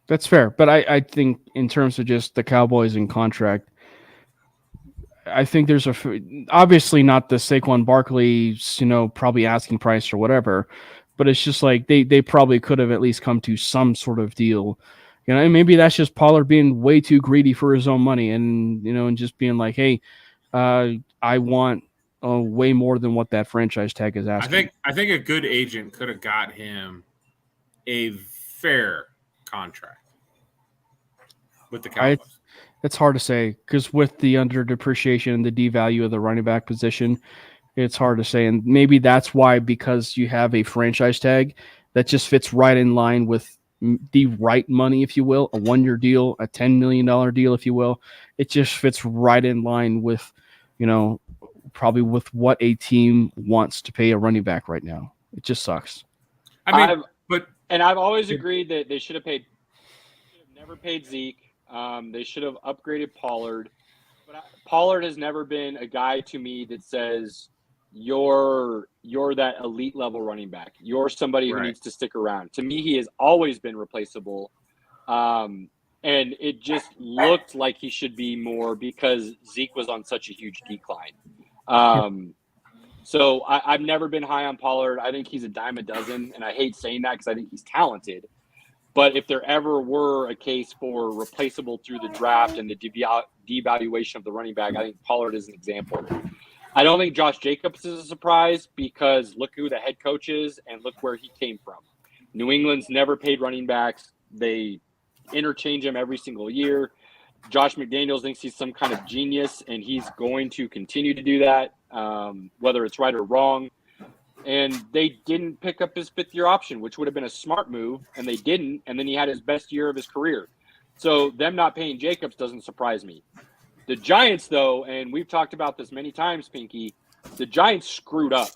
that's fair. But I think in terms of just the Cowboys in contract, I think there's obviously not the Saquon Barkley, probably asking price or whatever, but it's just like they probably could have at least come to some sort of deal, and maybe that's just Pollard being way too greedy for his own money, and just being like, hey, I want way more than what that franchise tag is asking. I think a good agent could have got him a fair contract with the Cowboys. It's hard to say because with the under depreciation and the devalue of the running back position, it's hard to say. And maybe that's why, because you have a franchise tag that just fits right in line with the right money, if you will, a 1-year deal, a $10 million deal, if you will. It just fits right in line with, probably with what a team wants to pay a running back right now. It just sucks. I've always agreed that they should have never paid Zeke. They should have upgraded Pollard, but Pollard has never been a guy to me that says you're that elite level running back. You're somebody who needs to stick around. To me, he has always been replaceable, and it just looked like he should be more because Zeke was on such a huge decline. So I've never been high on Pollard. I think he's a dime a dozen, and I hate saying that because I think he's talented. But if there ever were a case for replaceable through the draft and the devaluation of the running back, I think Pollard is an example. I don't think Josh Jacobs is a surprise because look who the head coach is and look where he came from. New England's never paid running backs. They interchange him every single year. Josh McDaniels thinks he's some kind of genius, and he's going to continue to do that, whether it's right or wrong. And they didn't pick up his 5th-year option, which would have been a smart move, and they didn't. And then he had his best year of his career. So them not paying Jacobs doesn't surprise me. The Giants, though, and we've talked about this many times, Pinky, the Giants screwed up.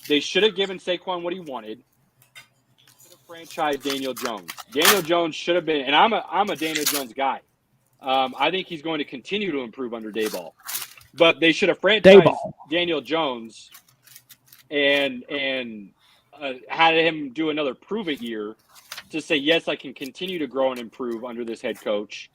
They should have given Saquon what he wanted. Should have franchised Daniel Jones. Daniel Jones should have been, and I'm a Daniel Jones guy. I think he's going to continue to improve under Daboll. But they should have franchised Daniel Jones and had him do another prove-it year to say, yes, I can continue to grow and improve under this head coach.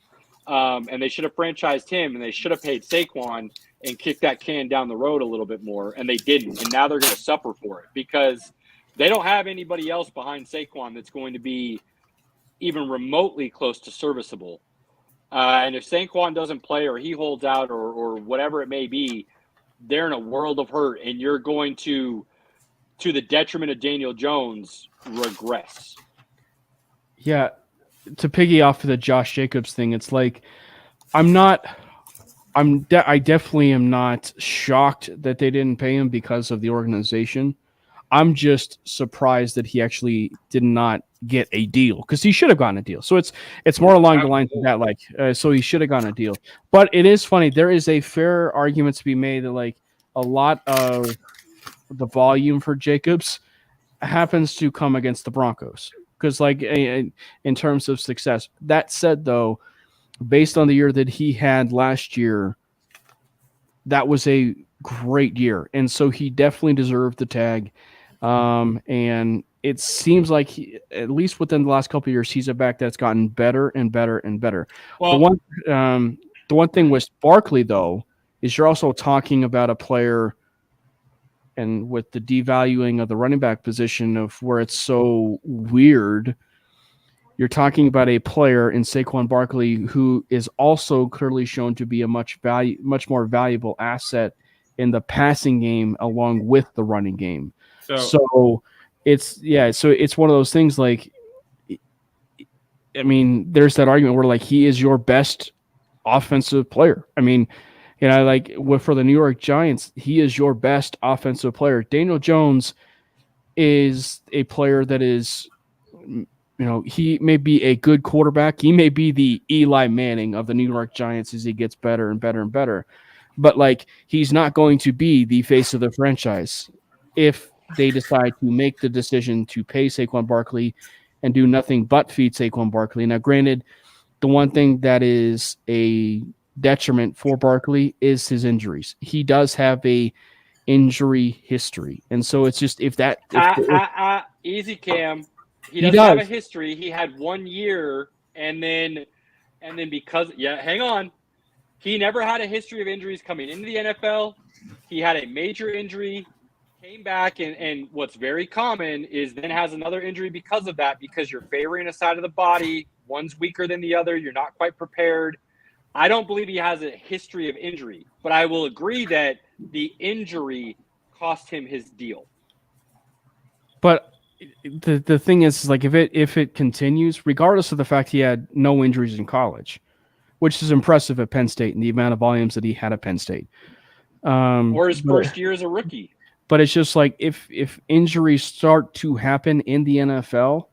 And they should have franchised him, and they should have paid Saquon and kicked that can down the road a little bit more, and they didn't. And now they're going to suffer for it because they don't have anybody else behind Saquon that's going to be even remotely close to serviceable. And if Saquon doesn't play or he holds out or whatever it may be, they're in a world of hurt, and you're going to the detriment of Daniel Jones, regress. Yeah, to piggy off of the Josh Jacobs thing, it's like I definitely am not shocked that they didn't pay him because of the organization. I'm just surprised that he actually did not get a deal because he should have gotten a deal. So it's more along the lines of that, so he should have gotten a deal. But it is funny. There is a fair argument to be made that like a lot of the volume for Jacobs happens to come against the Broncos because like in terms of success. That said, though, based on the year that he had last year, that was a great year. And so he definitely deserved the tag. And it seems like at least within the last couple of years, he's a back that's gotten better and better and better. Well, the one thing with Barkley, though, is you're also talking about a player, and with the devaluing of the running back position of where it's so weird, you're talking about a player in Saquon Barkley who is also clearly shown to be a much more valuable asset in the passing game along with the running game. So it's one of those things like, I mean, there's that argument where like he is your best offensive player. I mean, like for the New York Giants, he is your best offensive player. Daniel Jones is a player that is, he may be a good quarterback. He may be the Eli Manning of the New York Giants as he gets better and better and better. But like, he's not going to be the face of the franchise if they decide to make the decision to pay Saquon Barkley and do nothing but feed Saquon Barkley. Now, granted, the one thing that is a detriment for Barkley is his injuries. He does have a injury history, and so it's just if easy, Cam. He He doesn't have a does. history. He had 1 year, and then because hang on, he never had a history of injuries coming into the NFL. He had a major injury, came back, and what's very common is then has another injury because of that, because you're favoring a side of the body. One's weaker than the other. You're not quite prepared. I don't believe he has a history of injury, but I will agree that the injury cost him his deal. But the thing is like if it continues, regardless of the fact he had no injuries in college, which is impressive at Penn State and the amount of volumes that he had at Penn State, or his first year as a rookie. But it's just like if injuries start to happen in the NFL,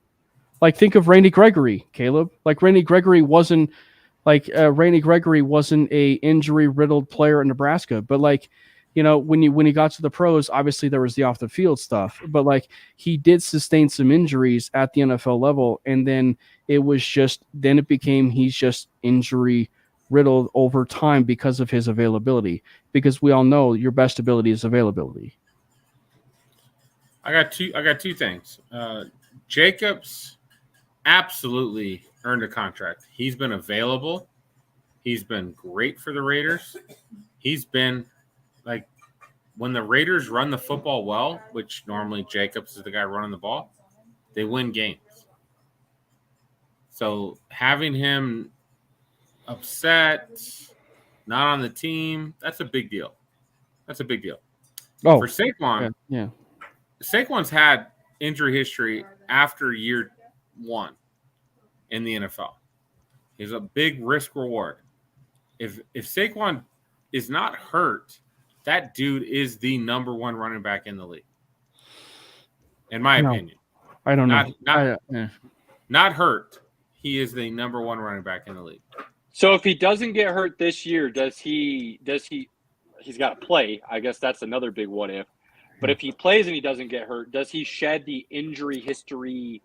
like think of Randy Gregory, Caleb. Like Randy Gregory wasn't a injury riddled player in Nebraska, but like, you know, when he got to the pros, obviously there was the off the field stuff, but like he did sustain some injuries at the NFL level, and then it became he's just injury riddled over time because of his availability. Because we all know your best ability is availability. I got two things. Jacobs absolutely earned a contract. He's been available. He's been great for the Raiders. He's been like when the Raiders run the football well, which normally Jacobs is the guy running the ball, they win games. So having him upset, not on the team, that's a big deal. Oh, for Saquon, yeah. Saquon's had injury history after year 1 in the NFL. He's a big risk reward. If Saquon is not hurt, that dude is the number 1 running back in the league. In my opinion. I don't know. Not hurt. He is the number 1 running back in the league. So if he doesn't get hurt this year, he's got to play. I guess that's another big what if. But if he plays and he doesn't get hurt, does he shed the injury history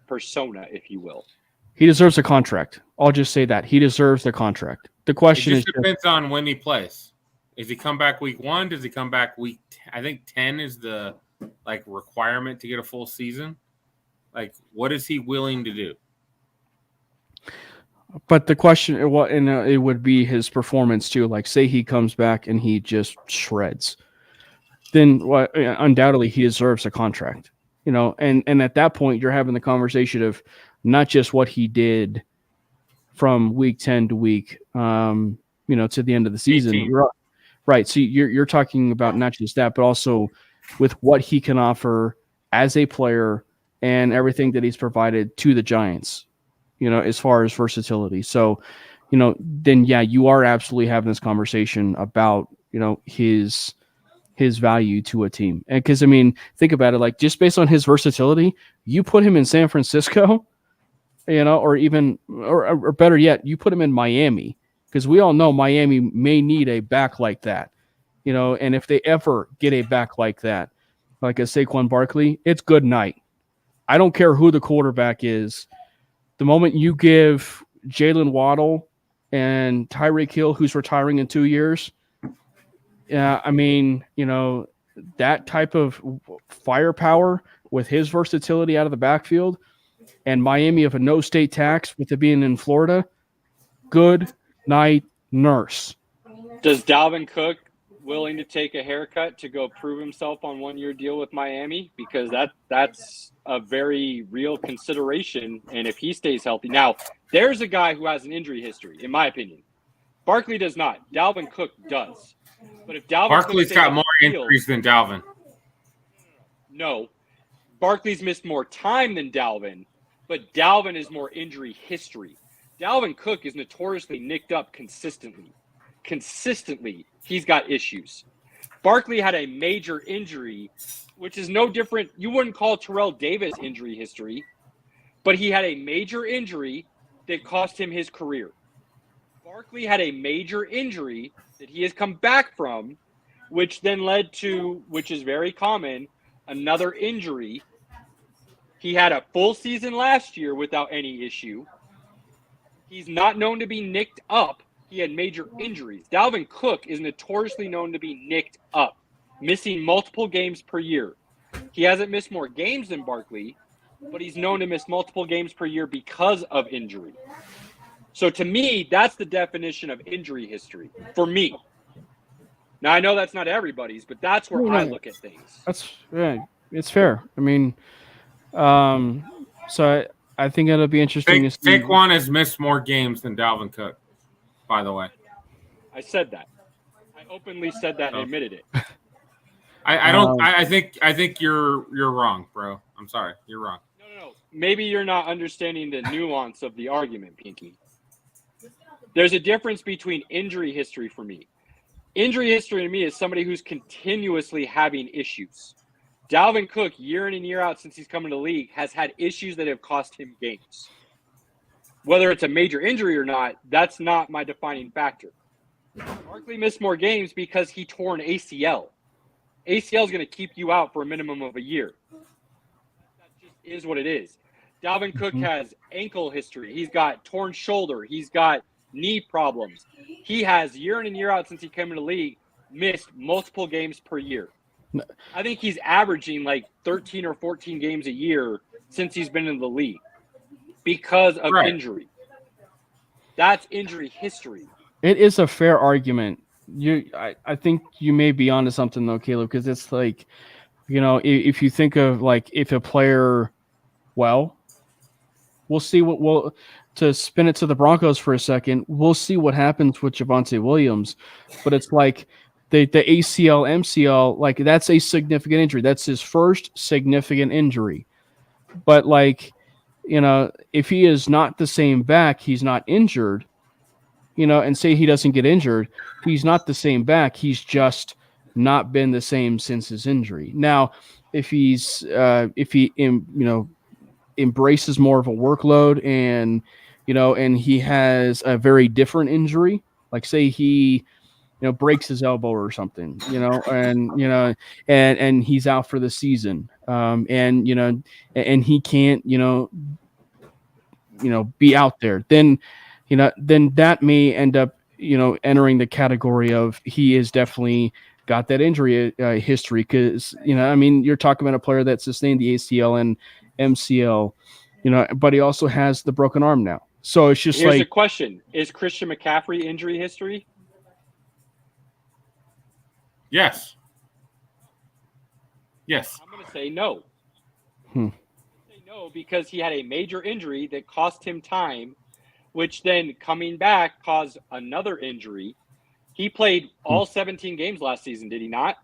persona, if you will? He deserves a contract. I'll just say that. He deserves the contract. The question It just depends on when he plays. Does he come back week 1? Does he come back week I think 10 is the requirement to get a full season? Like, what is he willing to do? But the question, it would be his performance too. Like, say he comes back and he just shreds, then undoubtedly he deserves a contract. You know, and at that point you're having the conversation of not just what he did from week 10 to week, to the end of the season. 18. Right. So you're talking about not just that, but also with what he can offer as a player and everything that he's provided to the Giants, as far as versatility. So, then yeah, you are absolutely having this conversation about, his value to a team. And because, think about it, like just based on his versatility, you put him in San Francisco, or better yet, you put him in Miami, because we all know Miami may need a back like that, and if they ever get a back like that, like a Saquon Barkley, it's good night. I don't care who the quarterback is. The moment you give Jalen Waddle and Tyreek Hill, who's retiring in 2 years, that type of firepower with his versatility out of the backfield, and Miami of a no state tax with it being in Florida, good night, nurse. Does Dalvin Cook willing to take a haircut to go prove himself on 1-year deal with Miami? Because that's a very real consideration, and if he stays healthy. Now, there's a guy who has an injury history, in my opinion. Barkley does not. Dalvin Cook does. But if Dalvin Barkley's got more injuries than Dalvin. No. Barkley's missed more time than Dalvin, but Dalvin is more injury history. Dalvin Cook is notoriously nicked up consistently. Consistently, he's got issues. Barkley had a major injury, which is no different. You wouldn't call Terrell Davis injury history, but he had a major injury that cost him his career. Barkley had a major injury that he has come back from, which then led to, which is very common, another injury. He had a full season last year without any issue. He's not known to be nicked up, he had major injuries. Dalvin Cook is notoriously known to be nicked up, missing multiple games per year. He hasn't missed more games than Barkley, but he's known to miss multiple games per year because of injury. So to me, that's the definition of injury history for me. Now, I know that's not everybody's, but that's where I look at things. It's fair. I mean, so I think it'll be interesting to see. Saquon has missed more games than Dalvin Cook, by the way. I said that. I openly said that and admitted it. I think you're wrong, bro. I'm sorry. You're wrong. No. Maybe you're not understanding the nuance of the argument, Pinky. There's a difference between injury history for me. Injury history to me is somebody who's continuously having issues. Dalvin Cook, year in and year out since he's come into the league, has had issues that have cost him games. Whether it's a major injury or not, that's not my defining factor. Barkley missed more games because he tore an ACL. ACL is going to keep you out for a minimum of a year. That just is what it is. Dalvin Cook has ankle history. He's got torn shoulder. He's got knee problems. He has, year in and year out since he came into the league, missed multiple games per year. I think he's averaging like 13 or 14 games a year since he's been in the league because of injury. That's injury history. It is a fair argument. I think you may be onto something though, Caleb, because it's like, if you think of like if a player, we'll see to spin it to the Broncos for a second, we'll see what happens with Javonte Williams. But it's like the ACL, MCL, like that's a significant injury. That's his first significant injury. But like, if he is not the same back, he's not injured, and say he doesn't get injured, he's not the same back. He's just not been the same since his injury. Now, if he embraces more of a workload and he has a very different injury, like say he breaks his elbow or something, and he's out for the season, and he can't be out there, then that may end up entering the category of he is definitely got that injury history, because you're talking about a player that sustained the ACL and MCL, but he also has the broken arm now. So it's just Here's a question: is Christian McCaffrey injury history? Yes. I'm going to say no. Say no because he had a major injury that cost him time, which then coming back caused another injury. He played all 17 games last season, did he not?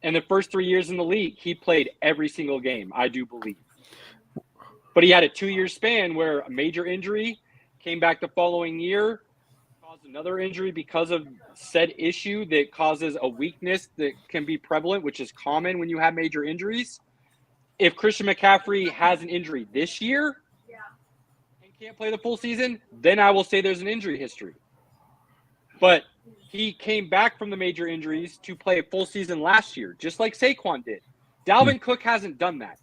And the first 3 years in the league, he played every single game, I do believe. But he had a 2-year span where a major injury came back the following year, caused another injury because of said issue that causes a weakness that can be prevalent, which is common when you have major injuries. If Christian McCaffrey has an injury this year and can't play the full season, then I will say there's an injury history. But he came back from the major injuries to play a full season last year, just like Saquon did. Dalvin Cook hasn't done that.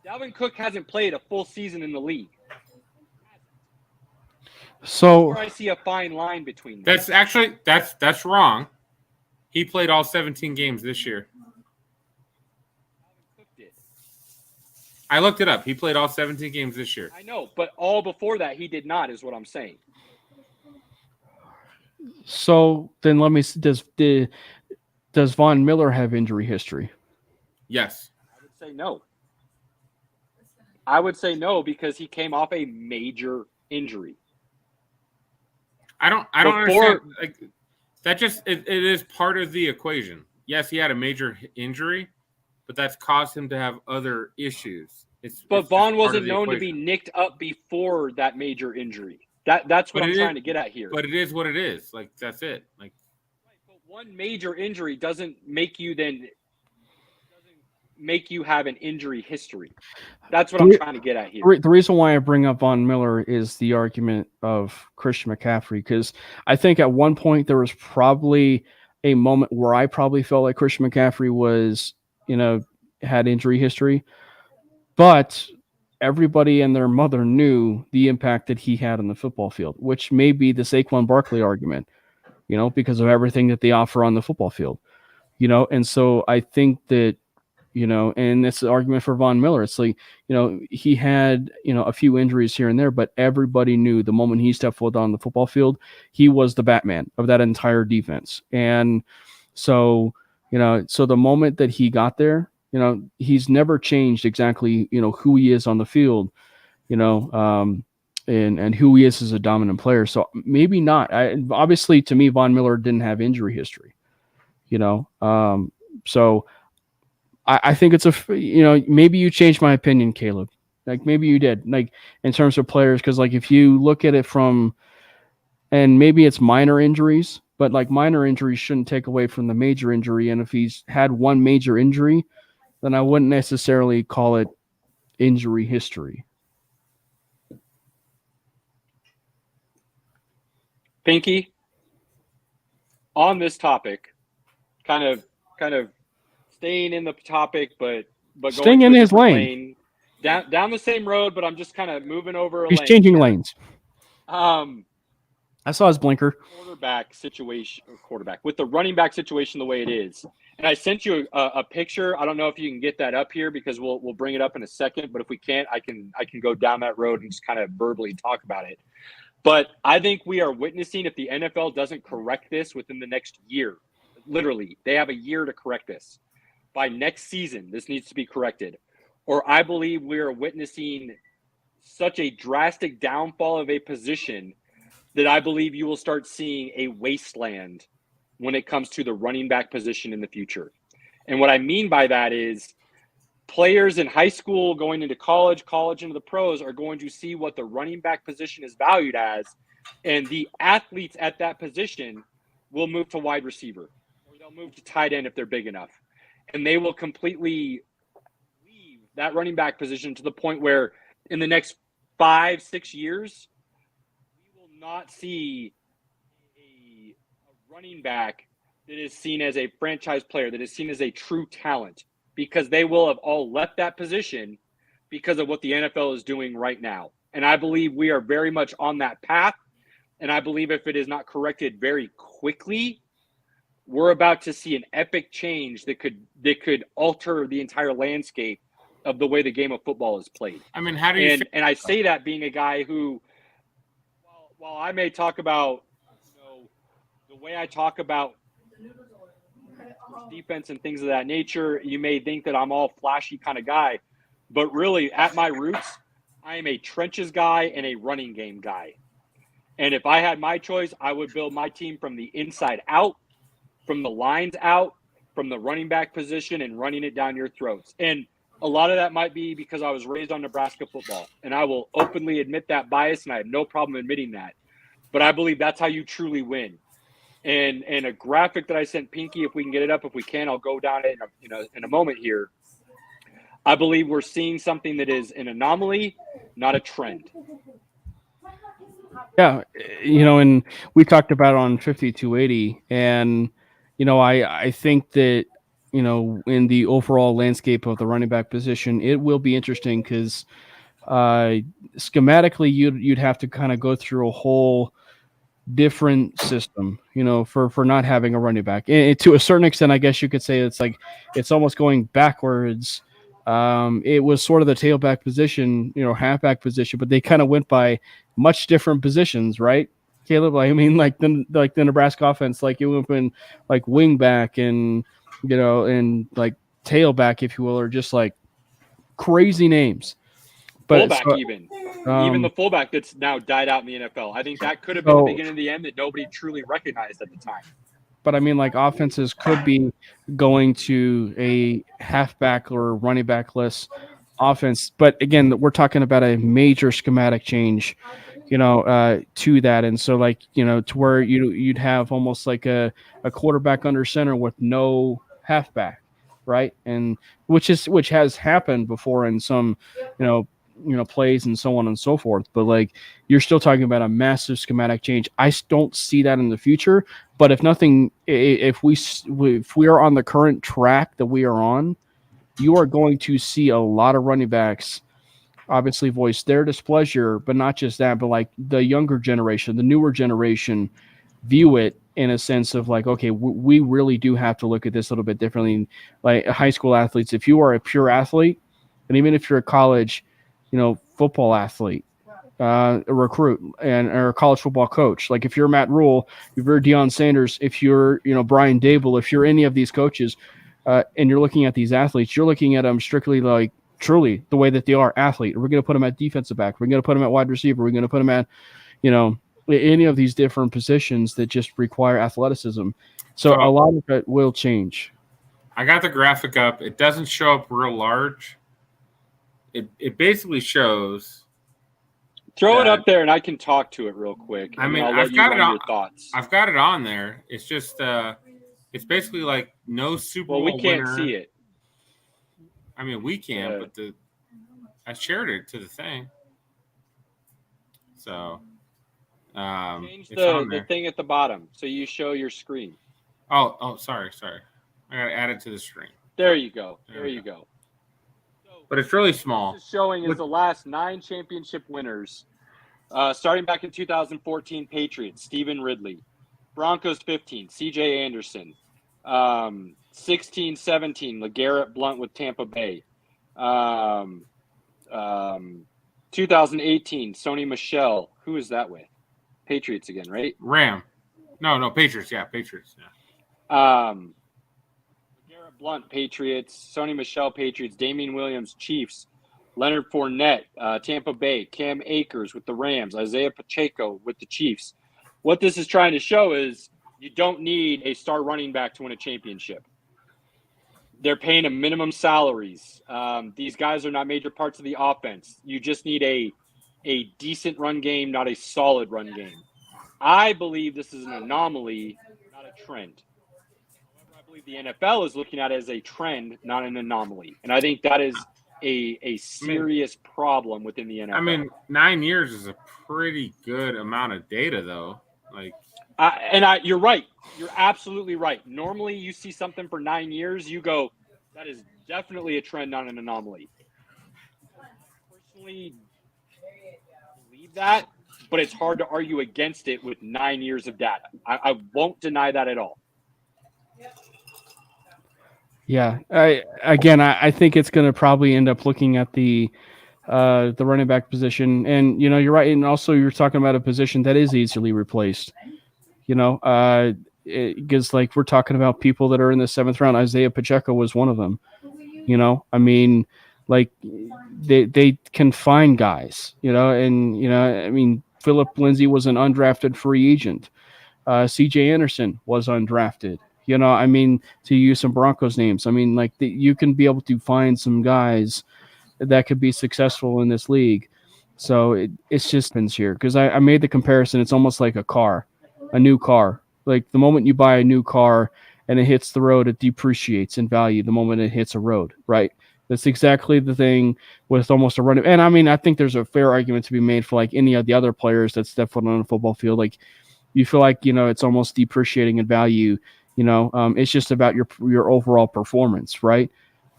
Dalvin Cook hasn't played a full season in the league. So that's where I see a fine line between them. That's actually that's wrong. He played all 17 games this year. Dalvin Cook did. I looked it up. He played all 17 games this year. I know, but all before that he did not, is what I'm saying. So then let me see, does Von Miller have injury history? Yes. I would say no. I would say no because he came off a major injury. I don't understand. Like, that just it is part of the equation. Yes, he had a major injury, but that's caused him to have other issues. But Vaughn wasn't known to be nicked up before that major injury. That's what I'm trying to get at here. But it is what it is. Like that's it. Like, but one major injury doesn't make you have an injury history. That's what I'm trying to get at here. The reason why I bring up Von Miller is the argument of Christian McCaffrey, because I think at one point there was probably a moment where I probably felt like Christian McCaffrey was, had injury history. But everybody and their mother knew the impact that he had on the football field, which may be the Saquon Barkley argument, because of everything that they offer on the football field, and so I think that, and it's an argument for Von Miller. It's like, he had, a few injuries here and there, but everybody knew the moment he stepped foot on the football field, he was the Batman of that entire defense. And so, so the moment that he got there, he's never changed exactly, who he is on the field, and who he is as a dominant player. So maybe not. Obviously, to me, Von Miller didn't have injury history, so I think it's maybe you changed my opinion, Caleb. Like maybe you did, like in terms of players, because like if you look at it from, and maybe it's minor injuries, but like minor injuries shouldn't take away from the major injury. And if he's had one major injury, then I wouldn't necessarily call it injury history. Pinky, on this topic, kind of staying in the topic, but staying going in his lane. Down the same road, but I'm just kind of moving over. He's changing lanes. I saw his blinker. Quarterback with the running back situation the way it is, and I sent you a picture. I don't know if you can get that up here because we'll bring it up in a second. But if we can't, I can go down that road and just kind of verbally talk about it. But I think we are witnessing, if the NFL doesn't correct this within the next year, literally, they have a year to correct this. By next season, this needs to be corrected. Or I believe we are witnessing such a drastic downfall of a position that I believe you will start seeing a wasteland when it comes to the running back position in the future. And what I mean by that is players in high school going into college into the pros are going to see what the running back position is valued as, and the athletes at that position will move to wide receiver, or they'll move to tight end if they're big enough. And they will completely leave that running back position to the point where in the next 5-6 years, we will not see a running back that is seen as a franchise player, that is seen as a true talent, because they will have all left that position because of what the NFL is doing right now. And I believe we are very much on that path. And I believe if it is not corrected very quickly, we're about to see an epic change that could alter the entire landscape of the way the game of football is played. I mean, how do you? And I say that being a guy who, while I may talk about, the way I talk about defense and things of that nature, you may think that I'm all flashy kind of guy, but really at my roots, I am a trenches guy and a running game guy. And if I had my choice, I would build my team from the inside out, from the lines out, from the running back position, and running it down your throats. And a lot of that might be because I was raised on Nebraska football, and I will openly admit that bias, and I have no problem admitting that. But I believe that's how you truly win. And a graphic that I sent Pinky, if we can get it up, if we can, I'll go down it in a moment here. I believe we're seeing something that is an anomaly, not a trend. Yeah, and we talked about it on 5280, and I think that in the overall landscape of the running back position, it will be interesting because schematically you'd have to kind of go through a whole different system, for not having a running back. And to a certain extent, I guess you could say it's almost going backwards. It was sort of the tailback position, halfback position, but they kind of went by much different positions, right, Caleb? I mean, like the Nebraska offense, like it went from like wing back and and like tailback, if you will, or just like crazy names. But fullback, even the fullback that's now died out in the NFL. I think that could have been the beginning of the end that nobody truly recognized at the time. But I mean, like offenses could be going to a halfback or running backless offense. But again, we're talking about a major schematic change, to that. And so like, to where you'd have almost like a quarterback under center with no halfback, right? And which has happened before in some, plays and so on and so forth. But like, you're still talking about a massive schematic change. I don't see that in the future. But if we are on the current track that we are on, you are going to see a lot of running backs obviously voice their displeasure, but not just that, but like the younger generation, the newer generation view it in a sense of like, okay, we really do have to look at this a little bit differently. Like high school athletes, if you are a pure athlete, and even if you're a college, football athlete, a recruit or a college football coach, like if you're Matt Rule, if you're Deion Sanders, if you're, Brian Dable, if you're any of these coaches, and you're looking at these athletes, you're looking at them strictly like truly the way that they are athlete. We're going to put them at defensive back. We're going to put them at wide receiver. We're going to put them at, any of these different positions that just require athleticism. So a lot of it will change. I got the graphic up. It doesn't show up real large. It basically shows. Throw it up there, and I can talk to it real quick. I mean, I've got it on. Your thoughts. I've got it on there. It's just, it's basically like no Super Bowl winner. Well, we can't winner. see it. I mean, we can, but I shared it to the thing. So, change the thing at the bottom so you show your screen. Oh, sorry. I got to add it to the screen. There you go. There you go. But it's really small. What this is showing is the last 9 championship winners. Starting back in 2014, Patriots, Stephen Ridley. Broncos 15, C.J. Anderson. 16-17, LeGarrette Blount with Tampa Bay. 2018, Sony Michel. Who is that with? Patriots again, right? No, Patriots. Yeah, Patriots. Yeah. LeGarrette Blount, Patriots. Sony Michel, Patriots. Damian Williams, Chiefs. Leonard Fournette, Tampa Bay. Cam Akers with the Rams. Isaiah Pacheco with the Chiefs. What this is trying to show is you don't need a star running back to win a championship. They're paying them minimum salaries. These guys are not major parts of the offense. You just need a decent run game, not a solid run game. I believe this is an anomaly, not a trend. However, I believe the NFL is looking at it as a trend, not an anomaly. And I think that is a serious problem within the NFL. I mean, 9 years is a pretty good amount of data, though. You're right. You're absolutely right. Normally, you see something for 9 years, you go, that is definitely a trend, not an anomaly. I personally believe that, but it's hard to argue against it with 9 years of data. I won't deny that at all. Yeah. I think it's going to probably end up looking at the running back position. And, you're right. And also you're talking about a position that is easily replaced, because like we're talking about people that are in the 7th round. Isaiah Pacheco was one of them, I mean, like they can find guys, and, Philip Lindsay was an undrafted free agent. CJ Anderson was undrafted. To use some Broncos names, you can be able to find some guys that could be successful in this league. So it's just been here because I made the comparison. It's almost like a new car. Like the moment you buy a new car and it hits the road, it depreciates in value the moment it hits a road, right? That's exactly the thing with almost a running. And I think there's a fair argument to be made for like any of the other players that step foot on a football field. Like you feel like, it's almost depreciating in value. It's just about your overall performance, right?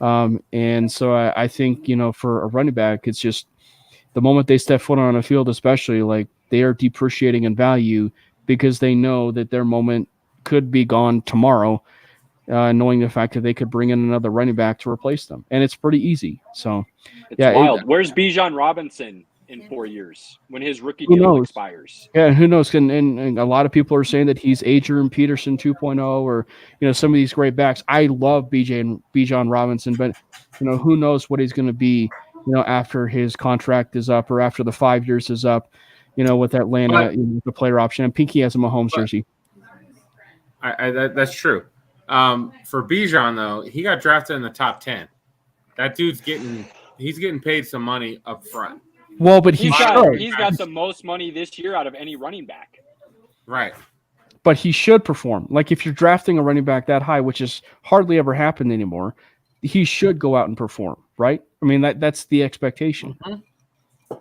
And so I think, for a running back, it's just the moment they step foot on a field, especially like they are depreciating in value because they know that their moment could be gone tomorrow, knowing the fact that they could bring in another running back to replace them. And it's pretty easy. So it's wild. Where's Bijan Robinson in 4 years when his rookie deal expires? Yeah, who knows? And a lot of people are saying that he's Adrian Peterson 2.0 or, some of these great backs. I love Bijan Robinson, but, who knows what he's going to be, after his contract is up or after the 5 years is up, with Atlanta, the player option. And Pinky has a Mahomes jersey. That's true. For Bijan, though, he got drafted in the top 10. That dude's getting paid some money up front. Well, but he's got the most money this year out of any running back. Right. But he should perform. Like if you're drafting a running back that high, which has hardly ever happened anymore, he should go out and perform, right? That's the expectation. Mm-hmm.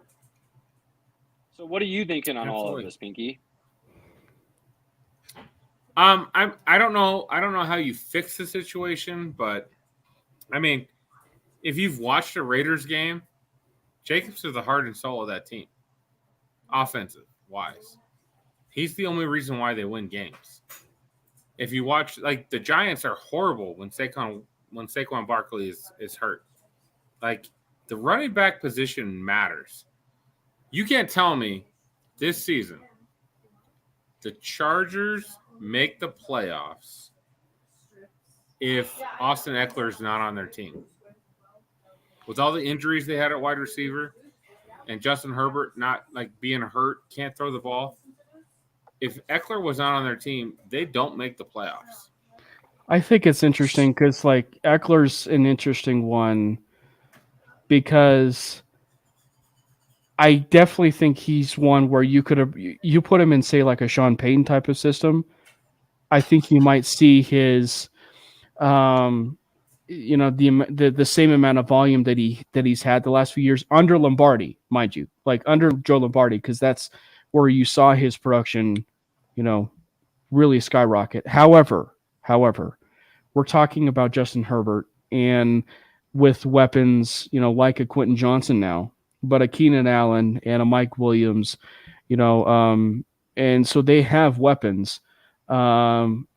So what are you thinking on all of this, Pinky? I don't know how you fix the situation, but if you've watched a Raiders game, Jacobs is the heart and soul of that team, offensive wise. He's the only reason why they win games. If you watch, like, the Giants are horrible when Saquon Barkley is hurt. Like, the running back position matters. You can't tell me this season the Chargers make the playoffs if Austin Eckler is not on their team. With all the injuries they had at wide receiver and Justin Herbert not, like, being hurt, can't throw the ball. If Eckler was not on their team, they don't make the playoffs. I think it's interesting because, like, Eckler's an interesting one because I definitely think he's one where you put him in, say, like a Sean Payton type of system. I think you might see his, the same amount of volume that he's had the last few years under Lombardi, mind you, like under Joe Lombardi, because that's where you saw his production, really skyrocket. However, we're talking about Justin Herbert and with weapons, like a Quentin Johnson now, but a Keenan Allen and a Mike Williams, and so they have weapons. And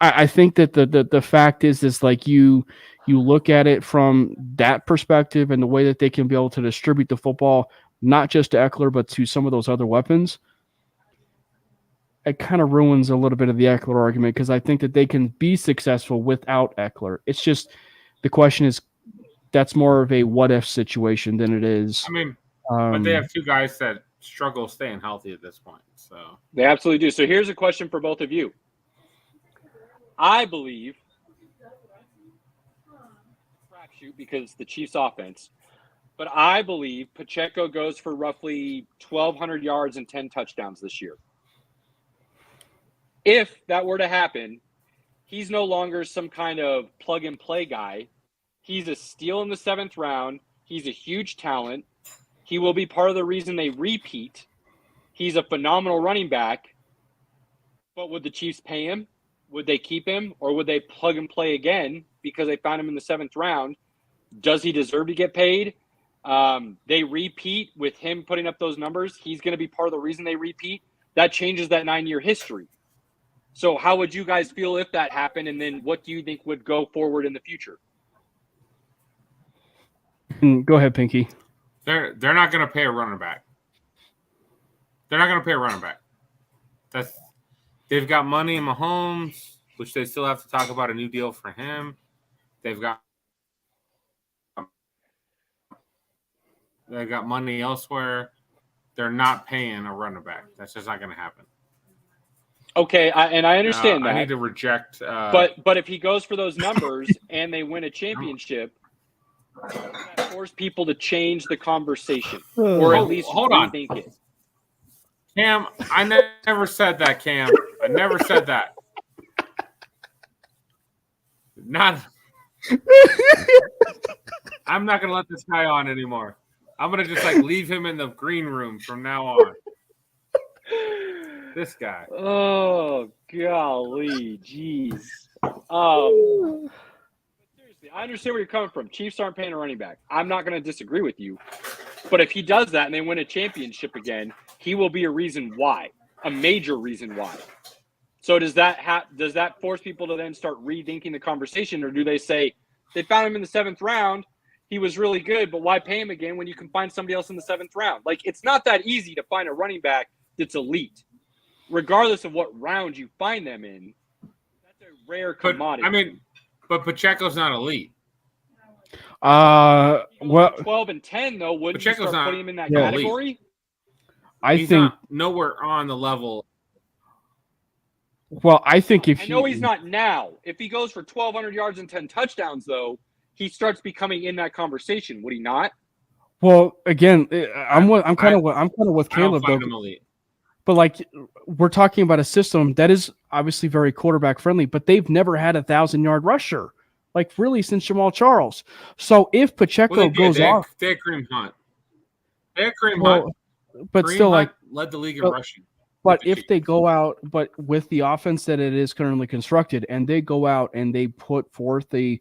I think that the fact is like you look at it from that perspective and the way that they can be able to distribute the football, not just to Eckler, but to some of those other weapons. It kind of ruins a little bit of the Eckler argument because I think that they can be successful without Eckler. It's just the question is that's more of a what if situation than it is. I mean, but they have two guys that struggle staying healthy at this point. So they absolutely do. So here's a question for both of you. I believe crapshoot because the Chiefs offense, but I believe Pacheco goes for roughly 1,200 yards and 10 touchdowns this year. If that were to happen, he's no longer some kind of plug-and-play guy. He's a steal in the 7th round. He's a huge talent. He will be part of the reason they repeat. He's a phenomenal running back. But would the Chiefs pay him? Would they keep him? Or would they plug and play again because they found him in the 7th round? Does he deserve to get paid? They repeat with him putting up those numbers. He's going to be part of the reason they repeat. That changes that 9-year history. So how would you guys feel if that happened? And then what do you think would go forward in the future? Go ahead, Pinky. They're not going to pay a running back. They're not going to pay a running back. They've got money in Mahomes, which they still have to talk about a new deal for him. They've got money elsewhere. They're not paying a running back. That's just not going to happen. Okay, I understand that. I need to reject. But if he goes for those numbers and they win a championship, that force people to change the conversation or at least rethink it. Cam, I never said that, Cam. I never said that. I'm not going to let this guy on anymore. I'm going to just leave him in the green room from now on. This guy. Oh, golly, jeez. Seriously, I understand where you're coming from. Chiefs aren't paying a running back. I'm not going to disagree with you. But if he does that and they win a championship again, he will be a reason why, a major reason why. So does that force people to then start rethinking the conversation, or do they say they found him in the 7th round, he was really good, but why pay him again when you can find somebody else in the 7th round? Like, it's not that easy to find a running back that's elite, regardless of what round you find them in. That's a rare commodity. But Pacheco's not elite. Well, 12 and 10 though, wouldn't you start putting him in that category? Elite. I think nowhere on the level. Well, I think I know he's not now. If he goes for 1,200 yards and 10 touchdowns, though, he starts becoming in that conversation. Would he not? Well, again, I'm kind of with Caleb though. But we're talking about a system that is obviously very quarterback friendly, but they've never had a 1,000-yard rusher, really since Jamal Charles. So if Pacheco goes off, they had Kareem Hunt. Hunt, but Kareem still Hunt led the league in rushing. But if they go out, but with the offense that it is currently constructed, and they go out and they put forth a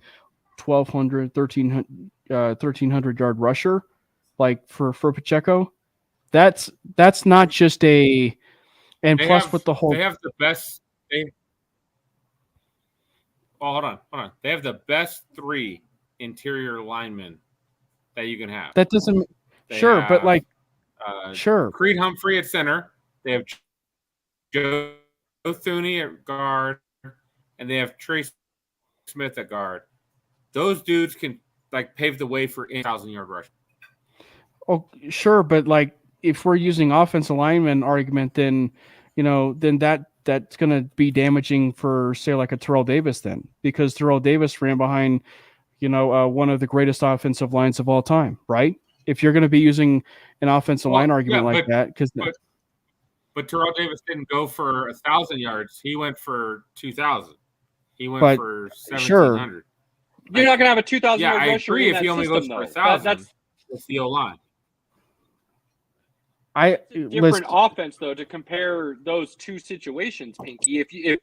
1,200, 1,300 yard rusher, like for Pacheco. That's not just a, and plus with the whole, they have the best. Hold on. They have the best 3 interior linemen that you can have. that doesn't, They sure, but have, like, sure. Creed Humphrey at center. They have Joe Thuney at guard, and they have Trace Smith at guard. Those dudes can like pave the way for 1,000-yard rush. Oh, sure, but like if we're using offensive lineman argument, then then that's going to be damaging for say like a Terrell Davis then, because Terrell Davis ran behind one of the greatest offensive lines of all time, right? If you're going to be using an offensive line argument that, because but Terrell Davis didn't go for 1,000 yards. He went for 2,000. He went for 1,700. Sure. You're not going to have a 2,000 yard I rusher agree in if that he only system, goes for though. 1,000. That's the O-line. Different offense, though, to compare those two situations, Pinky. If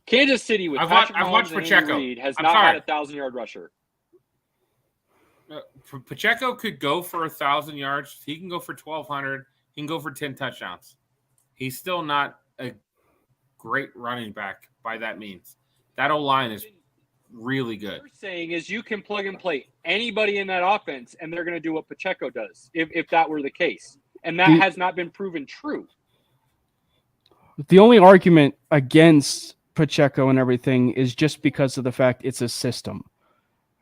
Kansas City with Patrick Mahomes and Andy Reid has not had a 1,000-yard rusher. Pacheco could go for 1,000 yards. He can go for 1,200. He can go for 10 touchdowns. He's still not a great running back by that means. That O-line is really good. What you're saying is you can plug and play anybody in that offense, and they're going to do what Pacheco does, if that were the case. And that has not been proven true. The only argument against Pacheco and everything is just because of the fact it's a system.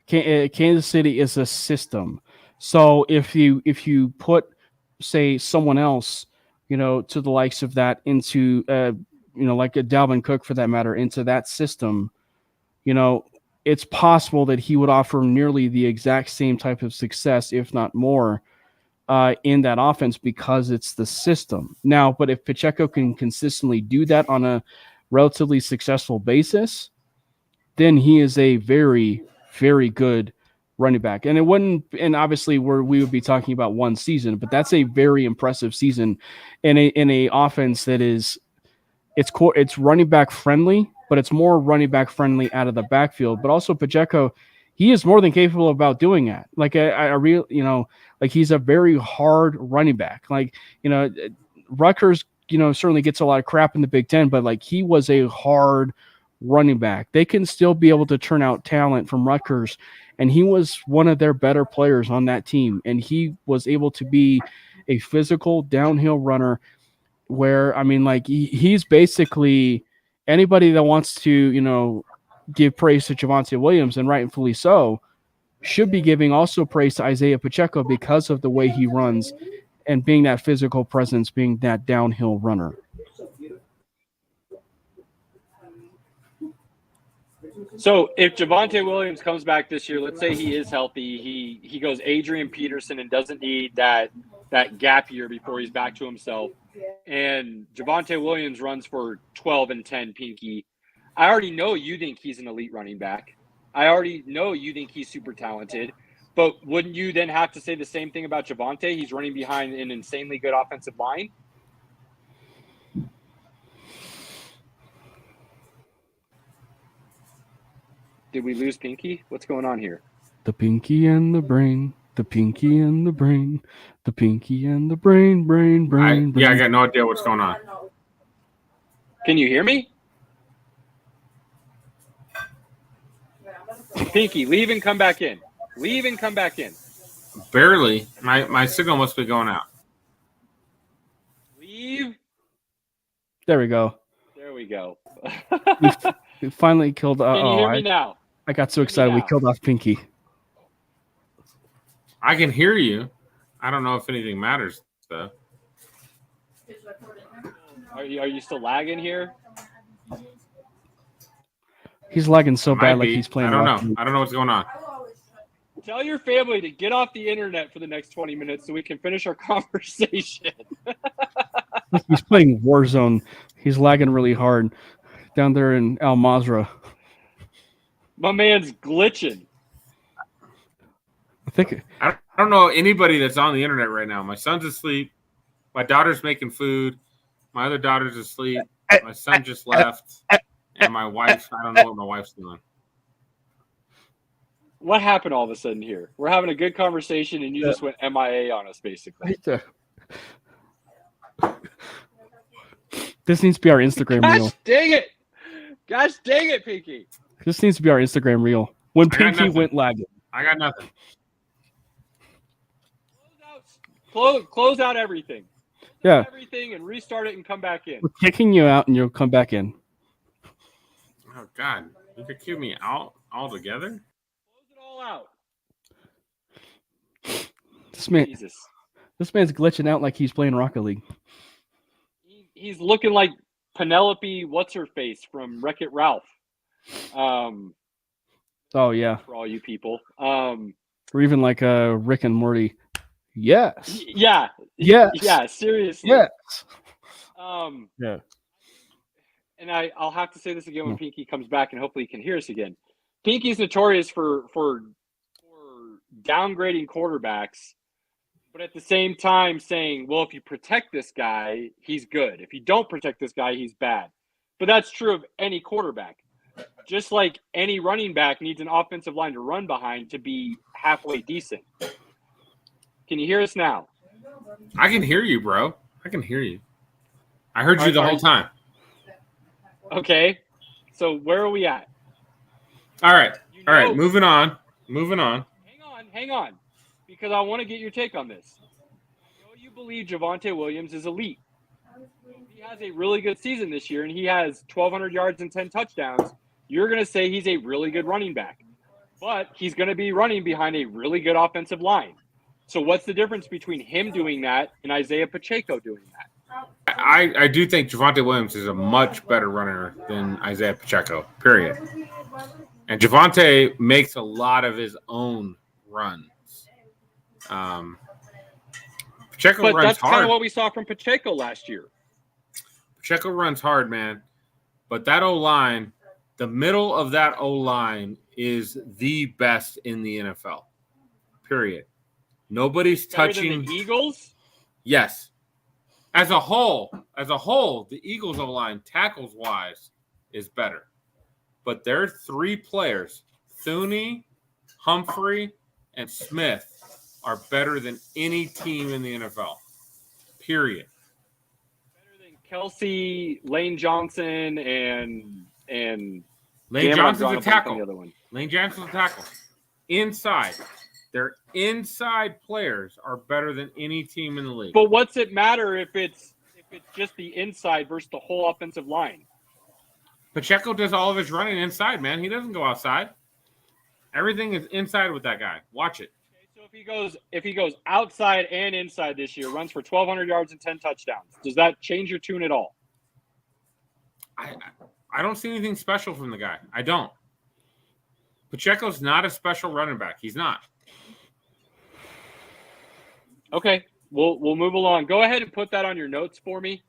Kansas City is a system. So if you put, say, someone else, to the likes of that into, like a Dalvin Cook for that matter, into that system, it's possible that he would offer nearly the exact same type of success, if not more, in that offense because it's the system. Now, but if Pacheco can consistently do that on a relatively successful basis, then he is a very, very good running back. And obviously we would be talking about one season, but that's a very impressive season in a offense that is, it's running back friendly, but it's more running back friendly out of the backfield. But also Pacheco, he is more than capable about doing that. Like like he's a very hard running back. Like, Rutgers, certainly gets a lot of crap in the Big Ten, but like he was a hard running back. They can still be able to turn out talent from Rutgers, and he was one of their better players on that team. And he was able to be a physical downhill runner where, he's basically anybody that wants to, give praise to Javonte Williams, and rightfully so, should be giving also praise to Isaiah Pacheco because of the way he runs and being that physical presence, being that downhill runner. So if Javonte Williams comes back this year, let's say he is healthy, he goes Adrian Peterson and doesn't need that gap year before he's back to himself, and Javonte Williams runs for 12 and 10, Pinky, I already know you think he's an elite running back. I already know you think he's super talented. But wouldn't you then have to say the same thing about Javonte? He's running behind an insanely good offensive line. Did we lose Pinky? What's going on here? The pinky and the brain. The pinky and the brain. The pinky and the brain. Brain. Yeah, I got no idea what's going on. Can you hear me? Pinky, leave and come back in. Leave and come back in. Barely. My signal must be going out. Leave. There we go. There we go. We finally killed. Can you hear me now? I got so excited we killed off Pinky. I can hear you. I don't know if anything matters though. Are you still lagging here? He's lagging so bad, like he's playing. I don't know. I don't know what's going on. Tell your family to get off the internet for the next 20 minutes so we can finish our conversation. He's playing Warzone. He's lagging really hard down there in Al Mazrah. My man's glitching. I don't know anybody that's on the internet right now. My son's asleep. My daughter's making food. My other daughter's asleep. My son just left. And my wife, I don't know what my wife's doing. What happened all of a sudden here? We're having a good conversation, and you just went MIA on us, basically. This needs to be our Instagram reel. Gosh dang it! Gosh dang it, Pinky! This needs to be our Instagram reel. When I got Pinky nothing. went lagging. I got nothing. Close out everything. Yeah. Everything and restart it and come back in. We're kicking you out and you'll come back in. Oh God, you could kick me out altogether. Close it all out. Jesus. This man's glitching out like he's playing Rocket League. He's looking like Penelope, what's her face from Wreck-It Ralph. Oh yeah. For all you people. Or even like Rick and Morty. Yes. Yeah. Yes. Yeah. Seriously. Yes. Yeah. And I'll have to say this again when Pinky comes back, and hopefully he can hear us again. Pinky's notorious for downgrading quarterbacks, but at the same time saying, well, if you protect this guy, he's good. If you don't protect this guy, he's bad. But that's true of any quarterback. Just like any running back needs an offensive line to run behind to be halfway decent. Can you hear us now? I can hear you, bro. I can hear you. I heard you the whole time. Okay. So where are we at? All right. All right. Moving on. Hang on. Because I want to get your take on this. I know you believe Javonte Williams is elite. He has a really good season this year, and he has 1,200 yards and 10 touchdowns. You're going to say he's a really good running back. But he's going to be running behind a really good offensive line. So what's the difference between him doing that and Isaiah Pacheco doing that? I do think Javonte Williams is a much better runner than Isaiah Pacheco, period. And Javonte makes a lot of his own runs. Pacheco but runs that's hard. kind of what we saw from Pacheco last year. Pacheco runs hard, man. But that O-line, the middle of that O-line is the best in the NFL, period. Nobody's touching the Eagles? Yes. As a whole, the Eagles O-line, tackles-wise, is better. But their three players, Thuney, Humphrey, and Smith, are better than any team in the NFL. Period. Better than Kelsey, Lane Johnson, and Lane Johnson's a tackle. Lane Johnson's a tackle. Inside. Their inside players are better than any team in the league. But what's it matter if it's just the inside versus the whole offensive line? Pacheco does all of his running inside, man. He doesn't go outside. Everything is inside with that guy. Watch it. Okay, so if he goes outside and inside this year, runs for 1,200 yards and 10 touchdowns, does that change your tune at all? I don't see anything special from the guy. I don't. Pacheco's not a special running back. He's not. Okay, we'll move along. Go ahead and put that on your notes for me,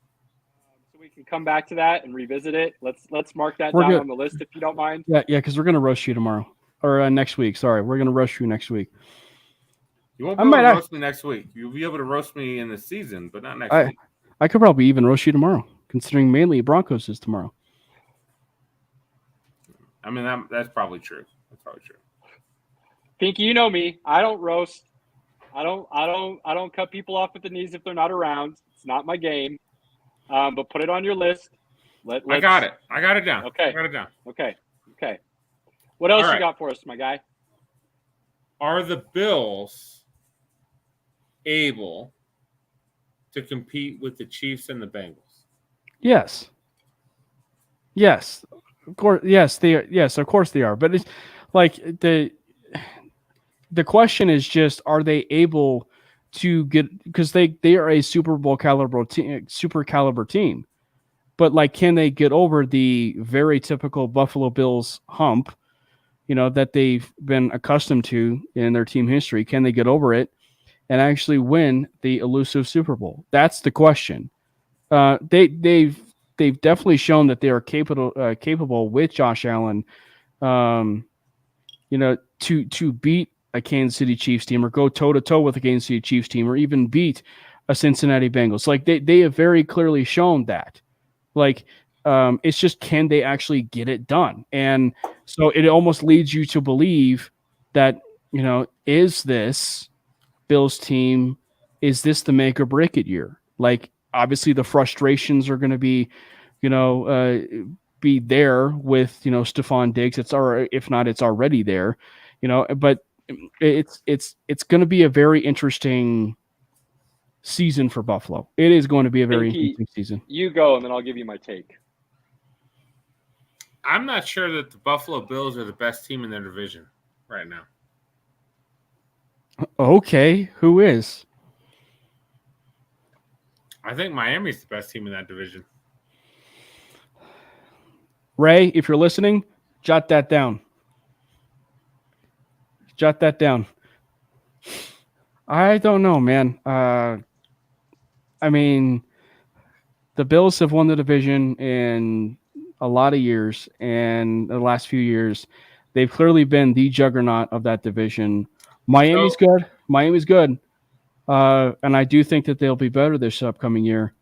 so we can come back to that and revisit it. Let's mark that down on the list if you don't mind. Yeah, because we're gonna roast you tomorrow or next week. Sorry, we're gonna roast you next week. You won't be able to roast me next week. You'll be able to roast me in the season, but not next week. I could probably even roast you tomorrow, considering mainly Broncos is tomorrow. I mean, that's probably true. That's probably true. Pinky, you know me. I don't roast. I don't cut people off at the knees if they're not around. It's not my game. But put it on your list. I got it. I got it down. Okay. I got it down. Okay. What else you got for us, my guy? Are the Bills able to compete with the Chiefs and the Bengals? Yes. Yes. Of course. Yes, they are. Yes, of course they are. But it's like the question is just, are they able to get, because they are a Super caliber team, but like, can they get over the very typical Buffalo Bills hump, that they've been accustomed to in their team history? Can they get over it and actually win the elusive Super Bowl? That's the question. They've definitely shown that they are capable with Josh Allen, to beat a Kansas City Chiefs team or go toe-to-toe with a Kansas City Chiefs team or even beat a Cincinnati Bengals. Like, they have very clearly shown that. Like, it's just, can they actually get it done? And so it almost leads you to believe that, is this Bills team, is this the make or break it year? Like, obviously the frustrations are going to be, be there with, Stephon Diggs. If not, it's already there, but it's going to be a very interesting season for Buffalo. It is going to be a very interesting season. You go, and then I'll give you my take. I'm not sure that the Buffalo Bills are the best team in their division right now. Okay, who is? I think Miami's the best team in that division. Ray, if you're listening, jot that down. Jot that down. I don't know, man. I mean, the Bills have won the division in a lot of years, and the last few years, they've clearly been the juggernaut of that division. Miami's good. And I do think that they'll be better this upcoming year,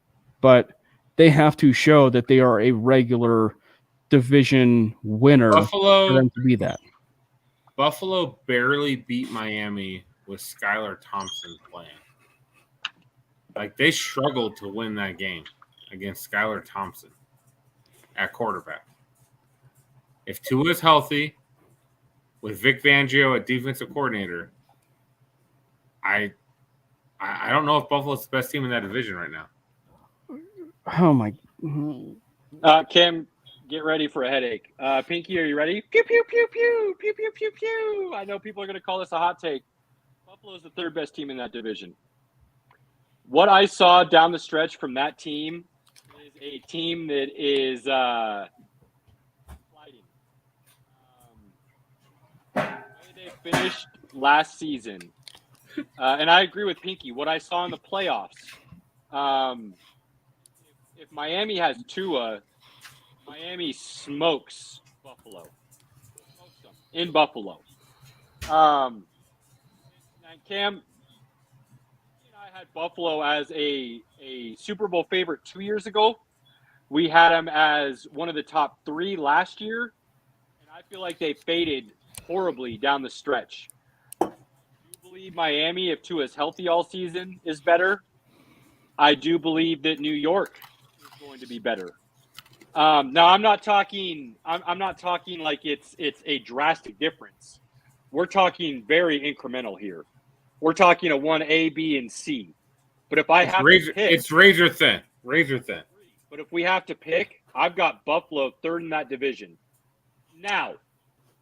but they have to show that they are a regular division winner for them to be that. Buffalo barely beat Miami with Skylar Thompson playing. Like, they struggled to win that game against Skylar Thompson at quarterback. If Tua is healthy, with Vic Fangio at defensive coordinator, I don't know if Buffalo's the best team in that division right now. Oh my! Cam, get ready for a headache. Pinky, are you ready? Pew pew pew pew pew pew pew pew. I know people are going to call this a hot take. Buffalo is the third best team in that division. What I saw down the stretch from that team is a team that is sliding. They finished last season. And I agree with Pinky. What I saw in the playoffs, if Miami has Tua, Miami smokes Buffalo. Smokes them in Buffalo. And Cam, I had Buffalo as a Super Bowl favorite 2 years ago. We had them as one of the top 3 last year. And I feel like they faded horribly down the stretch. Believe Miami, if Tua is healthy all season, is better. I do believe that New York is going to be better. Now, I'm not talking. I'm not talking like it's a drastic difference. We're talking very incremental here. We're talking a 1A, B, and C. But if I have to pick, it's razor thin. Razor thin. But if we have to pick, I've got Buffalo third in that division. Now,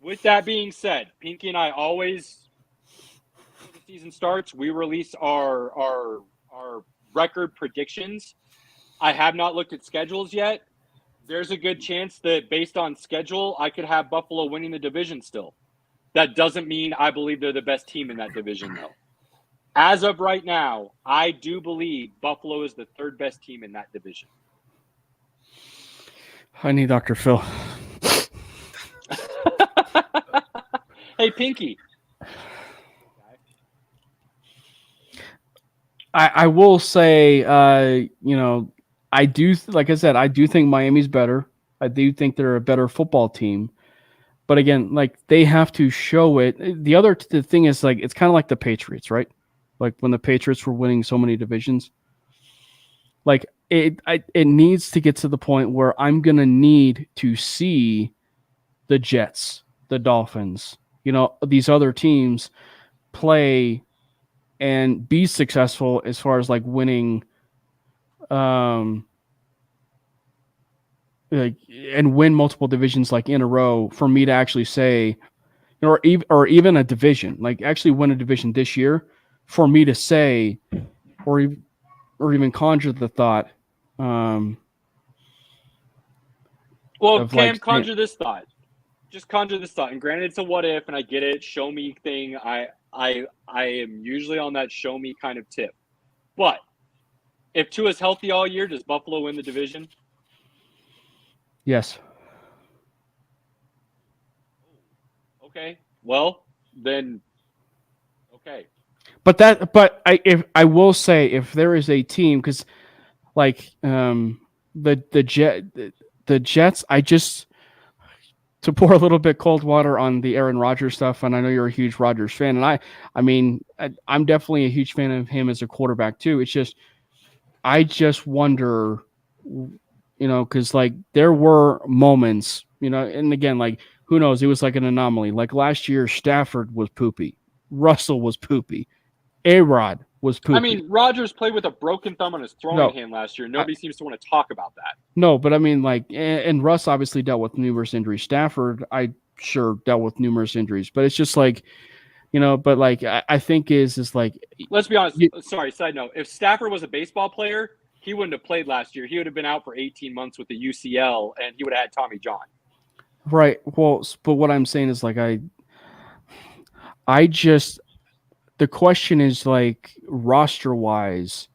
with that being said, Pinky and I always, before the season starts, we release our record predictions. I have not looked at schedules yet. There's a good chance that based on schedule, I could have Buffalo winning the division still. That doesn't mean I believe they're the best team in that division, though. As of right now, I do believe Buffalo is the third best team in that division. I need Dr. Phil. Hey, Pinky. I will say, I do, like I said, I do think Miami's better. I do think they're a better football team. But again, like, they have to show it. The thing is, like, it's kind of like the Patriots, right? Like when the Patriots were winning so many divisions. Like, it needs to get to the point where I'm going to need to see the Jets, the Dolphins, these other teams play and be successful as far as like winning, and win multiple divisions like in a row for me to actually say, or even a division, like actually win a division this year for me to say, or even conjure the thought. Well, Cam, conjure this thought. Just conjure this thought. And granted, it's a what if, and I get it. Show me thing. I am usually on that show me kind of tip. But if Tua's healthy all year, does Buffalo win the division? Yes. Okay. Well, then. Okay. But I will say, if there is a team, because like the Jets, to pour a little bit cold water on the Aaron Rodgers stuff, and I know you're a huge Rodgers fan, and I'm definitely a huge fan of him as a quarterback too. It's just, I just wonder, because like there were moments, and again, like who knows, it was like an anomaly. Like last year, Stafford was poopy, Russell was poopy, A-Rod was poopy. I mean, Rodgers played with a broken thumb on his throwing hand last year. Nobody seems to want to talk about that. No, but I mean, like, and Russ obviously dealt with numerous injuries. Stafford, I sure dealt with numerous injuries, but it's just like, but like, I think is like, let's be honest. Sorry, side note. If Stafford was a baseball player, he wouldn't have played last year. He would have been out for 18 months with the UCL, and he would have had Tommy John. Right. Well, but what I'm saying is like, I just, the question is like roster wise,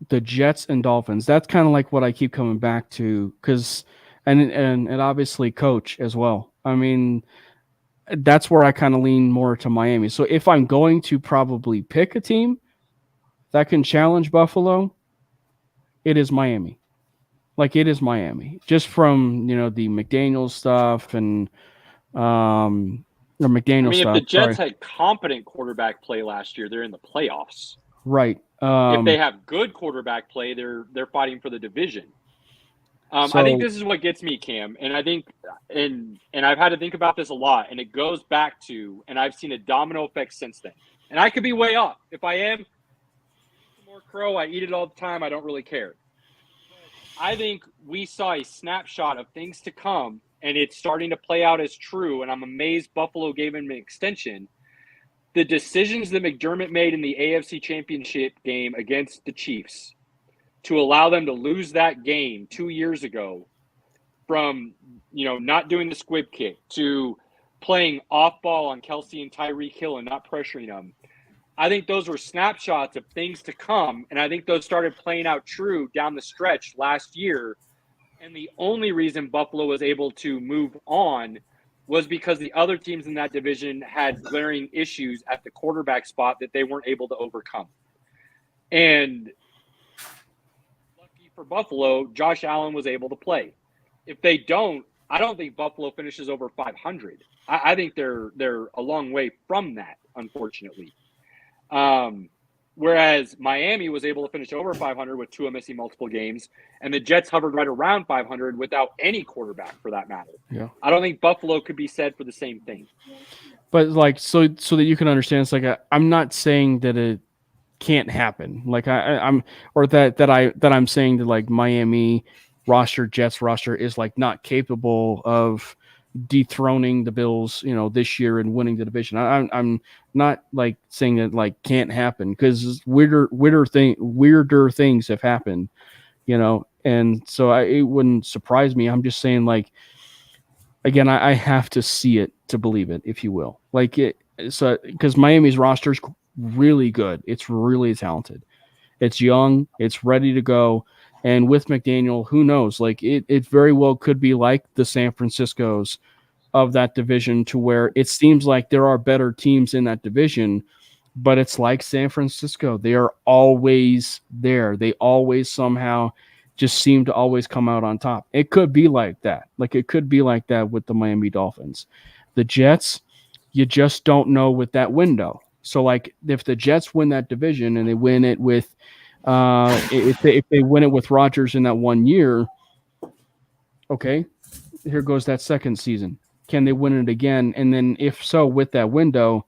the Jets and Dolphins. That's kind of like what I keep coming back to, because and obviously coach as well. I mean, that's where I kind of lean more to Miami. So if I'm going to probably pick a team that can challenge Buffalo, it is Miami. Like it is Miami, just from the McDaniels stuff and McDaniel stuff. If the Jets had competent quarterback play last year, they're in the playoffs. Right. If they have good quarterback play, they're fighting for the division. I think this is what gets me, Cam, and I think, and I've had to think about this a lot, and it goes back to, and I've seen a domino effect since then. And I could be way off. If I am, more crow, I eat it all the time. I don't really care. But I think we saw a snapshot of things to come, and it's starting to play out as true. And I'm amazed Buffalo gave him an extension. The decisions that McDermott made in the AFC Championship game against the Chiefs to allow them to lose that game 2 years ago, from not doing the squib kick to playing off ball on Kelsey and Tyreek Hill and not pressuring them. I think those were snapshots of things to come, and I think those started playing out true down the stretch last year. And the only reason Buffalo was able to move on was because the other teams in that division had glaring issues at the quarterback spot that they weren't able to overcome. And lucky for Buffalo, Josh Allen was able to play. If they don't, I don't think Buffalo finishes over 500. I think they're a long way from that, unfortunately. Whereas Miami was able to finish over 500 with Tua missing multiple games, and the Jets hovered right around 500 without any quarterback for that matter. Yeah. I don't think Buffalo could be said for the same thing. But like, so that you can understand, it's like I'm not saying that it can't happen. Like I'm saying that like Miami roster, Jets roster is like not capable of dethroning the Bills, this year and winning the division. I'm not like saying that like can't happen, because weirder things have happened, and so it wouldn't surprise me. I'm just saying, like, again, I have to see it to believe it, if you will. Like so because Miami's roster is really good. It's really talented. It's young. It's ready to go. And with McDaniel, who knows? Like it very well could be like the San Franciscos of that division, to where it seems like there are better teams in that division, but it's like San Francisco. They are always there. They always somehow just seem to always come out on top. It could be like that. Like it could be like that with the Miami Dolphins. The Jets, you just don't know with that window. So like if the Jets win that division and they win it with if they win it with Rodgers in that 1 year, okay, here goes that second season. Can they win it again? And then if so, with that window,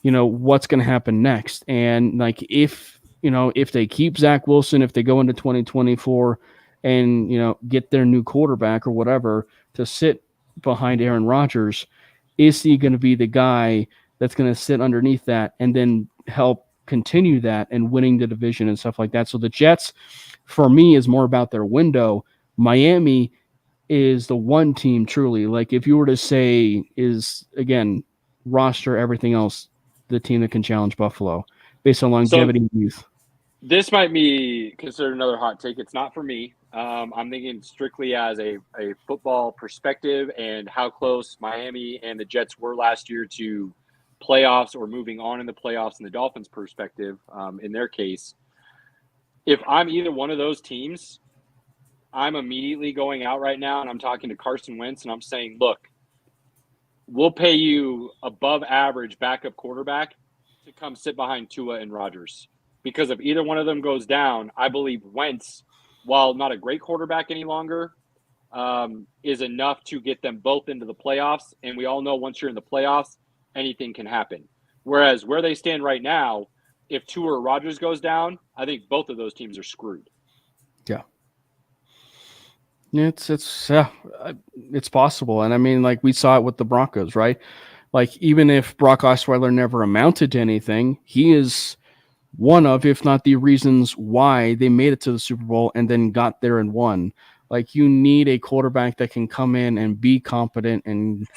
what's going to happen next? And like if they keep Zach Wilson, if they go into 2024 and get their new quarterback or whatever to sit behind Aaron Rodgers, is he going to be the guy that's going to sit underneath that and then help continue that and winning the division and stuff like that? So the Jets, for me, is more about their window. Miami is the one team truly, like if you were to say, is again roster, everything else, the team that can challenge Buffalo based on longevity and youth. This might be considered another hot take. It's not for me. I'm thinking strictly as a football perspective and how close Miami and the Jets were last year to playoffs or moving on in the playoffs, in the Dolphins' perspective, in their case. If I'm either one of those teams, I'm immediately going out right now and I'm talking to Carson Wentz and I'm saying, look, we'll pay you above average backup quarterback to come sit behind Tua and Rodgers. Because if either one of them goes down, I believe Wentz, while not a great quarterback any longer, is enough to get them both into the playoffs. And we all know once you're in the playoffs, anything can happen. Whereas where they stand right now, if Tua or Rodgers goes down, I think both of those teams are screwed. Yeah. It's possible. And I mean, like we saw it with the Broncos, right? Like even if Brock Osweiler never amounted to anything, he is one of, if not the reasons why they made it to the Super Bowl and then got there and won. Like you need a quarterback that can come in and be competent and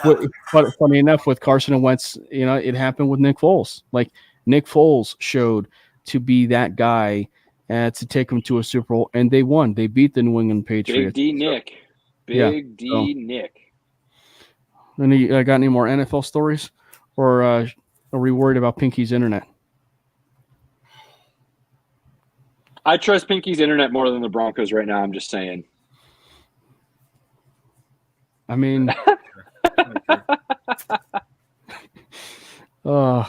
but funny enough with Carson and Wentz, it happened with Nick Foles. Like Nick Foles showed to be that guy to take them to a Super Bowl, and they won. They beat the New England Patriots. Big D Nick. Nick. Got any more NFL stories? Or are we worried about Pinky's internet? I trust Pinky's internet more than the Broncos right now. I'm just saying. I mean, what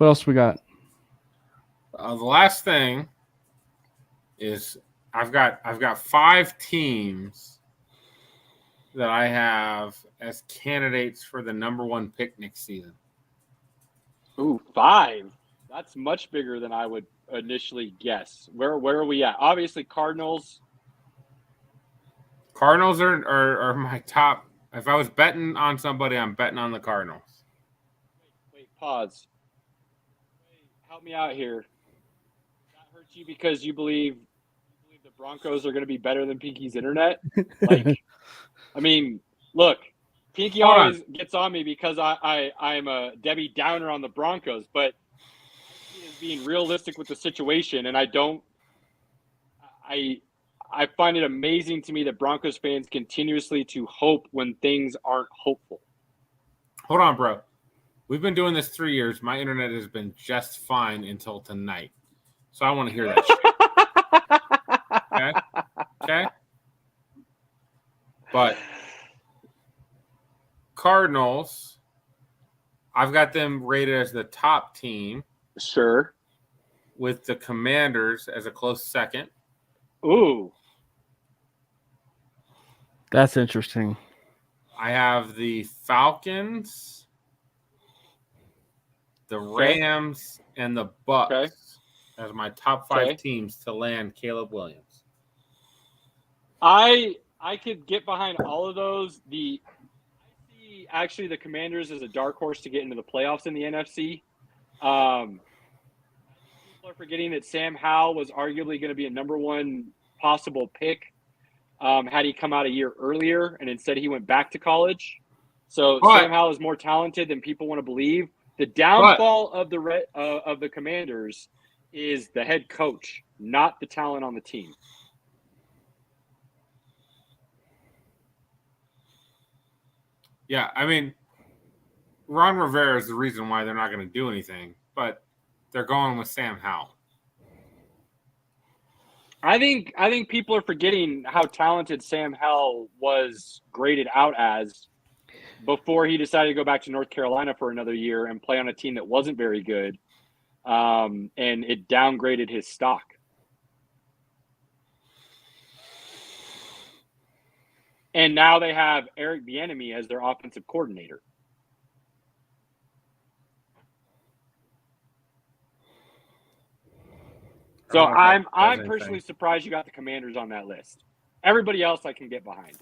else we got? The last thing is I've got 5 teams that I have as candidates for the number 1 pick next season. Ooh, 5. That's much bigger than I would initially guess. Where are we at? Obviously, Cardinals. Cardinals are my top. If I was betting on somebody, I'm betting on the Cardinals. Wait, pause. Help me out here. That hurts you because you believe the Broncos are going to be better than Pinky's internet? Like, I mean, look, Pinky always gets on me because I'm a Debbie Downer on the Broncos, but he is being realistic with the situation, and I find it amazing to me that Broncos fans continuously to hope when things aren't hopeful. Hold on, bro. We've been doing this 3 years. My internet has been just fine until tonight. So I want to hear that shit. Okay? But Cardinals, I've got them rated as the top team. Sure. With the Commanders as a close second. Ooh. That's interesting. I have the Falcons, the Rams, and the Bucks as my top 5 teams to land Caleb Williams. I could get behind all of those. I see actually the Commanders as a dark horse to get into the playoffs in the NFC. People are forgetting that Sam Howell was arguably going to be a number 1 possible pick had he come out a year earlier, and instead he went back to college. So Sam Howell is more talented than people want to believe. The downfall of the Commanders is the head coach, not the talent on the team. Yeah, I mean, Ron Rivera is the reason why they're not going to do anything, but they're going with Sam Howell. I think people are forgetting how talented Sam Howell was graded out as before he decided to go back to North Carolina for another year and play on a team that wasn't very good, and it downgraded his stock. And now they have Eric Bieniemy as their offensive coordinator. So I'm personally surprised you got the Commanders on that list. Everybody else I can get behind.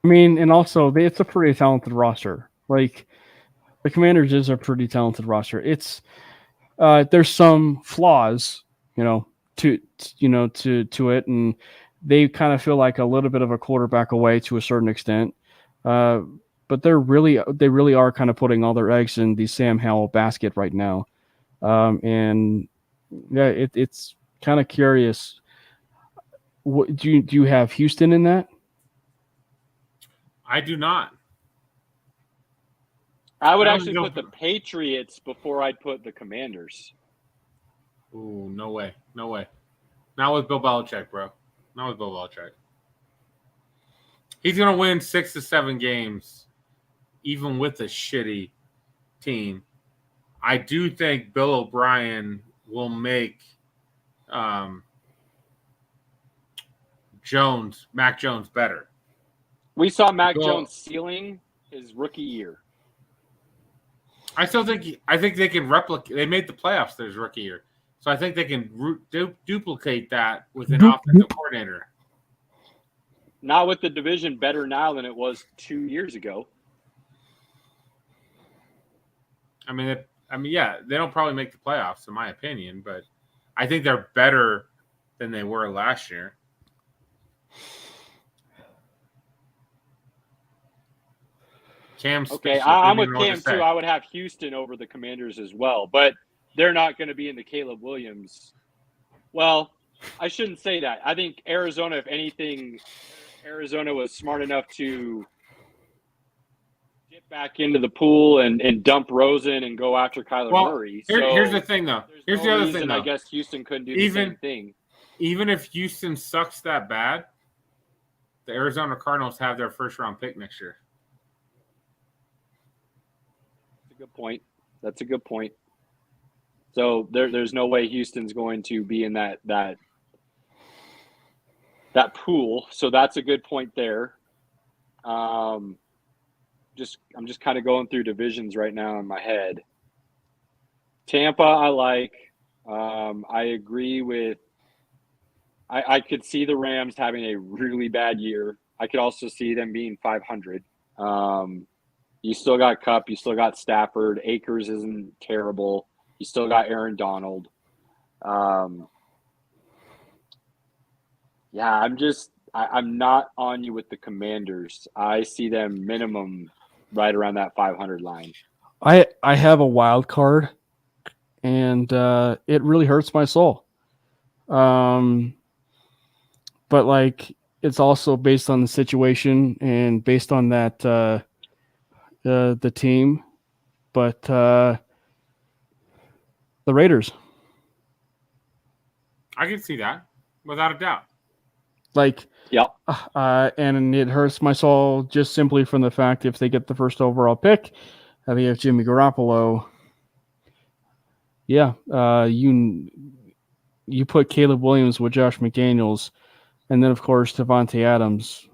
I mean, and also it's a pretty talented roster. Like the Commanders is a pretty talented roster. It's there's some flaws, to it, and they kind of feel like a little bit of a quarterback away to a certain extent. But they really are kind of putting all their eggs in the Sam Howell basket right now. And yeah, it's kind of curious. What do you have Houston in that? I do not. I would actually put the Patriots before I'd put the Commanders. Ooh, no way. No way. Not with Bill Belichick, bro. Not with Bill Belichick. He's going to win 6 to 7 games, even with a shitty team. I do think Bill O'Brien will make Mac Jones better. We saw Mac Jones ceiling his rookie year. I think they can replicate. They made the playoffs their rookie year, so I think they can duplicate that with an offensive coordinator. Not with the division better now than it was 2 years ago. I mean, yeah, they don't probably make the playoffs, in my opinion, but I think they're better than they were last year. Okay, I'm with Cam too. I would have Houston over the Commanders as well, but they're not going to be in the Caleb Williams. Well, I shouldn't say that. I think Arizona, if anything, Arizona was smart enough to get back into the pool and dump Rosen and go after Kyler Murray. Here's the thing, though. Here's the other thing, though. I guess Houston couldn't do the same thing. Even if Houston sucks that bad, the Arizona Cardinals have their first-round pick next year. That's a good point. So there's no way Houston's going to be in that pool. So that's a good point there. I'm just kind of going through divisions right now in my head. Tampa, I like. I agree with. I could see the Rams having a really bad year. I could also see them being 500. You still got Kupp. You still got Stafford. Akers isn't terrible. You still got Aaron Donald. Yeah, I'm not on you with the Commanders. I see them minimum right around that 500 line. I have a wild card, and it really hurts my soul. But like, it's also based on the situation and based on that the team, but the Raiders. I can see that without a doubt. Like, yeah, and it hurts my soul just simply from the fact if they get the first overall pick, they have Jimmy Garoppolo. Yeah, you put Caleb Williams with Josh McDaniels, and then of course Devontae Adams.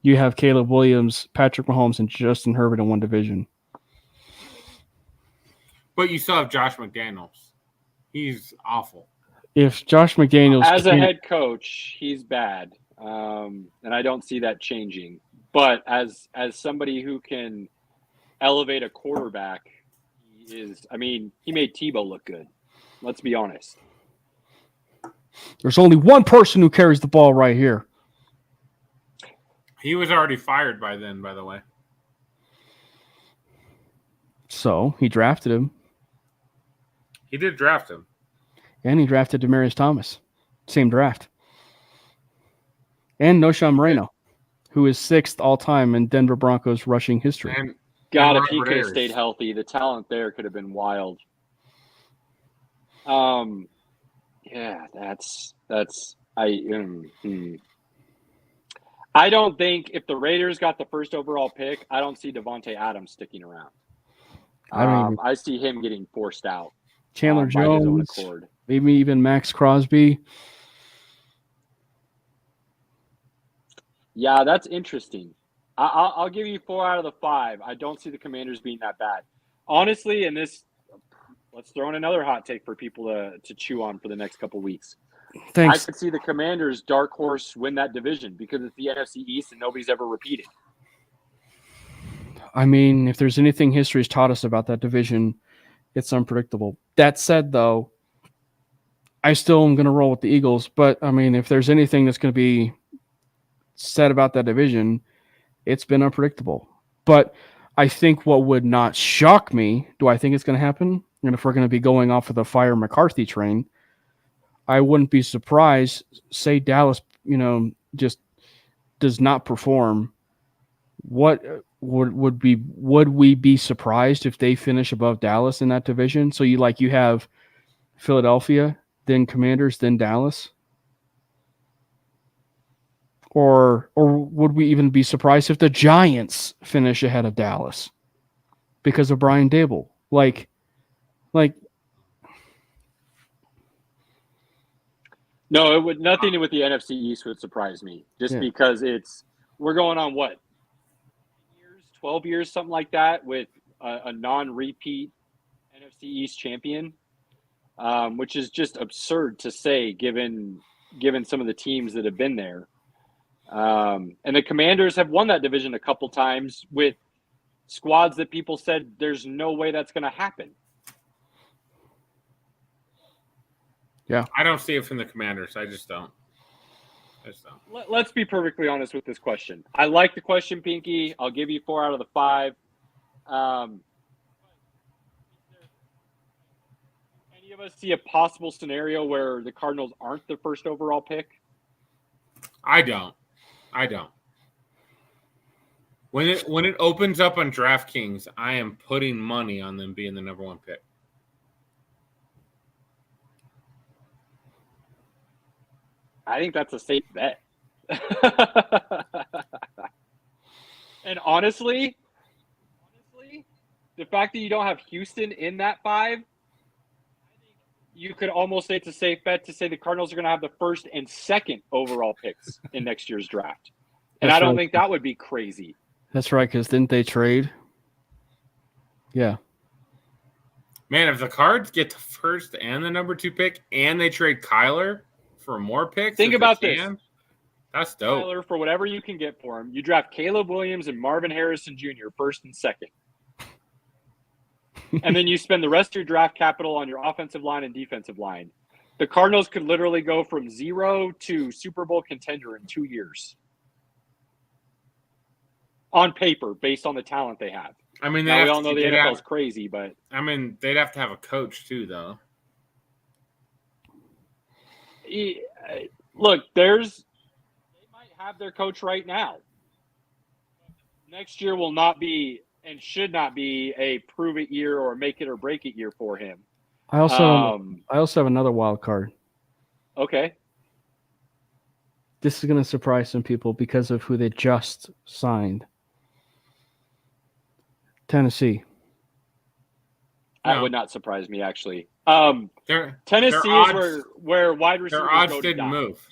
You have Caleb Williams, Patrick Mahomes, and Justin Herbert in one division. But you still have Josh McDaniels. He's awful. If Josh McDaniels... As a head coach, he's bad. And I don't see that changing. But as somebody who can elevate a quarterback, he made Tebow look good. Let's be honest. There's only one person who carries the ball right here. He was already fired by then, by the way. So he drafted him. He did draft him. And he drafted Demaryius Thomas. Same draft. And Noshawn Moreno, who is 6th all-time in Denver Broncos rushing history. If he could have stayed healthy, the talent there could have been wild. Yeah, I don't think if the Raiders got the first overall pick, I don't see Devontae Adams sticking around. I see him getting forced out. Chandler Jones, maybe even Max Crosby. Yeah, that's interesting. I'll give you 4 out of the 5. I don't see the Commanders being that bad. Honestly, let's throw in another hot take for people to chew on for the next couple weeks. Thanks. I could see the Commanders' dark horse win that division because it's the NFC East and nobody's ever repeated. I mean, if there's anything history's taught us about that division, it's unpredictable. That said, though, I still am going to roll with the Eagles. But, I mean, if there's anything that's going to be said about that division, it's been unpredictable. But I think what would not shock me, do I think it's going to happen? And if we're going to be going off of the Fire McCarthy train, I wouldn't be surprised, say Dallas, just does not perform. What would we be surprised if they finish above Dallas in that division? So you have Philadelphia, then Commanders, then Dallas? Or would we even be surprised if the Giants finish ahead of Dallas because of Brian Dable? Like No, it would nothing with the NFC East would surprise me, just because we're going on 12 years, something like that, with a non-repeat NFC East champion, which is just absurd to say given some of the teams that have been there. And the Commanders have won that division a couple times with squads that people said there's no way that's going to happen. Yeah. I don't see it from the Commanders. I just don't. Let's be perfectly honest with this question. I like the question, Pinky. I'll give you 4 out of the 5. Any of us see a possible scenario where the Cardinals aren't the first overall pick? I don't. When it opens up on DraftKings, I am putting money on them being the number 1 pick. I think that's a safe bet. And honestly, the fact that you don't have Houston in that 5, you could almost say it's a safe bet to say the Cardinals are going to have the first and second overall picks in next year's draft. And I don't think that would be crazy. That's right, because didn't they trade? Yeah. Man, if the Cards get the first and the number 2 pick and they trade Kyler for more picks, think about this. That's dope. Kyler, for whatever you can get for him, you draft Caleb Williams and Marvin Harrison Jr. first and second. And then you spend the rest of your draft capital on your offensive line and defensive line. The Cardinals could literally go from 0 to Super Bowl contender in 2 years. On paper, based on the talent they have. I mean, we all know the NFL is crazy, but I mean, they'd have to have a coach too, though. Look, they might have their coach right now. Next year will not be and should not be a prove it year or make it or break it year for him. I also have another wild card. Okay. This is going to surprise some people because of who they just signed. Tennessee. That would not surprise me, actually. Tennessee is where wide receivers their odds go to didn't die. move.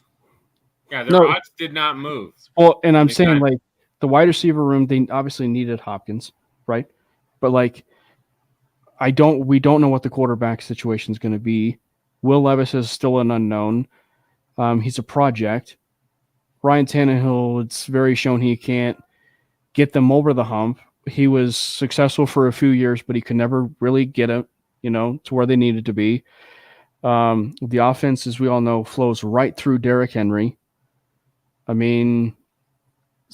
Yeah, their odds did not move. Well, and I'm saying, like, the wide receiver room, they obviously needed Hopkins, right? But, like, we don't know what the quarterback situation is going to be. Will Levis is still an unknown. He's a project. Ryan Tannehill, it's very shown he can't get them over the hump. He was successful for a few years, but he could never really get it, to where they needed to be. The offense, as we all know, flows right through Derrick Henry. I mean,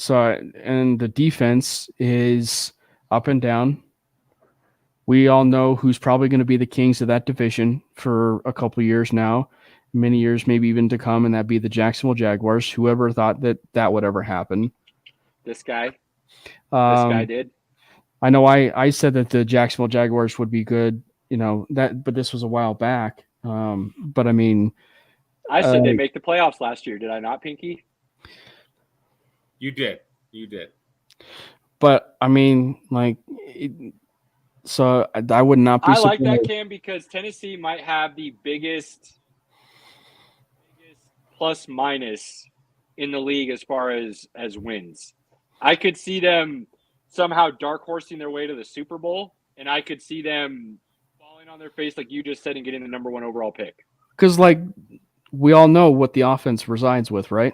and the defense is up and down. We all know who's probably going to be the kings of that division for a couple of years now, many years, maybe even to come, and that'd be the Jacksonville Jaguars. Whoever thought that would ever happen? This guy did. I know I said that the Jacksonville Jaguars would be good, but this was a while back. But I mean, I said they'd make the playoffs last year. Did I not, Pinky? You did. But I mean, like, so I would not be. I like that, Cam, because Tennessee might have the biggest plus minus in the league as far as wins. I could see them somehow dark horsing their way to the Super Bowl, and I could see them falling on their face, like you just said, and getting the number 1 overall pick. Because, like, we all know what the offense resides with, right?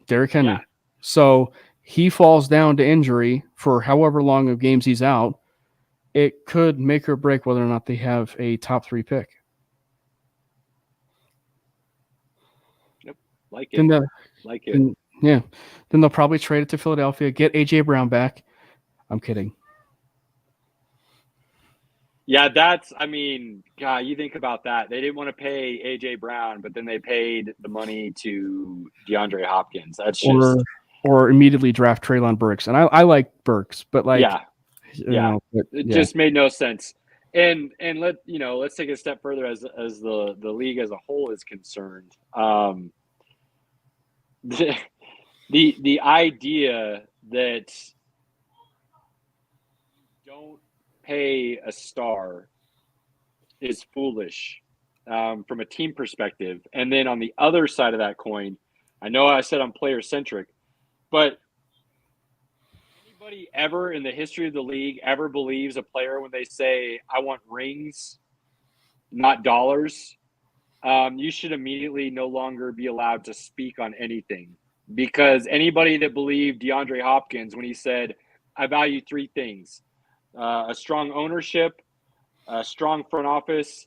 Derrick Henry. Yeah. So he falls down to injury for however long of games he's out. It could make or break whether or not they have a top 3 pick. Yep. Like it. Yeah. Then they'll probably trade it to Philadelphia, get A.J. Brown back. I'm kidding. Yeah, God, you think about that. They didn't want to pay A.J. Brown, but then they paid the money to DeAndre Hopkins. That's just... Or immediately draft Treylon Burks. And I like Burks, but like... Yeah. It just made no sense. let's take it a step further as the league as a whole is concerned. The idea that don't pay a star is foolish from a team perspective. And then on the other side of that coin, I know I said I'm player centric, but anybody ever in the history of the league ever believes a player when they say, I want rings, not dollars, you should immediately no longer be allowed to speak on anything. Because anybody that believed DeAndre Hopkins when he said, I value three things, a strong ownership, a strong front office,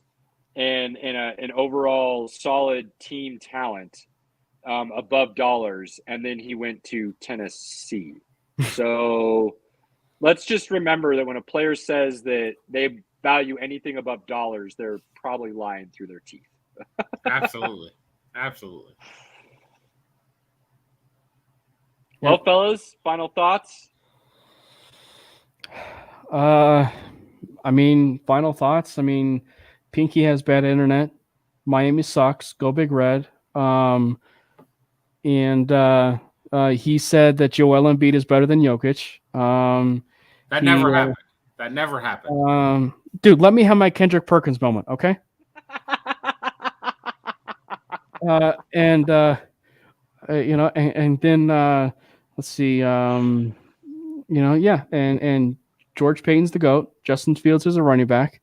and an overall solid team talent above dollars. And then he went to Tennessee. So let's just remember that when a player says that they value anything above dollars, they're probably lying through their teeth. Absolutely. Absolutely. Well, fellas, final thoughts? Final thoughts. Pinky has bad internet. Miami sucks. Go Big Red. And he said that Joel Embiid is better than Jokic. That never happened. That never happened. Dude, let me have my Kendrick Perkins moment, okay? And then let's see. And George Payton's the GOAT. Justin Fields is a running back.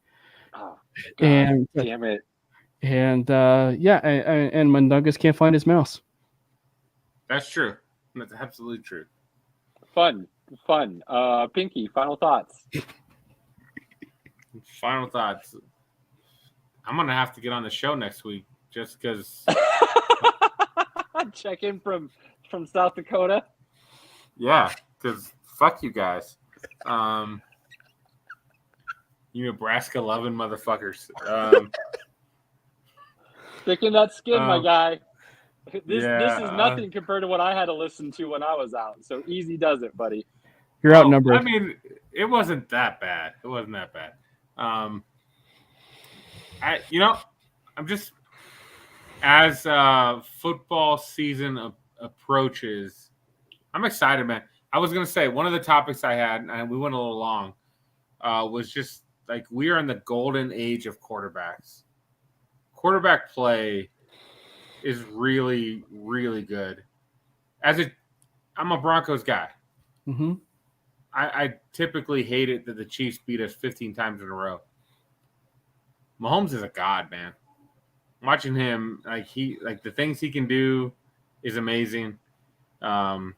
Oh, God, damn it. And Mundugas can't find his mouse. That's true. That's absolutely true. Fun. Pinky, final thoughts. Final thoughts. I'm gonna have to get on the show next week just because. Check in from South Dakota. Yeah, because fuck you guys. You Nebraska loving motherfuckers. Thick in that skin, my guy. This is nothing compared to what I had to listen to when I was out. So easy does it, buddy. You're outnumbered. It wasn't that bad. I'm just as football season approaches, I'm excited, man. I was gonna say one of the topics I had, and we went a little long, was just like we are in the golden age of quarterbacks. Quarterback play is really, really good. I'm a Broncos guy. Mm-hmm. I typically hate it that the Chiefs beat us 15 times in a row. Mahomes is a god, man. Watching him, the things he can do is amazing. Herbert,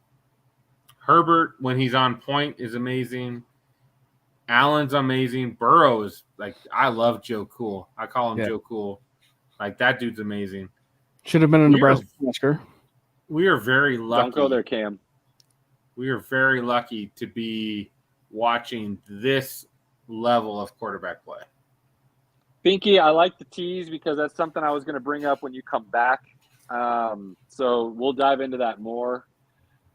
when he's on point, is amazing. Allen's amazing. Burrow is I love Joe Cool. I call him Joe Cool. That dude's amazing. Should have been a Nebraska Husker. We are very lucky. Don't go there, Cam. We are very lucky to be watching this level of quarterback play. Pinky, I like the tease because that's something I was going to bring up when you come back. So we'll dive into that more.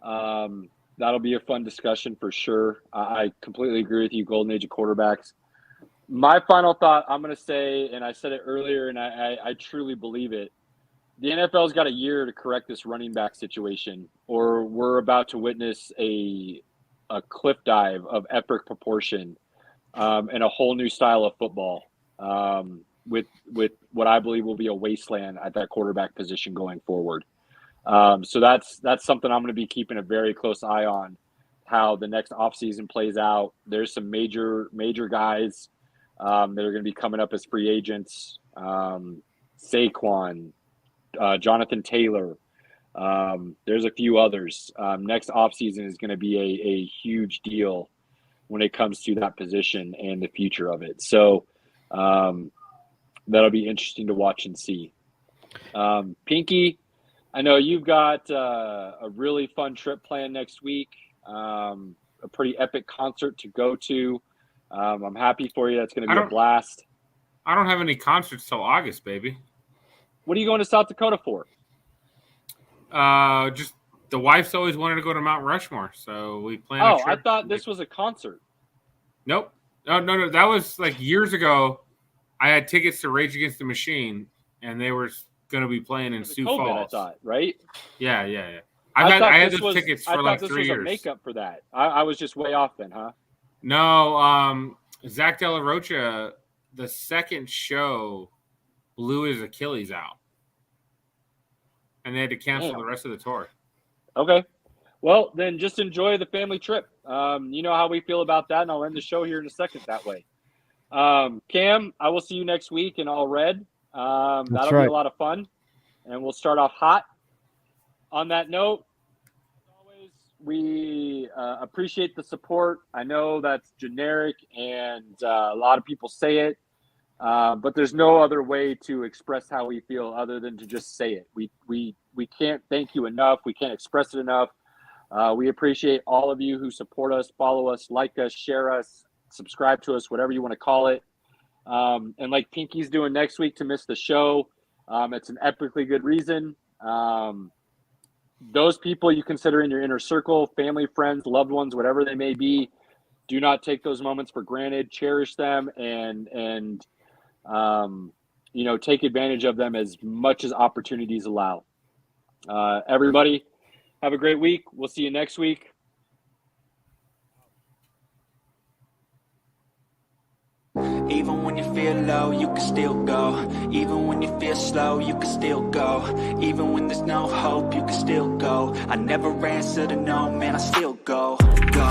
That'll be a fun discussion for sure. I completely agree with you, golden age of quarterbacks. My final thought, I'm going to say, and I said it earlier, and I truly believe it, the NFL's got a year to correct this running back situation, or we're about to witness a cliff dive of epic proportion and a whole new style of football with what I believe will be a wasteland at that quarterback position going forward. So that's something I'm going to be keeping a very close eye on, how the next offseason plays out. There's some major guys that are going to be coming up as free agents. Saquon, Jonathan Taylor. There's a few others. Next offseason is going to be a huge deal when it comes to that position and the future of it. So that'll be interesting to watch and see. Pinky, I know you've got a really fun trip planned next week, a pretty epic concert to go to. I'm happy for you. That's going to be a blast. I don't have any concerts till August, baby. What are you going to South Dakota for? Just the wife's always wanted to go to Mount Rushmore, so we plan. Oh, I thought this was a concert. Nope. No. That was like years ago. I had tickets to Rage Against the Machine, and they were going to be playing in Sioux COVID, Falls. I thought, right? Yeah. I had those tickets for like 3 years. I thought this was a makeup for that. I was just way off then, huh? No, Zach De La Rocha, the second show, blew his Achilles out, and they had to cancel the rest of the tour. Okay. Well, then just enjoy the family trip. You know how we feel about that, and I'll end the show here in a second that way. Cam, I will see you next week in all red. That'll be a lot of fun, and we'll start off hot. On that note, as always, we appreciate the support. I know that's generic, and a lot of people say it, but there's no other way to express how we feel other than to just say it. We can't thank you enough. We can't express it enough. We appreciate all of you who support us, follow us, like us, share us, subscribe to us, whatever you want to call it. And like Pinky's doing next week to miss the show, it's an epically good reason. Those people you consider in your inner circle, family, friends, loved ones, whatever they may be, do not take those moments for granted. Cherish them and take advantage of them as much as opportunities allow. Everybody, have a great week. We'll see you next week. Even when you feel low, you can still go. Even when you feel slow, you can still go. Even when there's no hope, you can still go. I never answer to no, man, I still go. Go,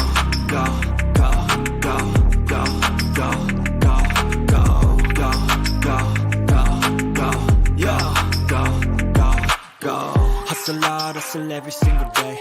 go, go, go, go, go, go, go, go, go, go, go, go, go. Hustle hard, hustle every single day.